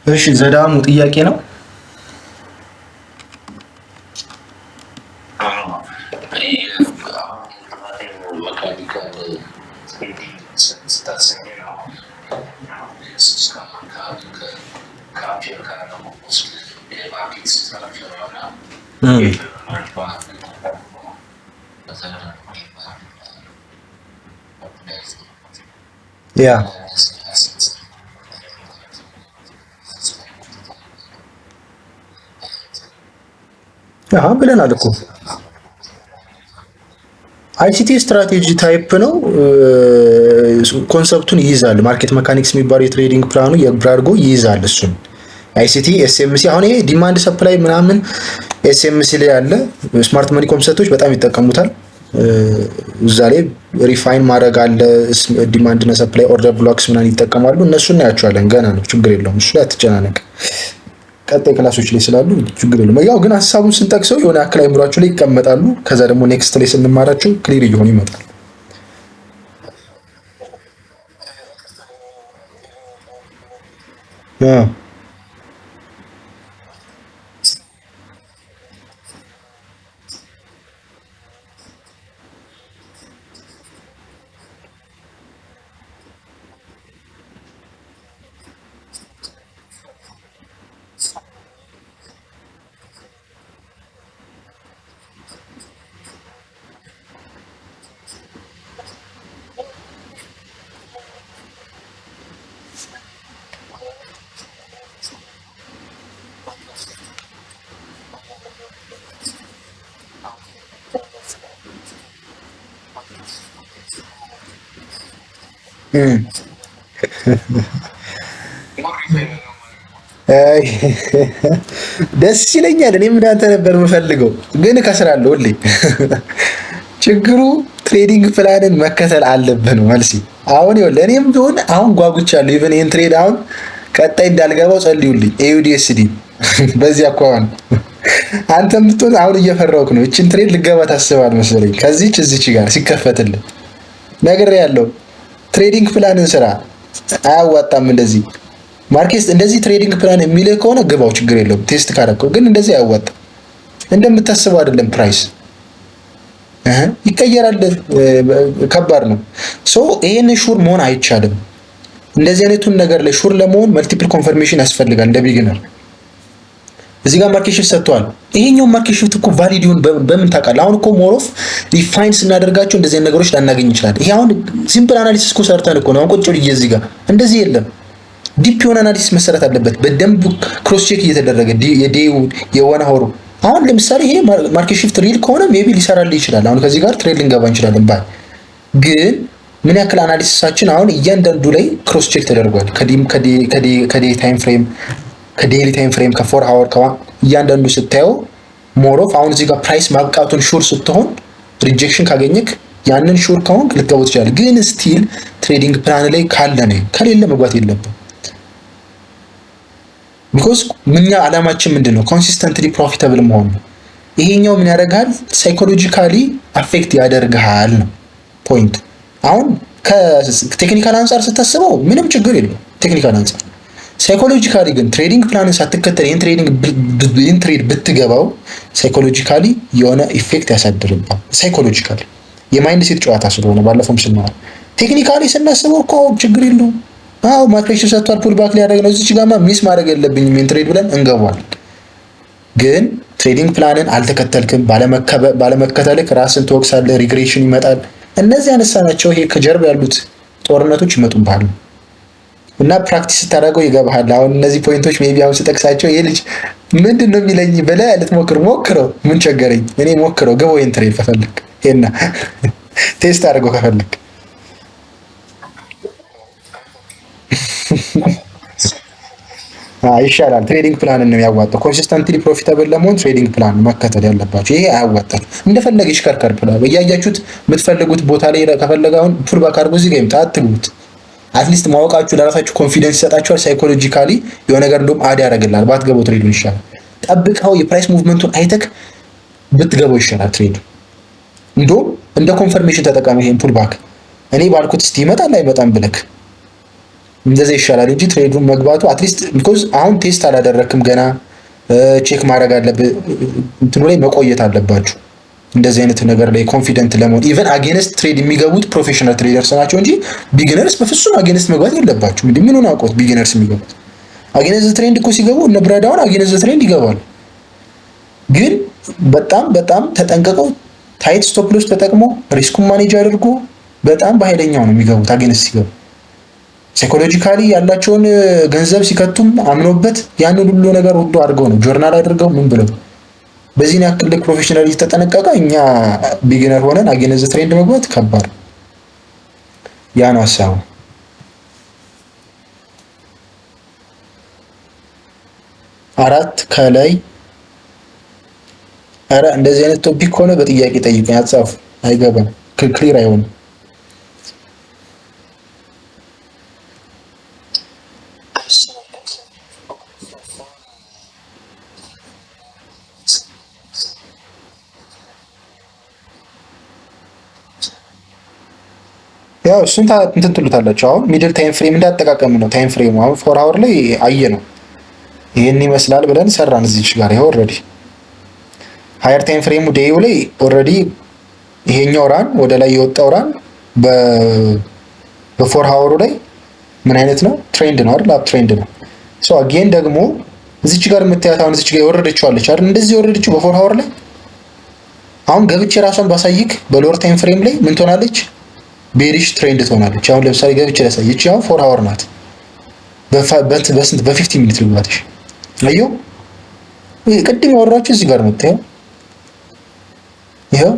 እሺ ዘዳሙ ጥያቄ ነው። ያ ብለናል እኮ አይሲቲ ስትራቴጂ ታይፕ ነው። ኮንሰፕቱን ይይዛል። ማርኬት መካኒክስ የሚባለው የትሬዲንግ ፕላኑ የብራርጎ ይይዛል። እሱን አይሲቲ ኤስኤምሲ፣ አሁን ይሄ ዲማንድ ሰፕላይ ምናምን ኤስኤምሲ ላይ ያለ ስማርት መኒ ኮንሰፕቶች በጣም ይጠቀሙታል። እዛ ላይ ሪፋይን ማድረግ አለ። ዲማንድ እና ሰፕላይ ኦርደር ብሎክስ ምናምን ይጠቀማሉ። እነሱ እናያቸዋለን። ገና ነው፣ ችግር የለውም። እሱ ላይ አትጨናነቅ። ቀጣይ ክላሶች ላይ ስላሉ ችግር የለም። ያው ግን ሀሳቡን ስንጠቅሰው የሆነ ያክል አይምሯቸው ላይ ይቀመጣሉ። ከዛ ደግሞ ኔክስት ላይ ስንማራቸው ክሊር እየሆኑ ይመጣል። ደስ ይለኛል። እኔም እንዳንተ ነበር የምፈልገው፣ ግን እከስራለሁ ሁሌ። ችግሩ ትሬዲንግ ፕላንን መከተል አለብህ ነው መልሲ። አሁን ይኸውልህ እኔም ቢሆን አሁን ጓጉቻለሁ። ኢቨን ይሄን ትሬድ አሁን ቀጣይ እንዳልገባው ጸልዩልኝ። ኤዩዲኤስዲ በዚህ አኳኋን አንተም ብትሆን አሁን እየፈራሁህ ነው። እችን ትሬድ ልገባ ታስባል መሰለኝ ከዚች እዚች ጋር ሲከፈትልህ ነግሬሃለሁ። ትሬዲንግ ፕላንን ስራ፣ አያዋጣም እንደዚህ ማርኬት እንደዚህ ትሬዲንግ ፕላን የሚልህ ከሆነ ግባው፣ ችግር የለውም ቴስት ካረከው። ግን እንደዚህ አያዋጣም። እንደምታስበው አይደለም ፕራይስ ይቀየራል። ከባድ ነው። ሶ ይሄን ሹር መሆን አይቻልም። እንደዚህ አይነቱን ነገር ላይ ሹር ለመሆን መልቲፕል ኮንፈርሜሽን ያስፈልጋል። እንደ ቢግነር እዚህ ጋር ማርኬት ሽፍት ሰጥቷል። ይሄኛው ማርኬት ሽፍት እኮ ቫሊዲውን በምን ታውቃለህ? አሁን እኮ ሞር ኦፍ ሪፋይን ስናደርጋቸው እንደዚህ ነገሮች ላናገኝ እንችላለን። ይሄ አሁን ሲምፕል አናሊሲስ እኮ ሰርተን እኮ ነው። አሁን ቁጭ ብዬ እዚህ ጋር እንደዚህ የለም። ዲፕ የሆነ አናሊሲስ መሰረት አለበት። በደንብ ክሮስ ቼክ እየተደረገ የዴው የዋን ሆሩ አሁን ለምሳሌ ይሄ ማርኬት ሽፍት ሪል ከሆነ ሜቢ ሊሰራልህ ይችላል። አሁን ከዚህ ጋር ትሬድ ልንገባ እንችላለን ባይ ግን ምን ያክል አናሊሲሳችን አሁን እያንዳንዱ ላይ ክሮስ ቼክ ተደርጓል። ከዴይ ታይም ፍሬም ከዴይሊ ታይም ፍሬም ከፎር አወር ከዋን እያንዳንዱ ስታየው ሞር ኦፍ አሁን እዚህ ጋር ፕራይስ ማብቃቱን ሹር ስትሆን ሪጀክሽን ካገኘክ ያንን ሹር ከሆንክ ልትገቡ ትችላለህ። ግን ስቲል ትሬዲንግ ፕላን ላይ ካለ ነው፣ ከሌለ መግባት የለብን። ቢኮዝ ምኛ አላማችን ምንድን ነው? ኮንሲስተንትሊ ፕሮፊታብል መሆን ነው። ይሄኛው ምን ያደርጋል? ሳይኮሎጂካሊ አፌክት ያደርግሃል ነው ፖይንት። አሁን ከቴክኒካል አንጻር ስታስበው ምንም ችግር የለው ቴክኒካል አንጻር። ሳይኮሎጂካሊ ግን ትሬዲንግ ፕላንን ሳትከተል ይህን ትሬድ ብትገባው ሳይኮሎጂካሊ የሆነ ኢፌክት ያሳድርባል። ሳይኮሎጂካሊ የማይንድ ሴት ጨዋታ ስለሆነ ባለፈውም ስናወራ፣ ቴክኒካሊ ስናስበው እኮ ችግር የለውም። አዎ ማርኬት ሰጥቷል፣ ፑል ባክ ሊያደርግ ነው። እዚች ጋማ ሚስ ማድረግ የለብኝም ይህን ትሬድ ብለን እንገባዋለን። ግን ትሬዲንግ ፕላንን አልተከተልክም፣ ባለመከተልክ ራስን ትወቅሳለህ፣ ሪግሬሽን ይመጣል። እነዚህ ያነሳናቸው ይሄ ከጀርባ ያሉት ጦርነቶች ይመጡብሃል እና ፕራክቲስ ስታደርገው ይገባሃል። አሁን እነዚህ ፖይንቶች ሜቢ አሁን ስጠቅሳቸው ይሄ ልጅ ምንድን ነው የሚለኝ ብለህ ሞክረው። ምን ቸገረኝ እኔ ሞክረው። ገባው ይሄን ትሬድ ከፈለክ ይሄና ቴስት አድርገው ከፈለክ ይሻላል። ትሬዲንግ ፕላን ነው ያዋጣው። ኮንሲስተንትሊ ፕሮፊታብል ለመሆን ትሬዲንግ ፕላን መከተል ያለባችሁ። ይሄ አያዋጣም። እንደፈለገ ይሽከርከር ፕላን በያያችሁት የምትፈልጉት ቦታ ላይ ከፈለጋውን ፉል ባክ አድርጎ እዚህ ጋር ይምጣ አትግቡት። አትሊስት ማወቃችሁ ለራሳችሁ ኮንፊደንስ ይሰጣችኋል። ሳይኮሎጂካሊ የሆነ ነገር እንደውም አድ ያደርግልሃል። ባትገባው ትሬዱን ይሻላል። ጠብቀው የፕራይስ ሙቭመንቱን አይተክ ብትገባው ይሻላል ትሬዱ። እንደውም እንደ ኮንፈርሜሽን ተጠቃሚ ይሄን ፑል ባክ እኔ ባልኩት እስቲ ይመጣል አይመጣም ብለክ እንደዚህ ይሻላል እንጂ ትሬዱን መግባቱ አትሊስት ቢኮዝ አሁን ቴስት አላደረክም ገና ቼክ ማድረግ አለብህ። እንትኑ ላይ መቆየት አለባችሁ። እንደዚህ አይነት ነገር ላይ ኮንፊደንት ለመሆን ኢቨን አጌንስት ትሬድ የሚገቡት ፕሮፌሽናል ትሬደርስ ናቸው እንጂ ቢጊነርስ በፍጹም አጌንስት መግባት የለባችሁ። ምን ሆነ አውቆት ቢጊነርስ የሚገቡት አጌንስት ትሬንድ እኮ ሲገቡ እነ ብራዳውን አጌንስት ትሬንድ ይገባሉ። ግን በጣም ተጠንቀቀው ታይት ስቶፕ ሎስ ተጠቅሞ ሪስኩን ማኔጅ አድርጎ በጣም በኃይለኛው ነው የሚገቡት አጌንስት ሲገቡ። ሳይኮሎጂካሊ ያላቸውን ገንዘብ ሲከቱም አምኖበት ያንን ሁሉ ነገር ሁሉ አድርገው ነው ጆርናል አድርገው ምን ብለው በዚህ ያክል ፕሮፌሽናሊ ተጠነቀቀ። እኛ ቢጊነር ሆነን አጌንስት ትሬንድ መግባት ከባድ ያ ነው ሀሳቡ። አራት ከላይ አረ እንደዚህ አይነት ቶፒክ ሆነ በጥያቄ ጠይቁኝ። አጻፉ አይገባም፣ ክሊር አይሆንም። ያው እሱን እንትን ትሉታላችሁ። አሁን ሚድል ታይም ፍሬም እንዳጠቃቀም ነው። ታይም ፍሬሙ አሁን ፎር አወር ላይ አየ ነው ይሄን ይመስላል ብለን ሰራን። እዚች ጋር ይሄ ኦልሬዲ ሃየር ታይም ፍሬሙ ዴዩ ላይ ኦልሬዲ ይሄኛው ራን ወደ ላይ የወጣው ራን በፎር አወሩ ላይ ምን አይነት ነው? ትሬንድ ነው አይደል? አፕ ትሬንድ ነው። ሶ አጌን ደግሞ እዚች ጋር የምታያት አሁን እዚች ጋር የወረደችው አለች አይደል? እንደዚህ የወረደችው በፎር አወር ላይ አሁን ገብቼ ራሷን ባሳይክ በሎወር ታይም ፍሬም ላይ ምን ትሆናለች? ቤሪሽ ትሬንድ ትሆናለች። አሁን ለምሳሌ ገብቼ ላሳይች። አሁን ፎር አወር ናት። በስንት በ50 ሚኒት ልግባትሽ። አዩ ቅድም ያወራችሁ እዚህ ጋር ነው የምታየው። ይሄው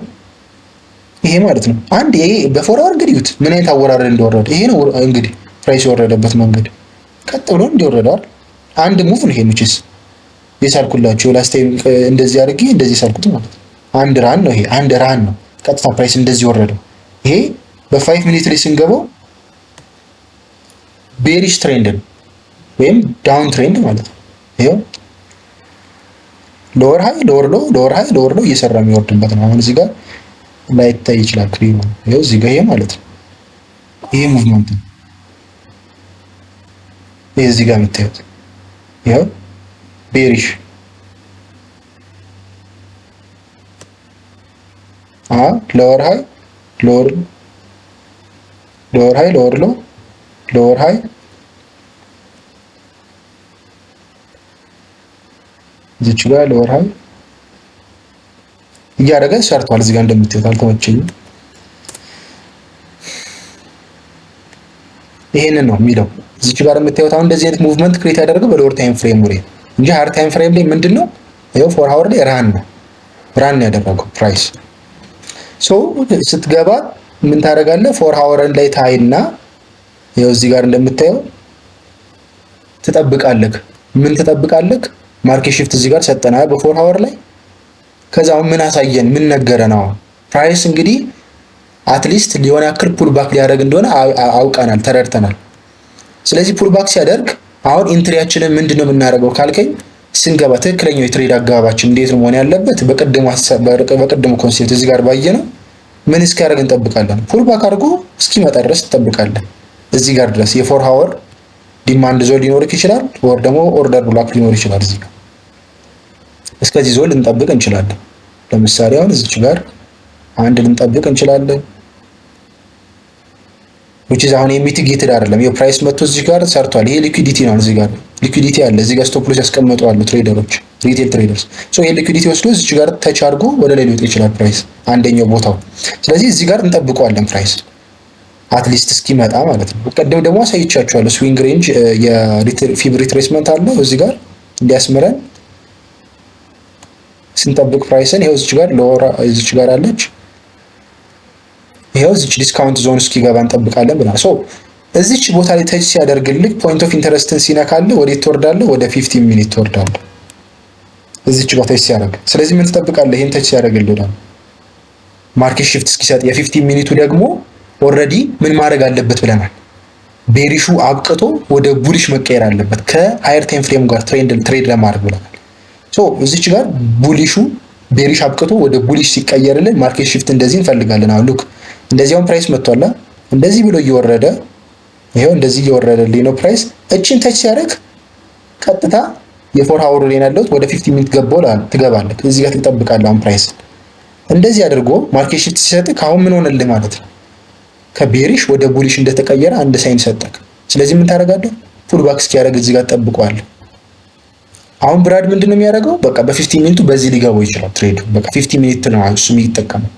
ይሄ ማለት ነው። አንድ ይሄ በፎር አወር እንግዲህ ይሁት ምን አይነት አወራረድ እንደወረደ ይሄ ነው እንግዲህ ፕራይስ የወረደበት መንገድ ቀጥ ብሎ እንዲወረደዋል። አንድ ሙቭ ነው ይሄ ምችስ የሳልኩላችሁ ላስት ታይም እንደዚህ አድርጌ እንደዚህ ሳልኩት ማለት ነው። አንድ ራን ነው ይሄ አንድ ራን ነው። ቀጥታ ፕራይስ እንደዚህ ወረደው። ይሄ በ5 ሚኒት ላይ ስንገባው ቤሪሽ ትሬንድ ነው ወይም ዳውን ትሬንድ ማለት ነው። ይሄው ሎወር ሃይ ሎወር ሎ ሎወር ሃይ ሎወር ሎ እየሰራ የሚወርድበት ነው። አሁን እዚህ ጋር ላይታይ ይችላል ክሊር ነው። ይሄው እዚህ ጋር ይሄ ማለት ነው። ይሄ ሙቭመንት ነው። ይህ እዚህ ጋር የምታዩት ይኸው ቤሪሽ ሎወር ሃይ ሎወር ሃይ ሎወር ሎ ሎወር ሃይ እዚች ጋር ሎወር ሃይ እያደረገ ሰርቷል። እዚህ ጋር እንደምታዩት አልተመቸኝም። ይሄንን ነው የሚለው እዚች ጋር የምታዩት። አሁን እንደዚህ አይነት ሙቭመንት ክሬት ያደረገው በሎወር ታይም ፍሬም ላይ እንጂ ሃር ታይም ፍሬም ላይ ምንድነው? ይኸው 4 አወር ላይ ራን ያደረገው ፕራይስ። ሶ ስትገባ ምን ታደርጋለህ? 4 አወርን ላይ ታይና ይኸው እዚህ ጋር እንደምታየው ትጠብቃለህ። ምን ትጠብቃለህ? ማርኬት ሽፍት እዚህ ጋር ሰጠናል በ4 አወር ላይ። ከዛው ምን አሳየን? ምን ነገረ ነው? ፕራይስ እንግዲህ አትሊስት ሊሆን ያክል ፑል ባክ ሊያደርግ እንደሆነ አውቀናል፣ ተረድተናል። ስለዚህ ፑል ባክ ሲያደርግ አሁን ኢንትሪያችንን ምንድነው የምናደርገው ካልከኝ፣ ስንገባ ትክክለኛው የትሬድ አገባባችን እንዴት ነው መሆን ያለበት? በቅድሙ ኮንሴፕት እዚህ ጋር ባየነው ምን እስኪያደርግ እንጠብቃለን? ፑል ባክ አድርጎ እስኪመጣ ድረስ እንጠብቃለን። እዚህ ጋር ድረስ የ4 አወር ዲማንድ ዞን ሊኖርክ ይችላል፣ ወር ደግሞ ኦርደር ብሎክ ሊኖር ይችላል። እዚህ ጋር እስከዚህ ዞን ልንጠብቅ እንችላለን። ለምሳሌ አሁን እዚች ጋር አንድ ልንጠብቅ እንችላለን። which is አሁን የሚቲጌትድ አይደለም። የፕራይስ መጥቶ እዚህ ጋር ሰርቷል። ይሄ ሊኩዊዲቲ ነው። እዚህ ጋር ሊኩዊዲቲ አለ። እዚህ ጋር ስቶፕ ሎስ ያስቀመጡ አሉ ትሬደሮች፣ ሪቴል ትሬደርስ። ሶ ይሄ ሊኩዊዲቲ ወስዶ እዚህ ጋር ተች አድርጎ ወደ ላይ ሊወጣ ይችላል ፕራይስ አንደኛው ቦታው። ስለዚህ እዚህ ጋር እንጠብቀዋለን ፕራይስ አትሊስት እስኪመጣ ማለት ነው። ቀደም ደግሞ አሳይቻችኋለሁ ስዊንግ ሬንጅ የፊብ ሪትሬስመንት አለው እዚህ ጋር እንዲያስምረን ስንጠብቅ ፕራይስን። ይሄው እዚህ ጋር ሎወር እዚህ ጋር አለች። ይሄው እዚህ ዲስካውንት ዞን እስኪገባ እንጠብቃለን ብለናል። ሶ እዚች ቦታ ላይ ተች ሲያደርግልህ ፖይንት ኦፍ ኢንተረስትን ሲነካልህ ወዴት ትወርዳለህ? ወደ 15 ሚኒት ትወርዳለህ እዚች ጋር ተች ሲያደርግ። ስለዚህ ምን ትጠብቃለህ? ይሄን ተች ሲያደርግልህ ደግሞ ማርኬት ሽፍት እስኪሰጥ የ15 ሚኒቱ ደግሞ ኦልሬዲ ምን ማድረግ አለበት ብለናል? ቤሪሹ አብቅቶ ወደ ቡሊሽ መቀየር አለበት ከሃየር ታይም ፍሬም ጋር ትሬድ ለማድረግ ብለናል። ሶ እዚች ጋር ቡሊሹ ቤሪሽ አብቅቶ ወደ ቡሊሽ ሲቀየርልን ማርኬት ሽፍት እንደዚህ እንፈልጋለን። አሁን ሉክ እንደዚያውን ፕራይስ መጥቷል። እንደዚህ ብሎ እየወረደ ይሄው እንደዚህ እየወረደልኝ ነው ፕራይስ። እቺን ተች ሲያደርግ ቀጥታ የ4 አወር ላይ ያለው ወደ 15 ሚኒት ትገባለህ። እዚህ ጋር ትጠብቃለህ። አሁን ፕራይስ እንደዚህ አድርጎ ማርኬት ሽፍት ሲሰጥህ አሁን ምን ሆነልህ ማለት ነው? ከቤሪሽ ወደ ቡሊሽ እንደተቀየረ አንድ ሳይን ሰጠክ። ስለዚህ ምን ታደርጋለህ? ፑል ባክ እስኪያደርግ እዚህ ጋር ትጠብቀዋለህ። አሁን ብራድ ምንድነው የሚያደርገው? በቃ በ15 ሚኒቱ በዚህ ሊገባው ይችላል ትሬድ። በቃ 15 ሚኒት ነው እሱ የሚጠቀመው።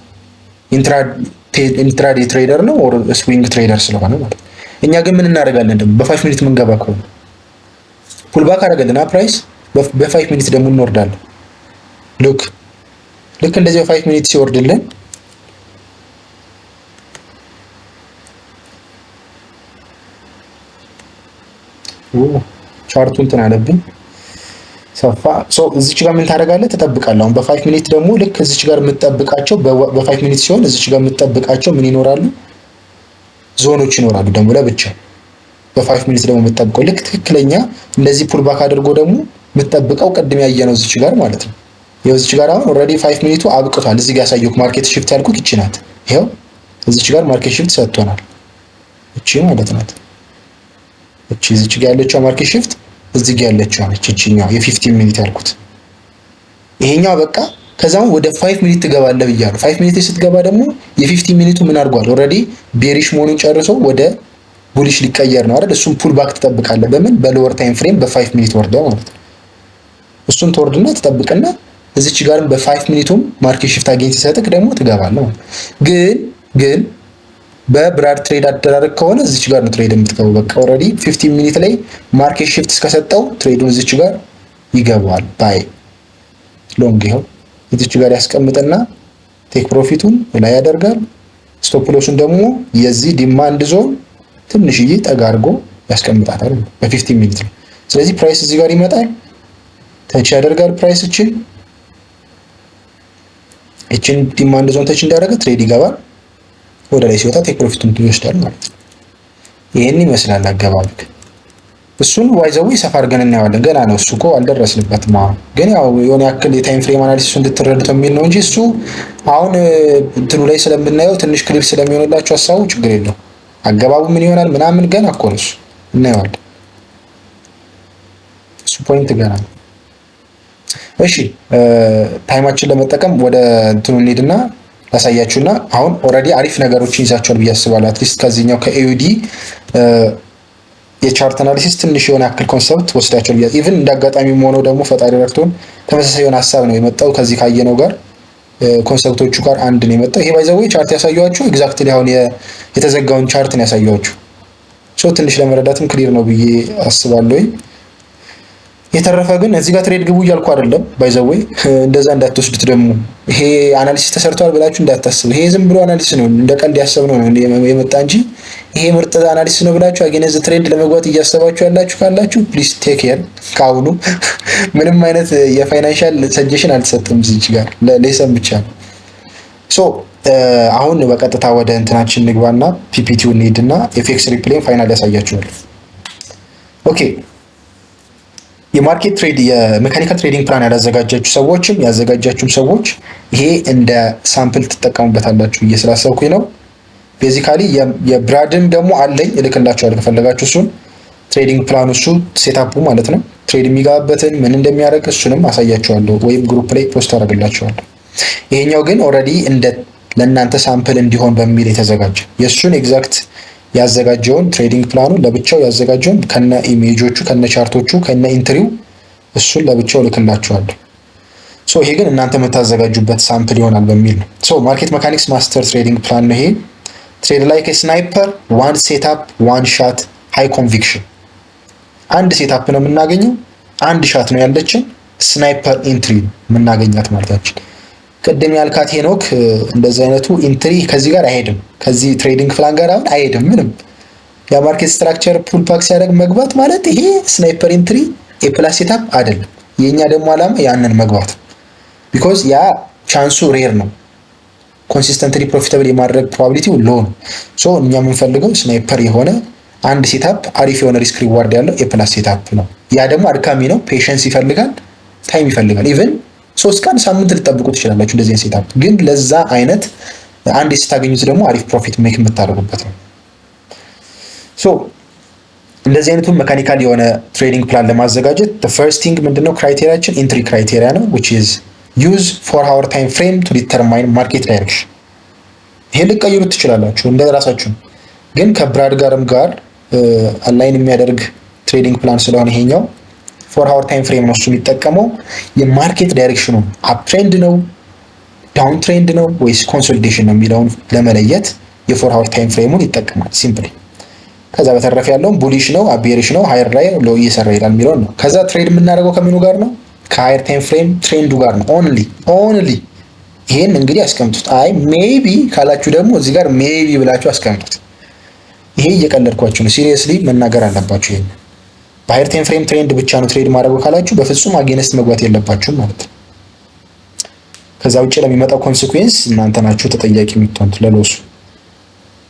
ኢንትራዴ ትሬደር ነው ኦር ስዊንግ ትሬደር ስለሆነ ማለት ነው። እኛ ግን ምን እናደርጋለን ደግሞ በ5 ሚኒት ምን ገባ ከሆነ ፑል ባክ አደረገልና ፕራይስ በ5 ሚኒት ደግሞ እንወርዳለን። ልክ እንደዚህ በ5 ሚኒት ሲወርድልን ቻርቱ እንትን አለብኝ ሰፋ። ሶ እዚች ጋር ምን ታደርጋለህ? ትጠብቃለህ። አሁን በ5 ሚኒት ደግሞ ልክ እዚች ጋር የምትጠብቃቸው በ5 ሚኒት ሲሆን እዚች ጋር የምትጠብቃቸው ምን ይኖራሉ? ዞኖች ይኖራሉ ደግሞ ለብቻ። በ5 ሚኒት ደግሞ የምትጠብቀው ልክ ትክክለኛ እንደዚህ ፑል ባክ አድርጎ ደግሞ የምትጠብቀው ቅድም ያየነው እዚች ጋር ማለት ነው። ይኸው እዚች ጋር አሁን ኦልሬዲ 5 ሚኒቱ አብቅቷል። እዚህ ጋር ያሳየሁት ማርኬት ሽፍት ያልኩት ይቺ ናት። ይኸው እዚች ጋር ማርኬት ሽፍት ሰጥቶናል። እቺ ማለት ናት። እቺ እዚች ጋር ያለችው ማርኬት ሽፍት እዚህ ጋር ያለችው ነች። እቺኛው የ15 ሚኒት ያልኩት ይሄኛው በቃ። ከዛም ወደ 5 ሚኒት ትገባለህ ብያለሁ። 5 ሚኒት ስትገባ ደግሞ የ15 ሚኒቱ ምን አድርጓል? ኦልሬዲ ቤሪሽ መሆኑን ጨርሶ ወደ ቡሊሽ ሊቀየር ነው አይደል? እሱን ፑል ባክ ትጠብቃለህ። በምን? በሎወር ታይም ፍሬም በ5 ሚኒት ወርዳ ማለት ነው። እሱን ትወርድና ትጠብቅና እዚች ጋርም በ5 ሚኒቱም ማርኬት ሽፍት አገኝ ሲሰጥክ ደግሞ ትገባለህ። ግን በብራድ ትሬድ አደራረግ ከሆነ እዚች ጋር ነው ትሬድ የምትገባው። በቃ ኦልሬዲ 15 ሚኒት ላይ ማርኬት ሽፍት እስከሰጠው ትሬዱን እዚች ጋር ይገባዋል። ባይ ሎንግ ይኸው እዚች ጋር ያስቀምጥና ቴክ ፕሮፊቱን ላይ ያደርጋል። ስቶፕ ሎሱን ደግሞ የዚህ ዲማንድ ዞን ትንሽዬ ጠጋ አድርጎ ያስቀምጣታል በ15 ሚኒት ላይ። ስለዚህ ፕራይስ እዚህ ጋር ይመጣል፣ ተች ያደርጋል። ፕራይስ እችን ዲማንድ ዞን ተች እንዳደረገ ትሬድ ይገባል። ወደ ላይ ሲወጣ ቴክ ፕሮፊቱን ይወስዳል ማለት ነው። ይሄን ይመስላል አገባብክ። እሱን ዋይዘው ሰፋ አድርገን እናየዋለን። ገና ነው እሱ እኮ አልደረስንበትም። አሁን ግን ያው የሆነ ያክል የታይም ፍሬም አናሊሲስ እንድትረዱት የሚል ነው እንጂ እሱ አሁን እንትኑ ላይ ስለምናየው ትንሽ ክሊር ስለሚሆንላችሁ ሀሳቡ ችግር የለው። አገባቡ ምን ይሆናል ምናምን ገና እኮ ነው እሱ እናየዋለን። ፖይንት ገና ነው። እሺ ታይማችን ለመጠቀም ወደ እንትኑ እንሂድና ላሳያችሁና አሁን ኦልሬዲ አሪፍ ነገሮችን ይዛችኋል ብዬ አስባለሁ። አትሊስት ከዚህኛው ከኤዩዲ የቻርት አናሊሲስ ትንሽ የሆነ ያክል ኮንሰፕት ወስዳችኋል ብዬ ኢቭን እንዳጋጣሚ ሆነው ደግሞ ፈጣሪ ረድቶን ተመሳሳይ የሆነ ሀሳብ ነው የመጣው ከዚህ ካየነው ጋር ኮንሰፕቶቹ ጋር አንድ ነው የመጣው። ይሄ ባይዘው ቻርት ያሳየኋችሁ ኤግዛክትሊ አሁን የተዘጋውን ቻርት ነው ያሳየኋችሁ። ሶ ትንሽ ለመረዳትም ክሊር ነው ብዬ አስባለሁ። የተረፈ ግን እዚህ ጋር ትሬድ ግቡ እያልኩ አይደለም። ባይዘወይ እንደዛ እንዳትወስዱት ደግሞ ይሄ አናሊሲስ ተሰርቷል ብላችሁ እንዳታስቡ። ይሄ ዝም ብሎ አናሊሲስ ነው፣ እንደ ቀልድ ያሰብነው ነው የመጣ እንጂ ይሄ ምርጥ አናሊሲስ ነው ብላችሁ አገነዝ ትሬንድ ለመግባት እያሰባችሁ ያላችሁ ካላችሁ ፕሊዝ ቴክ ኬር። ካሁኑ ምንም አይነት የፋይናንሻል ሰጀሽን አልተሰጥም እዚህ ጋር ለሌሰን ብቻ ነው። ሶ አሁን በቀጥታ ወደ እንትናችን ንግባና ፒፒቲው እንሂድና ኤፍኤክስ ሪፕሌን ፋይናል ያሳያችኋል። ኦኬ የማርኬት ትሬድ የሜካኒካል ትሬዲንግ ፕላን ያዘጋጃችሁም ሰዎች ይሄ እንደ ሳምፕል ትጠቀሙበታላችሁ ብዬ ስላሰብኩኝ ነው። ቤዚካሊ የብራድም ደግሞ አለኝ እልክላችኋለሁ ከፈለጋችሁ እሱን ትሬዲንግ ፕላኑ እሱ ሴታፑ ማለት ነው። ትሬድ የሚገባበትን ምን እንደሚያደርግ እሱንም አሳያችኋለሁ ወይም ግሩፕ ላይ ፖስት አደርግላችኋለሁ። ይሄኛው ግን ኦልሬዲ እንደ ለእናንተ ሳምፕል እንዲሆን በሚል የተዘጋጀ የእሱን ኤግዛክት ያዘጋጀውን ትሬዲንግ ፕላኑ ለብቻው ያዘጋጀውን ከነ ኢሜጆቹ ከነ ቻርቶቹ ከነ ኢንትሪው እሱን ለብቻው ልክላችኋለሁ። ሶ ይሄ ግን እናንተ የምታዘጋጁበት ሳምፕል ይሆናል በሚል ነው። ሶ ማርኬት ሜካኒክስ ማስተር ትሬዲንግ ፕላን ነው ይሄ። ትሬድ ላይክ ስናይፐር ዋን ሴትአፕ ዋን ሻት ሃይ ኮንቪክሽን። አንድ ሴትአፕ ነው የምናገኘው፣ አንድ ሻት ነው ያለችን፣ ስናይፐር ኢንትሪ የምናገኛት ማለታችን። ቅድም ያልካት ሄኖክ እንደዚህ አይነቱ ኢንትሪ ከዚህ ጋር አይሄድም፣ ከዚህ ትሬዲንግ ፕላን ጋር አሁን አይሄድም ምንም። የማርኬት ስትራክቸር ፑል ባክ ሲያደርግ መግባት ማለት ይሄ ስናይፐር ኢንትሪ ኤፕላስ ሴታፕ አይደለም። የኛ ደግሞ አላማ ያንን መግባት ቢኮዝ ያ ቻንሱ ሬር ነው። ኮንሲስተንትሊ ፕሮፊታብል የማድረግ ፕሮባቢሊቲው ሎ ነው። ሶ እኛ የምንፈልገው ስናይፐር የሆነ አንድ ሴታፕ አሪፍ የሆነ ሪስክ ሪዋርድ ያለው ኤፕላስ ሴታፕ ነው። ያ ደግሞ አድካሚ ነው፣ ፔሸንስ ይፈልጋል፣ ታይም ይፈልጋል። ኢቨን 3 ቀን ሳምንት ልጠብቁ ትችላላችሁ እንደዚህ አይነት ሴታፕ። ግን ለዛ አይነት አንድ ስታገኙት ደግሞ አሪፍ ፕሮፊት ሜክ የምታደርጉበት ነው። ሶ እንደዚህ አይነቱን ሜካኒካል የሆነ ትሬዲንግ ፕላን ለማዘጋጀት ፈርስት ቲንግ ምንድነው ክራይቴሪያችን ኢንትሪ ክራይቴሪያ ነው which is use 4 hour time frame to determine market direction። ይሄን ልቀይሩት ትችላላችሁ እንደ ራሳችሁ፣ ግን ከብራድ ጋርም ጋር አላይን የሚያደርግ ትሬዲንግ ፕላን ስለሆነ ይሄኛው 4 hour ታይም ፍሬም ነው እሱ የሚጠቀመው። የማርኬት ዳይሬክሽኑ አፕ ትሬንድ ነው ዳውን ትሬንድ ነው ወይስ ኮንሶሊዴሽን ነው የሚለውን ለመለየት የ4 hour ታይም ፍሬሙን ይጠቀማል ሲምፕሊ። ከዛ በተረፈ ያለውን ቡሊሽ ነው አቤሪሽ ነው ሃየር ላይ ሎ እየሰራ ይላል የሚለውን ነው። ከዛ ትሬድ የምናደርገው ከምኑ ጋር ነው? ከሃየር ታይም ፍሬም ትሬንዱ ጋር ነው ኦንሊ። ይሄን እንግዲህ አስቀምጡት። አይ ሜቢ ካላችሁ ደግሞ እዚህ ጋር ሜቢ ብላችሁ አስቀምጡት። ይሄ እየቀለድኳችሁ ነው፣ ሲሪየስሊ መናገር አለባችሁ። ይሄን በሃየር ታይም ፍሬም ትሬንድ ብቻ ነው ትሬድ ማድረግ ካላችሁ በፍጹም አጌንስት መግባት የለባችሁም ማለት ነው። ከዛ ውጭ ለሚመጣው ኮንሲኩዌንስ እናንተ ናችሁ ተጠያቂ የምትሆኑት ለሎሱ።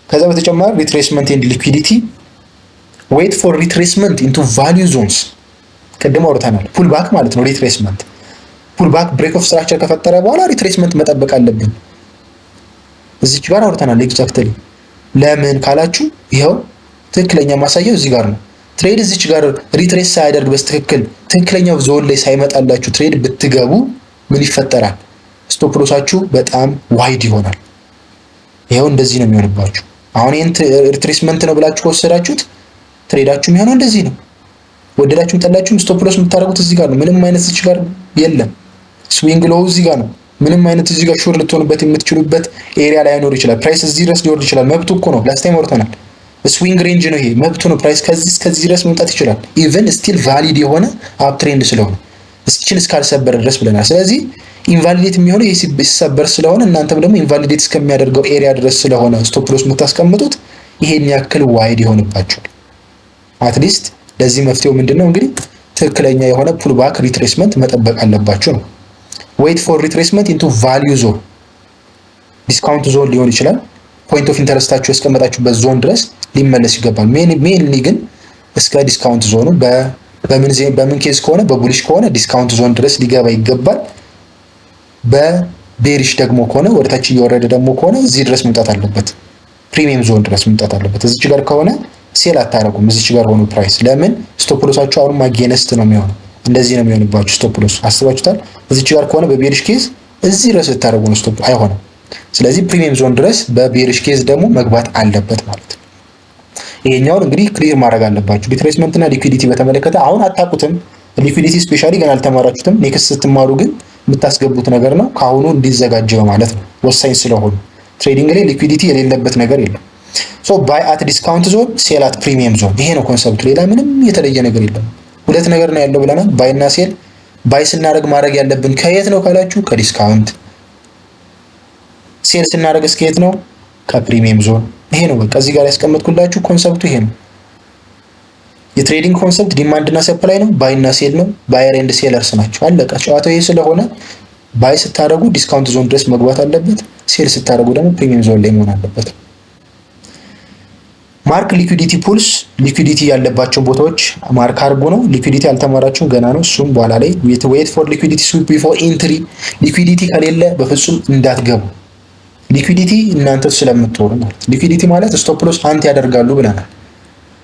ከዛ በተጨማሪ ሪትሬስመንት ኤንድ ሊኩዊዲቲ ዌት ፎር ሪትሬስመንት ኢንቱ ቫልዩ ዞንስ ቅድም አውርተናል። ፑል ባክ ማለት ነው ሪትሬስመንት። ፑል ባክ ብሬክ ኦፍ ስትራክቸር ከፈጠረ በኋላ ሪትሬስመንት መጠበቅ አለብን። እዚች ጋር አውርተናል ኤግዛክትሊ። ለምን ካላችሁ ይኸው ትክክለኛ ማሳያው እዚህ ጋር ነው። ትሬድ እዚች ጋር ሪትሬስ ሳያደርግ በስትክክል ትክክለኛው ዞን ላይ ሳይመጣላችሁ ትሬድ ብትገቡ ምን ይፈጠራል? ስቶፕ ሎሳችሁ በጣም ዋይድ ይሆናል። ይኸው እንደዚህ ነው የሚሆንባችሁ። አሁን ይሄን ሪትሬስመንት ነው ብላችሁ ከወሰዳችሁት ትሬዳችሁ የሚሆነው እንደዚህ ነው። ወደዳችሁም ጠላችሁም ስቶፕ ሎስ የምታደርጉት እዚህ ጋር ነው። ምንም አይነት እዚህ ጋር የለም። ስዊንግ ሎው እዚህ ጋር ነው። ምንም አይነት እዚህ ጋር ሹር ልትሆኑበት የምትችሉበት ኤሪያ ላይ አይኖር ይችላል። ፕራይስ እዚህ ድረስ ሊወርድ ይችላል። መብቱ እኮ ነው። ላስት ታይም ወርተናል። ስዊንግ ሬንጅ ነው ይሄ፣ መብቱ ነው። ፕራይስ ከዚህ እስከዚህ ድረስ መምጣት ይችላል። ኢቨን ስቲል ቫሊድ የሆነ አፕ ትሬንድ ስለሆነ እስኪችን እስካልሰበረ ድረስ ብለናል። ስለዚህ ኢንቫሊዴት የሚሆነው ይሄ ሲሰበር ስለሆነ እናንተም ደግሞ ኢንቫሊዴት እስከሚያደርገው ኤሪያ ድረስ ስለሆነ ስቶፕ ሎስ የምታስቀምጡት ይሄን ያክል ዋይድ ይሆንባችኋል። አትሊስት ለዚህ መፍትሄው ምንድነው እንግዲህ ትክክለኛ የሆነ ፑል ባክ ሪትሬስመንት መጠበቅ አለባችሁ ነው። ዌት ፎር ሪትሬስመንት ኢንቱ ቫልዩ ዞን፣ ዲስካውንት ዞን ሊሆን ይችላል። ፖይንት ኦፍ ኢንተረስታችሁ ያስቀመጣችሁበት ዞን ድረስ ሊመለስ ይገባል። ሜንሊ ግን እስከ ዲስካውንት ዞኑ በምን ኬዝ ከሆነ በቡሊሽ ከሆነ ዲስካውንት ዞን ድረስ ሊገባ ይገባል። በቤሪሽ ደግሞ ከሆነ ወደታች እየወረደ ደግሞ ከሆነ እዚህ ድረስ መምጣት አለበት። ፕሪሚየም ዞን ድረስ መምጣት አለበት። እዚች ጋር ከሆነ ሴል አታረጉም። እዚች ጋር ሆኖ ፕራይስ ለምን ስቶፕ ሎሳችሁ አሁንም አጌነስት ነው የሚሆነው። እንደዚህ ነው የሚሆንባችሁ ስቶፕ ሎስ አስባችሁታል። እዚች ጋር ከሆነ በቤሪሽ ኬዝ እዚህ ድረስ ልታደርጉ ነው ስቶፕ አይሆንም። ስለዚህ ፕሪሚየም ዞን ድረስ በቤሪሽ ኬዝ ደግሞ መግባት አለበት ማለት ነው። ይሄኛውን እንግዲህ ክሊር ማድረግ አለባችሁ። ሪትሬስመንት እና ሊኩዊዲቲ በተመለከተ አሁን አታውቁትም። ሊኩዊዲቲ ስፔሻሊ ገና አልተማራችሁትም። ኔክስት ስትማሩ ግን የምታስገቡት ነገር ነው። ከአሁኑ እንዲዘጋጅ በማለት ነው ወሳኝ ስለሆኑ። ትሬዲንግ ላይ ሊኩዊዲቲ የሌለበት ነገር የለም። ሶ ባይ አት ዲስካውንት ዞን፣ ሴል አት ፕሪሚየም ዞን። ይሄ ነው ኮንሰፕቱ። ሌላ ምንም የተለየ ነገር የለም። ሁለት ነገር ነው ያለው ብለናል፣ ባይ እና ሴል። ባይ ስናደርግ ማድረግ ያለብን ከየት ነው ካላችሁ ከዲስካውንት። ሴል ስናደርግ እስከየት ነው? ከፕሪሚየም ዞን። ይሄ ነው በቃ እዚህ ጋር ያስቀመጥኩላችሁ ኮንሰፕቱ ይሄ ነው። የትሬዲንግ ኮንሰፕት ዲማንድ እና ሰፕላይ ነው፣ ባይ እና ሴል ነው። ባየር ኤንድ ሴለርስ ናቸው። አለቀ ጨዋታው። ይሄ ስለሆነ ባይ ስታደርጉ ዲስካውንት ዞን ድረስ መግባት አለበት። ሴል ስታደርጉ ደግሞ ፕሪሚየም ዞን ላይ መሆን አለበት። ማርክ ሊኩዊዲቲ ፑልስ፣ ሊኩዊዲቲ ያለባቸው ቦታዎች ማርክ አድርጎ ነው። ሊኩዊዲቲ አልተማራችሁም ገና ነው። እሱም በኋላ ላይ ዌት ፎር ሊኩዊዲቲ ስዊፕ ቢፎር ኢንትሪ። ሊኩዊዲቲ ከሌለ በፍጹም እንዳትገቡ። ሊኩዊዲቲ እናንተ ስለምትወሩ ማለት ሊኩዊዲቲ ማለት ስቶፕ ሎስ ሀንት ያደርጋሉ ብለናል።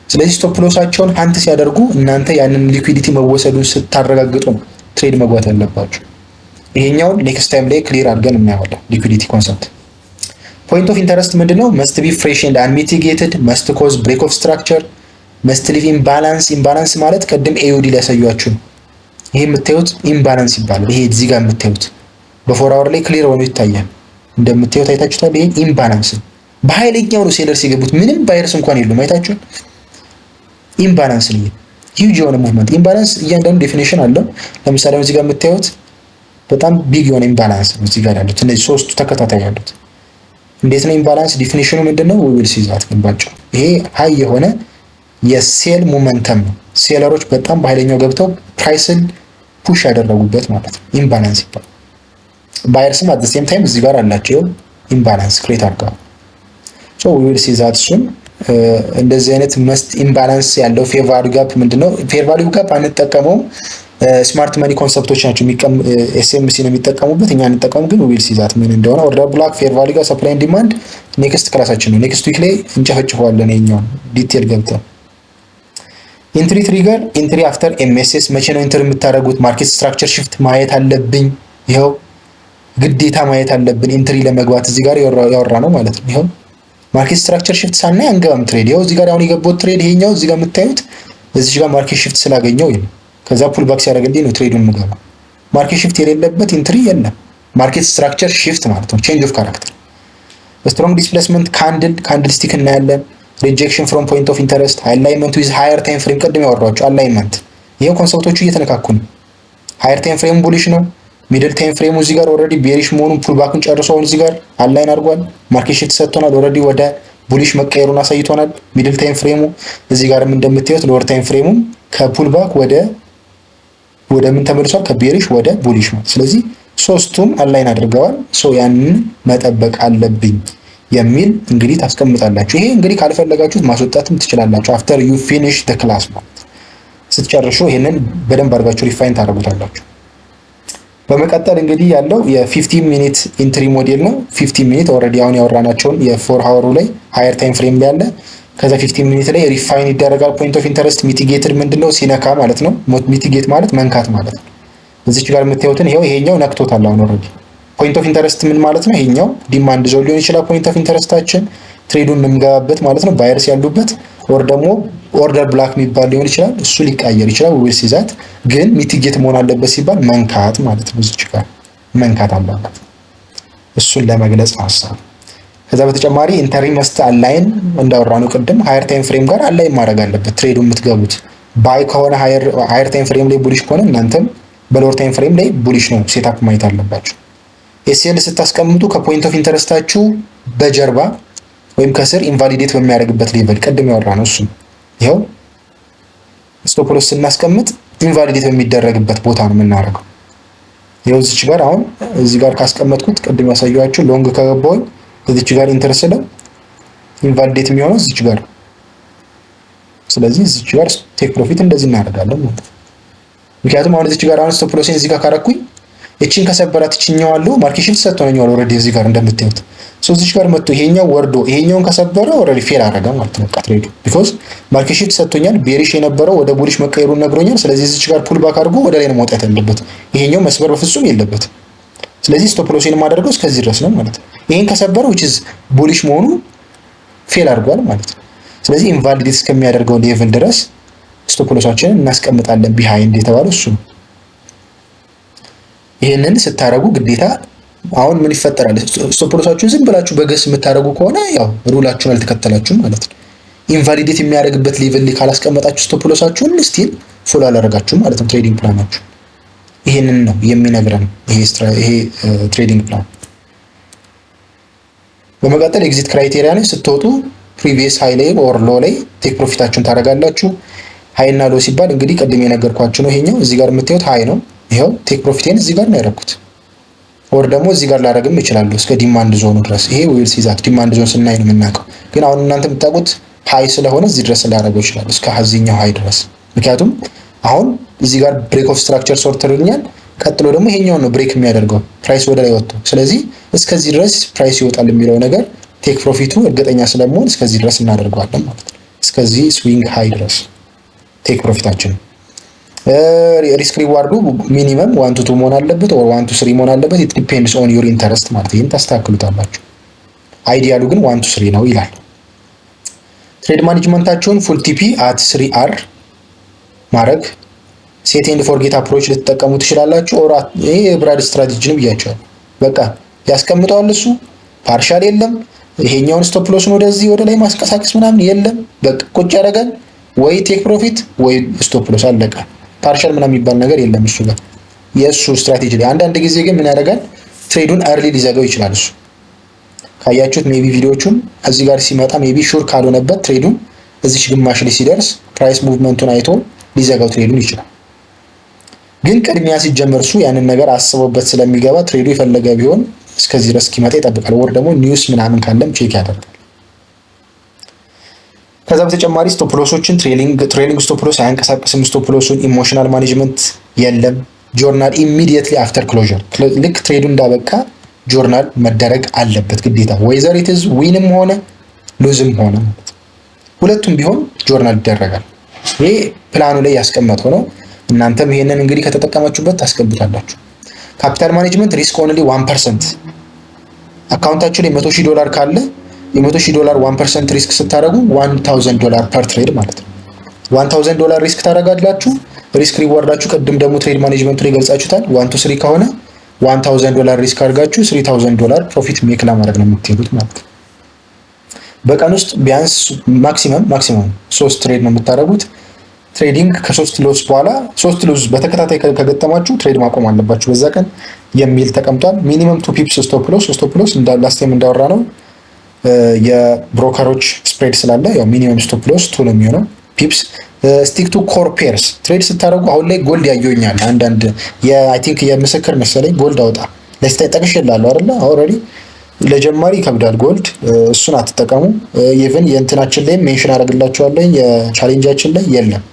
ስለዚህ ስቶፕ ሎሳቸውን ሀንት ሲያደርጉ እናንተ ያንን ሊኩዊዲቲ መወሰዱን ስታረጋግጡ ነው ትሬድ መግባት ያለባችሁ። ይሄኛውን ኔክስት ታይም ላይ ክሊር አድርገን እናየዋለን። ሊኩዊዲቲ ኮንሰፕት ፖይንት ኦፍ ኢንተረስት ምንድነው? መስት ቢ ፍሬሽ ኤንድ አንሚቲጌትድ፣ መስት ኮዝ ብሬክ ኦፍ ስትራክቸር፣ መስት ሊቭ ኢምባላንስ። ኢምባላንስ ማለት ቅድም ኤዩዲ ሊያሳዩአችሁ ነው። ይሄ የምታዩት ኢምባላንስ ይባላል። ይሄ እዚህ ጋር የምታዩት በፎር አወር ላይ ክሊር ሆኖ ይታያል። እንደምታዩት አይታችሁታል። ይሄ ኢምባላንስ በኃይለኛው ነው ሴለርስ የገቡት። ምንም ባየርስ እንኳን የሉም። አይታችኋል። ኢምባላንስ ነው። ሂውጅ የሆነ ሙቭመንት ኢምባላንስ። እያንዳንዱ ዴፊኒሽን አለው። ለምሳሌ እዚህ ጋር የምታዩት በጣም ቢግ የሆነ ኢምባላንስ ነው። እዚህ ጋር ያሉት እነዚህ ሶስቱ ተከታታይ ያሉት እንዴት ነው ኢምባላንስ? ዲፊኒሽኑ ምንድነው? ዊል ሲዛት ግን ባጭሩ ይሄ ሃይ የሆነ የሴል ሞመንተም ነው። ሴለሮች በጣም በኃይለኛው ገብተው ፕራይስን ፑሽ ያደረጉበት ማለት ነው። ኢምባላንስ ይባላል። ባየርስም አት ዘ ሴም ታይም እዚህ ጋር አላቸው ኢምባላንስ ክሬት አድርገዋል። ሶ ዊል ሲዛት እሱን እንደዚህ አይነት መስት ኢምባላንስ ያለው ፌር ቫልዩ ጋፕ ምንድነው? ፌር ቫልዩ ጋፕ አንጠቀመውም። ስማርት መኒ ኮንሰፕቶች ናቸው ኤስኤምሲ ነው የሚጠቀሙበት። እኛ እንጠቀሙ ግን ዊል ሲዛት ምን እንደሆነ ኦርደር ብሎክ፣ ፌር ቫልዩ ጋር፣ ሰፕላይ ኤንድ ዲማንድ ኔክስት ክላሳችን ነው። ኔክስት ዊክ ላይ እንጨፈጭፈዋለን። የኛው ዲቴል ገብተን ኢንትሪ ትሪገር፣ ኢንትሪ አፍተር ኤምኤስኤስ። መቼ ነው ኢንትሪ የምታደርጉት? ማርኬት ስትራክቸር ሽፍት ማየት አለብኝ። ይኸው ግዴታ ማየት አለብን ኢንትሪ ለመግባት። እዚህ ጋር ያወራ ነው ማለት ነው። ይኸው ማርኬት ስትራክቸር ሽፍት ሳናይ አንገባም ትሬድ። ይኸው እዚህ ጋር አሁን የገባሁት ትሬድ ይሄኛው እዚህ ጋር የምታዩት እዚህ ጋር ማርኬት ሽፍት ስላገኘው ይሄ ከዛ ፑል ባክ ሲያደርግልኝ ነው ትሬዱን የምገባው። ማርኬት ሽፍት የሌለበት ኢንትሪ የለም። ማርኬት ስትራክቸር ሽፍት ማለት ነው ቼንጅ ኦፍ ካራክተር። ስትሮንግ ዲስፕሌስመንት ካንድል ስቲክ እናያለን። ሪጀክሽን ፍሮም ፖይንት ኦፍ ኢንተረስት፣ አላይንመንት ዊዝ ሃየር ታይም ፍሬም። ቅድም ያወራኋቸው አላይንመንት። ይሄው ኮንሰፕቶቹ እየተነካኩ ነው። ሃየር ታይም ፍሬም ቡሊሽ ነው። ሚድል ታይም ፍሬሙ እዚህ ጋር ኦልሬዲ ቤሪሽ መሆኑን ፑል ባክን ጨርሶ አሁን እዚህ ጋር አላይን አድርጓል። ማርኬት ሽፍት ሰጥቶናል። ኦልሬዲ ወደ ቡሊሽ መቀየሩን አሳይቶናል። ሚድል ታይም ፍሬሙ እዚህ ጋርም እንደምታዩት ሎወር ታይም ፍሬሙ ከፑል ባክ ወደ ምን ተመልሷል? ከቤሪሽ ወደ ቡሊሽ ማለት። ስለዚህ ሶስቱም አላይን አድርገዋል። ሶ ያንን መጠበቅ አለብኝ የሚል እንግዲህ ታስቀምጣላችሁ። ይሄ እንግዲህ ካልፈለጋችሁት ማስወጣትም ትችላላችሁ። አፍተር ዩ ፊኒሽ ዘ ክላስ ማለት ስትጨርሹ ይሄንን በደንብ አድርጋችሁ ሪፋይን ታደርጉታላችሁ። በመቀጠል እንግዲህ ያለው የ15 ሚኒት ኢንትሪ ሞዴል ነው። 15 ሚኒት ኦልሬዲ አሁን ያወራናቸውን የ4 ሃወሩ ላይ ሃየር ታይም ፍሬም ላይ ያለ ከዛ 15 ሚኒት ላይ ሪፋይን ይደረጋል። ፖይንት ኦፍ ኢንተረስት ሚቲጌትድ ምንድነው? ሲነካ ማለት ነው። ሚቲጌት ማለት መንካት ማለት ነው። እዚች ጋር የምታዩትን ይሄኛው ነክቶታል አሁን ኦልሬዲ። ፖይንት ኦፍ ኢንተረስት ምን ማለት ነው? ይሄኛው ዲማንድ ዞን ሊሆን ይችላል። ፖይንት ኦፍ ኢንተረስታችን ትሬዱን የምንገባበት ማለት ነው። ባየርስ ያሉበት ኦር ደግሞ ኦርደር ብላክ የሚባል ሊሆን ይችላል። እሱ ሊቀየር ይችላል። ዊል ሲዛት ግን ሚቲጌት መሆን አለበት ሲባል መንካት ማለት ነው። እዚች ጋር መንካት አለበት። እሱን ለመግለጽ ሀሳብ። ከዛ በተጨማሪ ኢንተሪ መስት አላይን እንዳወራነው ቅድም ሃየር ታይም ፍሬም ጋር አላይን ማድረግ አለበት። ትሬዱ የምትገቡት ባይ ከሆነ ሃየር ታይም ፍሬም ላይ ቡሊሽ ከሆነ እናንተም በሎወር ታይም ፍሬም ላይ ቡሊሽ ነው ሴታፕ ማየት አለባችሁ። ኤስኤል ስታስቀምጡ ከፖይንት ኦፍ ኢንተረስታችሁ በጀርባ ወይም ከስር ኢንቫሊዴት በሚያደርግበት ሌቨል ቅድም ያወራነው እሱ ይኸው ስቶፕ ሎስ ስናስቀምጥ ኢንቫሊዴት በሚደረግበት ቦታ ነው የምናደርገው። ይኸው እዚች ጋር አሁን እዚህ ጋር ካስቀመጥኩት ቅድም ያሳየኋችሁ ሎንግ ከገባሁኝ እዚች ጋር ኢንተረስት ነው ኢንቫሊዴት የሚሆነው እዚች ጋር። ስለዚህ እዚች ጋር ቴክ ፕሮፊት እንደዚህ እናደርጋለን ማለት ነው። ምክንያቱም አሁን እዚች ጋር አሁን ስቶፕ ሎስን እዚህ ጋር ካረኩኝ እቺን ከሰበራት እቺኛው አለው ማርኬት ሽፍት ሰጥቶኛል ኦልሬዲ እዚህ ጋር እንደምታዩት። እዚች ጋር መጥቶ ይሄኛው ወርዶ ይሄኛውን ከሰበረ ኦልሬዲ ፌል አደረገ ማለት ነው ትሬዱ። ቢኮዝ ማርኬት ሽፍት ሰጥቶኛል፣ ቤሪሽ የነበረው ወደ ቡሊሽ መቀየሩን ነግሮኛል። ስለዚህ እዚች ጋር ፑል ባክ አድርጎ ወደ ላይ ነው መውጣት ያለበት። ይሄኛው መስበር በፍጹም የለበት። ስለዚህ ስቶፕ ሎሴን የማደርገው እስከዚህ ድረስ ነው ማለት ነው። ይሄን ከሰበረ which is ቡሊሽ መሆኑ ፌል አድርጓል ማለት ነው። ስለዚህ ኢንቫሊዴት እስከሚያደርገው ሌቭል ድረስ ስቶፕ ሎሳችንን እናስቀምጣለን። ቢሃይንድ የተባለው እሱ ነው። ይሄንን ስታረጉ ግዴታ አሁን ምን ይፈጠራል? ስቶፕ ሎሳችሁን ዝም ብላችሁ በገስ የምታደርጉ ከሆነ ያው ሩላችሁን አልተከተላችሁም ማለት ነው። ኢንቫሊዴት የሚያደርግበት ሌቭል ላይ ካላስቀመጣችሁ ስቶፕ ሎሳችሁን ስቲል ፎሎ አላደረጋችሁም ማለት ነው ትሬዲንግ ፕላናችሁ። ይሄንን ነው የሚነግረን ይሄ ትሬዲንግ ፕላን። በመቀጠል ኤግዚት ክራይቴሪያ ላይ ስትወጡ ፕሪቪየስ ሃይ ላይ ኦር ሎ ላይ ቴክ ፕሮፊታችሁን ታደርጋላችሁ። ሃይ እና ሎ ሲባል እንግዲህ ቅድም የነገርኳችሁ ነው። ይሄኛው እዚህ ጋር የምታዩት ሃይ ነው። ይሄው ቴክ ፕሮፊቴን እዚህ ጋር ነው ያደረኩት። ኦር ደግሞ እዚህ ጋር ላደርግም ይችላል እስከ ዲማንድ ዞኑ ድረስ። ይሄ ዊል ሲዛት ዲማንድ ዞን ስናይ ነው የምናውቀው። ግን አሁን እናንተ የምታውቁት ሃይ ስለሆነ እዚህ ድረስ ላደርገው ይችላል እስከ ሀዚኛው ሃይ ድረስ። ምክንያቱም አሁን እዚህ ጋር ብሬክ ኦፍ ስትራክቸር ሶርትልኛል። ቀጥሎ ደግሞ ይሄኛው ነው ብሬክ የሚያደርገው ፕራይስ ወደ ላይ ወጥቶ። ስለዚህ እስከዚህ ድረስ ፕራይስ ይወጣል የሚለው ነገር ቴክ ፕሮፊቱ እርግጠኛ ስለመሆን እስከዚህ ድረስ እናደርገዋለን ማለት ነው። እስከዚህ ስዊንግ ሃይ ድረስ ቴክ ፕሮፊታችን። ሪስክ ሪዋርዱ ሚኒመም 1 to 2 መሆን አለበት ኦር 1 to 3 መሆን አለበት። ኢት ዲፔንድስ ኦን ዩር ኢንተረስት ማለት ይሄን ታስተካክሉታላችሁ። አይዲያሉ ግን 1 to 3 ነው ይላል። ትሬድ ማኔጅመንታችሁን ፉል ቲፒ አት 3R ማድረግ ሴት ኤንድ ፎርጌት አፕሮች ልትጠቀሙ ትችላላችሁ። ኦር ይሄ ብራድ ስትራቴጂ ነው ብያቸዋለሁ። በቃ ያስቀምጠዋል እሱ ፓርሻል የለም። ይሄኛውን ስቶፕ ሎስን ወደዚህ ወደ ላይ ማስቀሳቀስ ምናምን የለም። በቃ ቁጭ ያደርጋል ወይ ቴክ ፕሮፊት ወይ ስቶፕ ሎስ አለቀ። ፓርሻል ምናምን የሚባል ነገር የለም እሱ ጋር የእሱ ስትራቴጂ ላይ። አንዳንድ ጊዜ ግን ምን ያደርጋል ትሬዱን አርሊ ሊዘጋው ይችላል እሱ። ካያችሁት ሜቢ ቪዲዮቹን እዚህ ጋር ሲመጣ ሜቢ ሹር ካልሆነበት ትሬዱን እዚች ግማሽ ላይ ሲደርስ ፕራይስ ሙቭመንቱን አይቶ ሊዘጋው ትሬዱን ይችላል። ግን ቅድሚያ ሲጀመር እሱ ያንን ነገር አስቦበት ስለሚገባ ትሬዱ የፈለገ ቢሆን እስከዚህ ድረስ እስኪመጣ ይጠብቃል። ወር ደግሞ ኒውስ ምናምን ካለም ቼክ ያደርጋል። ከዛ በተጨማሪ ስቶፕ ሎሶችን ትሬሊንግ ስቶፕ ሎስ አያንቀሳቅስም። ስቶፕ ሎሱን ኢሞሽናል ማኔጅመንት የለም። ጆርናል ኢሚዲየትሊ አፍተር ክሎዥር ልክ ትሬዱ እንዳበቃ ጆርናል መደረግ አለበት ግዴታ። ወይዘር ኢትዝ ዊንም ሆነ ሉዝም ሆነ ሁለቱም ቢሆን ጆርናል ይደረጋል። ይሄ ፕላኑ ላይ ያስቀመጠው ነው። እናንተም ይሄንን እንግዲህ ከተጠቀማችሁበት ታስቀምጣላችሁ። ካፒታል ማኔጅመንት ሪስክ ኦንሊ 1%። አካውንታችሁ ላይ $100,000 ካለ $100,000 1% ሪስክ ስታደርጉ $1,000 ፐር ትሬድ ማለት ነው። $1,000 ሪስክ ታደርጋላችሁ። ሪስክ ሪዋርዳችሁ ቅድም ደግሞ ትሬድ ማኔጅመንቱ ላይ ገልጻችሁታል። 1 to 3 ከሆነ $1,000 ሪስክ አድርጋችሁ $3,000 ፕሮፊት ሜክ ለማድረግ ነው የምትሄዱት ማለት ነው። በቀን ውስጥ ቢያንስ ማክሲመም 3 ትሬድ ነው የምታደርጉት። ትሬዲንግ ከ3 ሎስ በኋላ 3 ሎስ በተከታታይ ከገጠማችሁ ትሬድ ማቆም አለባችሁ በዛ ቀን የሚል ተቀምጧል። ሚኒመም 2 ፒፕስ ስቶፕ ሎስ ላስት ታይም እንዳወራ ነው የብሮከሮች ስፕሬድ ስላለ ያው ሚኒመም ስቶፕ ሎስ 2 ነው የሚሆነው ፒፕስ። ስቲክ ቱ ኮር ፔርስ ትሬድ ስታደርጉ አሁን ላይ ጎልድ ያየኛል አንዳንድ አይ ቲንክ የምስክር መሰለኝ ጎልድ አውጣ ለስታይ ጠቅሼላለሁ አይደለ? ኦልሬዲ ለጀማሪ ይከብዳል ጎልድ፣ እሱን አትጠቀሙ። ኢቭን የእንትናችን ላይ ሜንሽን አደርግላችኋለሁ የቻሌንጃችን ላይ የለም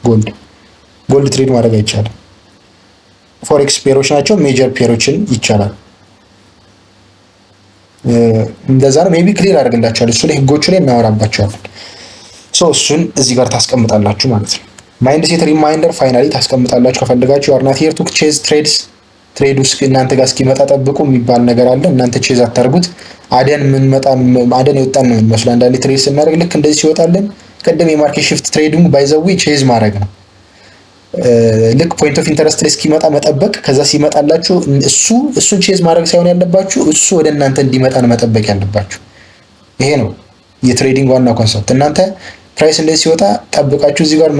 ጎልድ ትሬድ ማድረግ አይቻልም። ፎሬክስ ፔሮች ናቸው፣ ሜጀር ፔሮችን ይቻላል። እንደዛ ነው። ሜቢ ክሊር አደርግላችኋለሁ፣ እሱ ላይ ህጎቹ ላይ እናወራባቸዋለን። እሱን እዚህ ጋር ታስቀምጣላችሁ ማለት ነው። ማይንድ ሴት ሪማይንደር ፋይናሊ ታስቀምጣላችሁ ከፈለጋችሁ። ዩ አር ናት ሂር ቱ ቼዝ ትሬድስ ትሬዱ እናንተ ጋር እስኪመጣ ጠብቁ የሚባል ነገር አለ። እናንተ ቼዝ አታርጉት። አደን የወጣን ነው የሚመስለው አንዳንዴ ትሬድ ስናደርግ ልክ እንደዚህ ሲወጣልን ቅድም የማርኬት ሽፍት ትሬዲንግ ባይዘዊ ቼዝ ማድረግ ነው። ልክ ፖይንት ኦፍ ኢንተረስት ላይ እስኪመጣ መጠበቅ፣ ከዛ ሲመጣላችሁ እሱን ቼዝ ማድረግ ሳይሆን ያለባችሁ እሱ ወደ እናንተ እንዲመጣ ነው መጠበቅ ያለባችሁ። ይሄ ነው የትሬዲንግ ዋናው ኮንሰፕት። እናንተ ፕራይስ እንደዚህ ሲወጣ ጠብቃችሁ እዚህ ጋር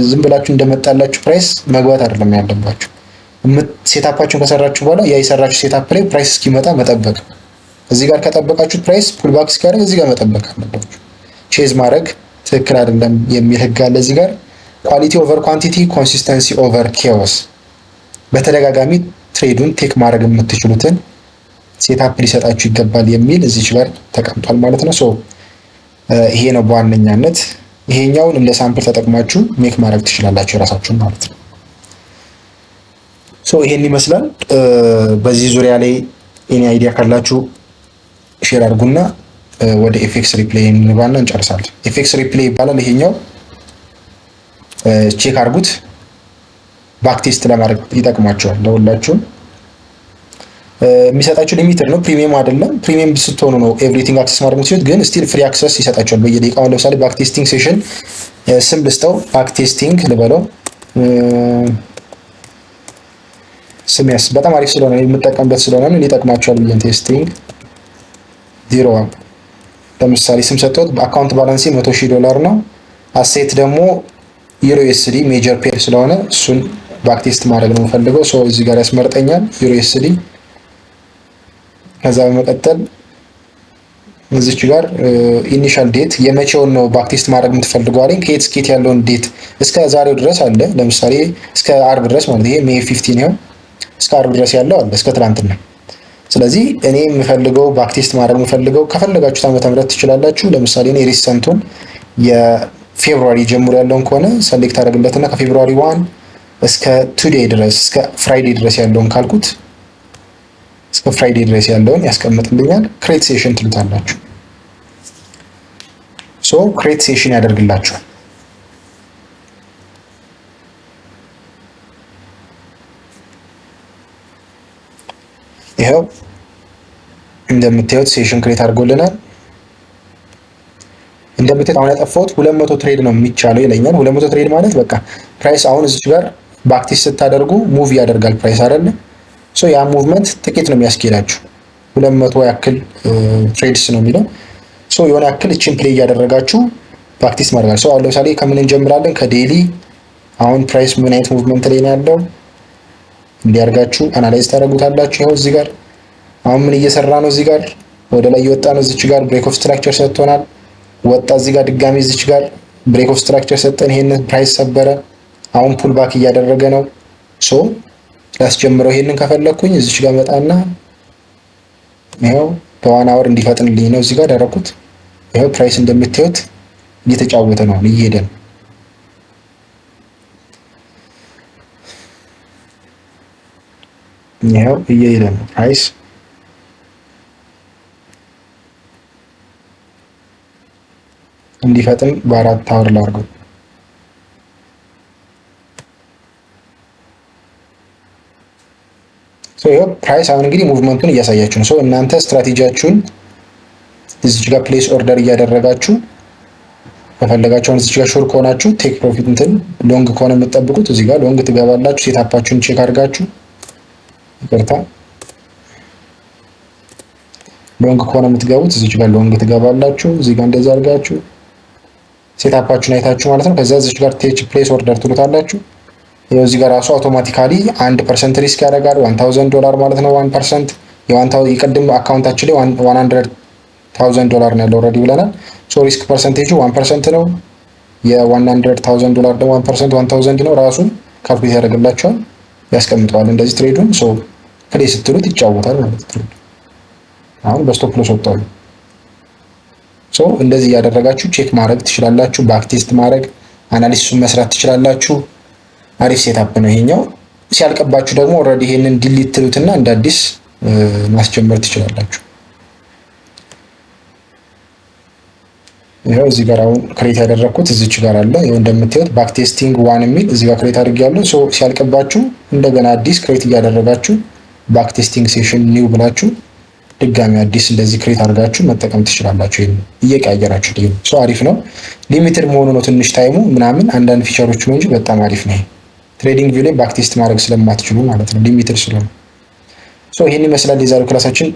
ዝም ብላችሁ እንደመጣላችሁ ፕራይስ መግባት አይደለም ያለባችሁ። ሴታፓችሁን ከሰራችሁ በኋላ ያ የሰራችሁ ሴታፕ ላይ ፕራይስ እስኪመጣ መጠበቅ። እዚህ ጋር ከጠበቃችሁት ፕራይስ ፑልባክ እስኪያደርግ እዚህ ጋር መጠበቅ አለባችሁ። ቼዝ ማድረግ ትክክል አይደለም የሚል ህግ አለ እዚህ ጋር። ኳሊቲ ኦቨር ኳንቲቲ፣ ኮንሲስተንሲ ኦቨር ኬዎስ። በተደጋጋሚ ትሬዱን ቴክ ማድረግ የምትችሉትን ሴታፕ ሊሰጣችሁ ይገባል የሚል እዚች ጋር ተቀምጧል ማለት ነው። ይሄ ነው በዋነኛነት። ይሄኛውን እንደ ሳምፕል ተጠቅማችሁ ሜክ ማድረግ ትችላላችሁ የራሳችሁን ማለት ነው። ይሄን ይመስላል። በዚህ ዙሪያ ላይ እኔ አይዲያ ካላችሁ ሼር አድርጉና ወደ ኤፌክስ ሪፕሌይ እንባና እንጨርሳለን። ኤፌክስ ሪፕሌይ ይባላል ይሄኛው። ቼክ አድርጉት። ባክቴስት ለማድረግ ይጠቅማቸዋል ለሁላችሁም። የሚሰጣችሁ ሊሚትድ ነው፣ ፕሪሚየም አይደለም። ፕሪሚየም ስትሆኑ ነው ኤቭሪቲንግ አክሰስ ማድረግ የምትችሉት፣ ግን ስቲል ፍሪ አክሰስ ይሰጣችኋል በየደቂቃው። ለምሳሌ ባክቴስቲንግ ሴሽን ስም ልስጠው፣ ባክቴስቲንግ ልበለው። ስም በጣም አሪፍ ስለሆነ የምጠቀምበት ስለሆነ ሊጠቅማቸዋል ብዬ ቴስቲንግ 01 ለምሳሌ ስም ሰጥቶት አካውንት ባላንሲ $100,000 ነው። አሴት ደግሞ ዩሮ ዩኤስዲ ሜጀር ፔር ስለሆነ እሱን ባክቴስት ማድረግ ነው የምፈልገው። ሶ እዚህ ጋር ያስመርጠኛል ዩሮ ዩኤስዲ። ከዛ በመቀጠል እዚች ጋር ኢኒሻል ዴት የመቼውን ነው ባክቴስት ማድረግ የምትፈልገው አለኝ። ከየት እስከ የት ያለውን ዴት እስከ ዛሬው ድረስ አለ። ለምሳሌ እስከ አርብ ድረስ ማለት ይሄ ሜይ 15 ነው። እስከ አርብ ድረስ ያለው አለ እስከ ትናንትና። ስለዚህ እኔ የምፈልገው ባክቴስት ማድረግ የምፈልገው ከፈለጋችሁት ዓመተ ምህረት ትችላላችሁ። ለምሳሌ እኔ ሪሰንቱን የፌብሩዋሪ ጀምሮ ያለውን ከሆነ ሰሌክት አደረግለትና ከፌብሩዋሪ 1 እስከ ቱዴይ ድረስ እስከ ፍራይዴ ድረስ ያለውን ካልኩት እስከ ፍራይዴ ድረስ ያለውን ያስቀምጥልኛል። ክሬት ሴሽን ትሉታላችሁ። ሶ ክሬት ሴሽን ያደርግላችኋል። ይኸው እንደምታዩት ሴሽን ክሬት አድርጎልናል። እንደምታዩት አሁን ያጠፋሁት 200 ትሬድ ነው የሚቻለው ይለኛል። 200 ትሬድ ማለት በቃ ፕራይስ አሁን እዚህ ጋር ባክቴስት ስታደርጉ ሙቭ ያደርጋል ፕራይስ አይደለ? ሶ ያ ሙቭመንት ጥቂት ነው የሚያስኬዳችሁ። 200 ያክል ትሬድስ ነው የሚለው። ሶ የሆነ ያክል እቺን ፕሌይ እያደረጋችሁ ባክቴስት ማድረጋል። ሶ አሁን ለምሳሌ ከምን እንጀምራለን? ከዴሊ አሁን ፕራይስ ምን አይነት ሙቭመንት ላይ ነው ያለው እንዲያርጋችሁ አናላይዝ ታደርጉታላችሁ። ይኸው እዚህ ጋር አሁን ምን እየሰራ ነው? እዚህ ጋር ወደ ላይ እየወጣ ነው። እዚች ጋር ብሬክ ኦፍ ስትራክቸር ሰጥቶናል። ወጣ። እዚህ ጋር ድጋሚ እዚች ጋር ብሬክ ኦፍ ስትራክቸር ሰጠን። ይሄንን ፕራይስ ሰበረ። አሁን ፑል ባክ እያደረገ ነው። ሶ ላስጀምረው። ይሄንን ከፈለኩኝ እዚች ጋር መጣና ይኸው በዋን አወር እንዲፈጥንልኝ ነው እዚህ ጋር ያደረኩት። ይኸው ፕራይስ እንደምታዩት እየተጫወተ ነው፣ እየሄደ ነው። ይኸው እየሄደ ነው ፕራይስ እንዲፈጥን በ4 አወር ላድርገው። ሶ ይኸው ፕራይስ አሁን እንግዲህ ሙቭመንቱን እያሳያችሁ ነው። ሶ እናንተ ስትራቴጂያችሁን እዚች ጋር ፕሌስ ኦርደር እያደረጋችሁ ከፈለጋችሁ አሁን እዚች ጋር ሾር ከሆናችሁ ቴክ ፕሮፊት እንትን ሎንግ ከሆነ የምትጠብቁት እዚህ ጋር ሎንግ ትገባላችሁ። ሴታፓችሁን ቼክ አድርጋችሁ ይቅርታ ሎንግ ከሆነ የምትገቡት እዚች ጋር ሎንግ ትገባላችሁ። እዚህ ጋር እንደዛ አድርጋችሁ ሴታፓችሁን አይታችሁ ማለት ነው። ከዛ እዚች ጋር ቴክ ፕሌስ ኦርደር ትሉታላችሁ። ይኸው እዚህ ጋር ራሱ አውቶማቲካሊ 1% ሪስክ ያደርጋል። $1,000 ማለት ነው። 1% የቅድም አካውንታችን ላይ $100,000 ነው ያለው ኦልሬዲ ብለናል። ሶ ሪስክ ፐርሰንቴጁ 1% ነው። $100,000 ደግሞ 1% 1000 ነው። ራሱ ካልኩሌት ያደርግላችኋል፣ ያስቀምጠዋል እንደዚህ ትሬዱን። ሶ ፕሌይ ስትሉት ይጫወታል ማለት ነው። አሁን በስቶፕ ሎስ ወጣው። ሶ እንደዚህ እያደረጋችሁ ቼክ ማድረግ ትችላላችሁ። ባክቴስት ማድረግ አናሊሲሱን መስራት ትችላላችሁ። አሪፍ ሴታፕ ነው ይሄኛው። ሲያልቅባችሁ ደግሞ ኦልሬዲ ይሄንን ዲሊት ትሉትና እንደ አዲስ ማስጀመር ትችላላችሁ። ይሄው እዚህ ጋር አሁን ክሬት ያደረኩት እዚች ጋር አለ። ይሄው እንደምታዩት ባክቴስቲንግ 1 የሚል እዚህ ጋር ክሬት አድርጌያለሁ። ሶ ሲያልቅባችሁ እንደገና አዲስ ክሬት እያደረጋችሁ ባክቴስቲንግ ሴሽን ኒው ብላችሁ ድጋሚ አዲስ እንደዚህ ክሬት አድርጋችሁ መጠቀም ትችላላችሁ። ይሄን እየቀያየራችሁ ነው። ሶ አሪፍ ነው። ሊሚትድ መሆኑ ነው ትንሽ ታይሙ ምናምን አንዳንድ ፊቸሮች ነው እንጂ በጣም አሪፍ ነው። ትሬዲንግ ቪው ላይ ባክቴስት ማድረግ ስለማትችሉ ማለት ነው ሊሚትድ ስለሆነ። ሶ ይሄን ይመስላል የዛሬው ክላሳችን።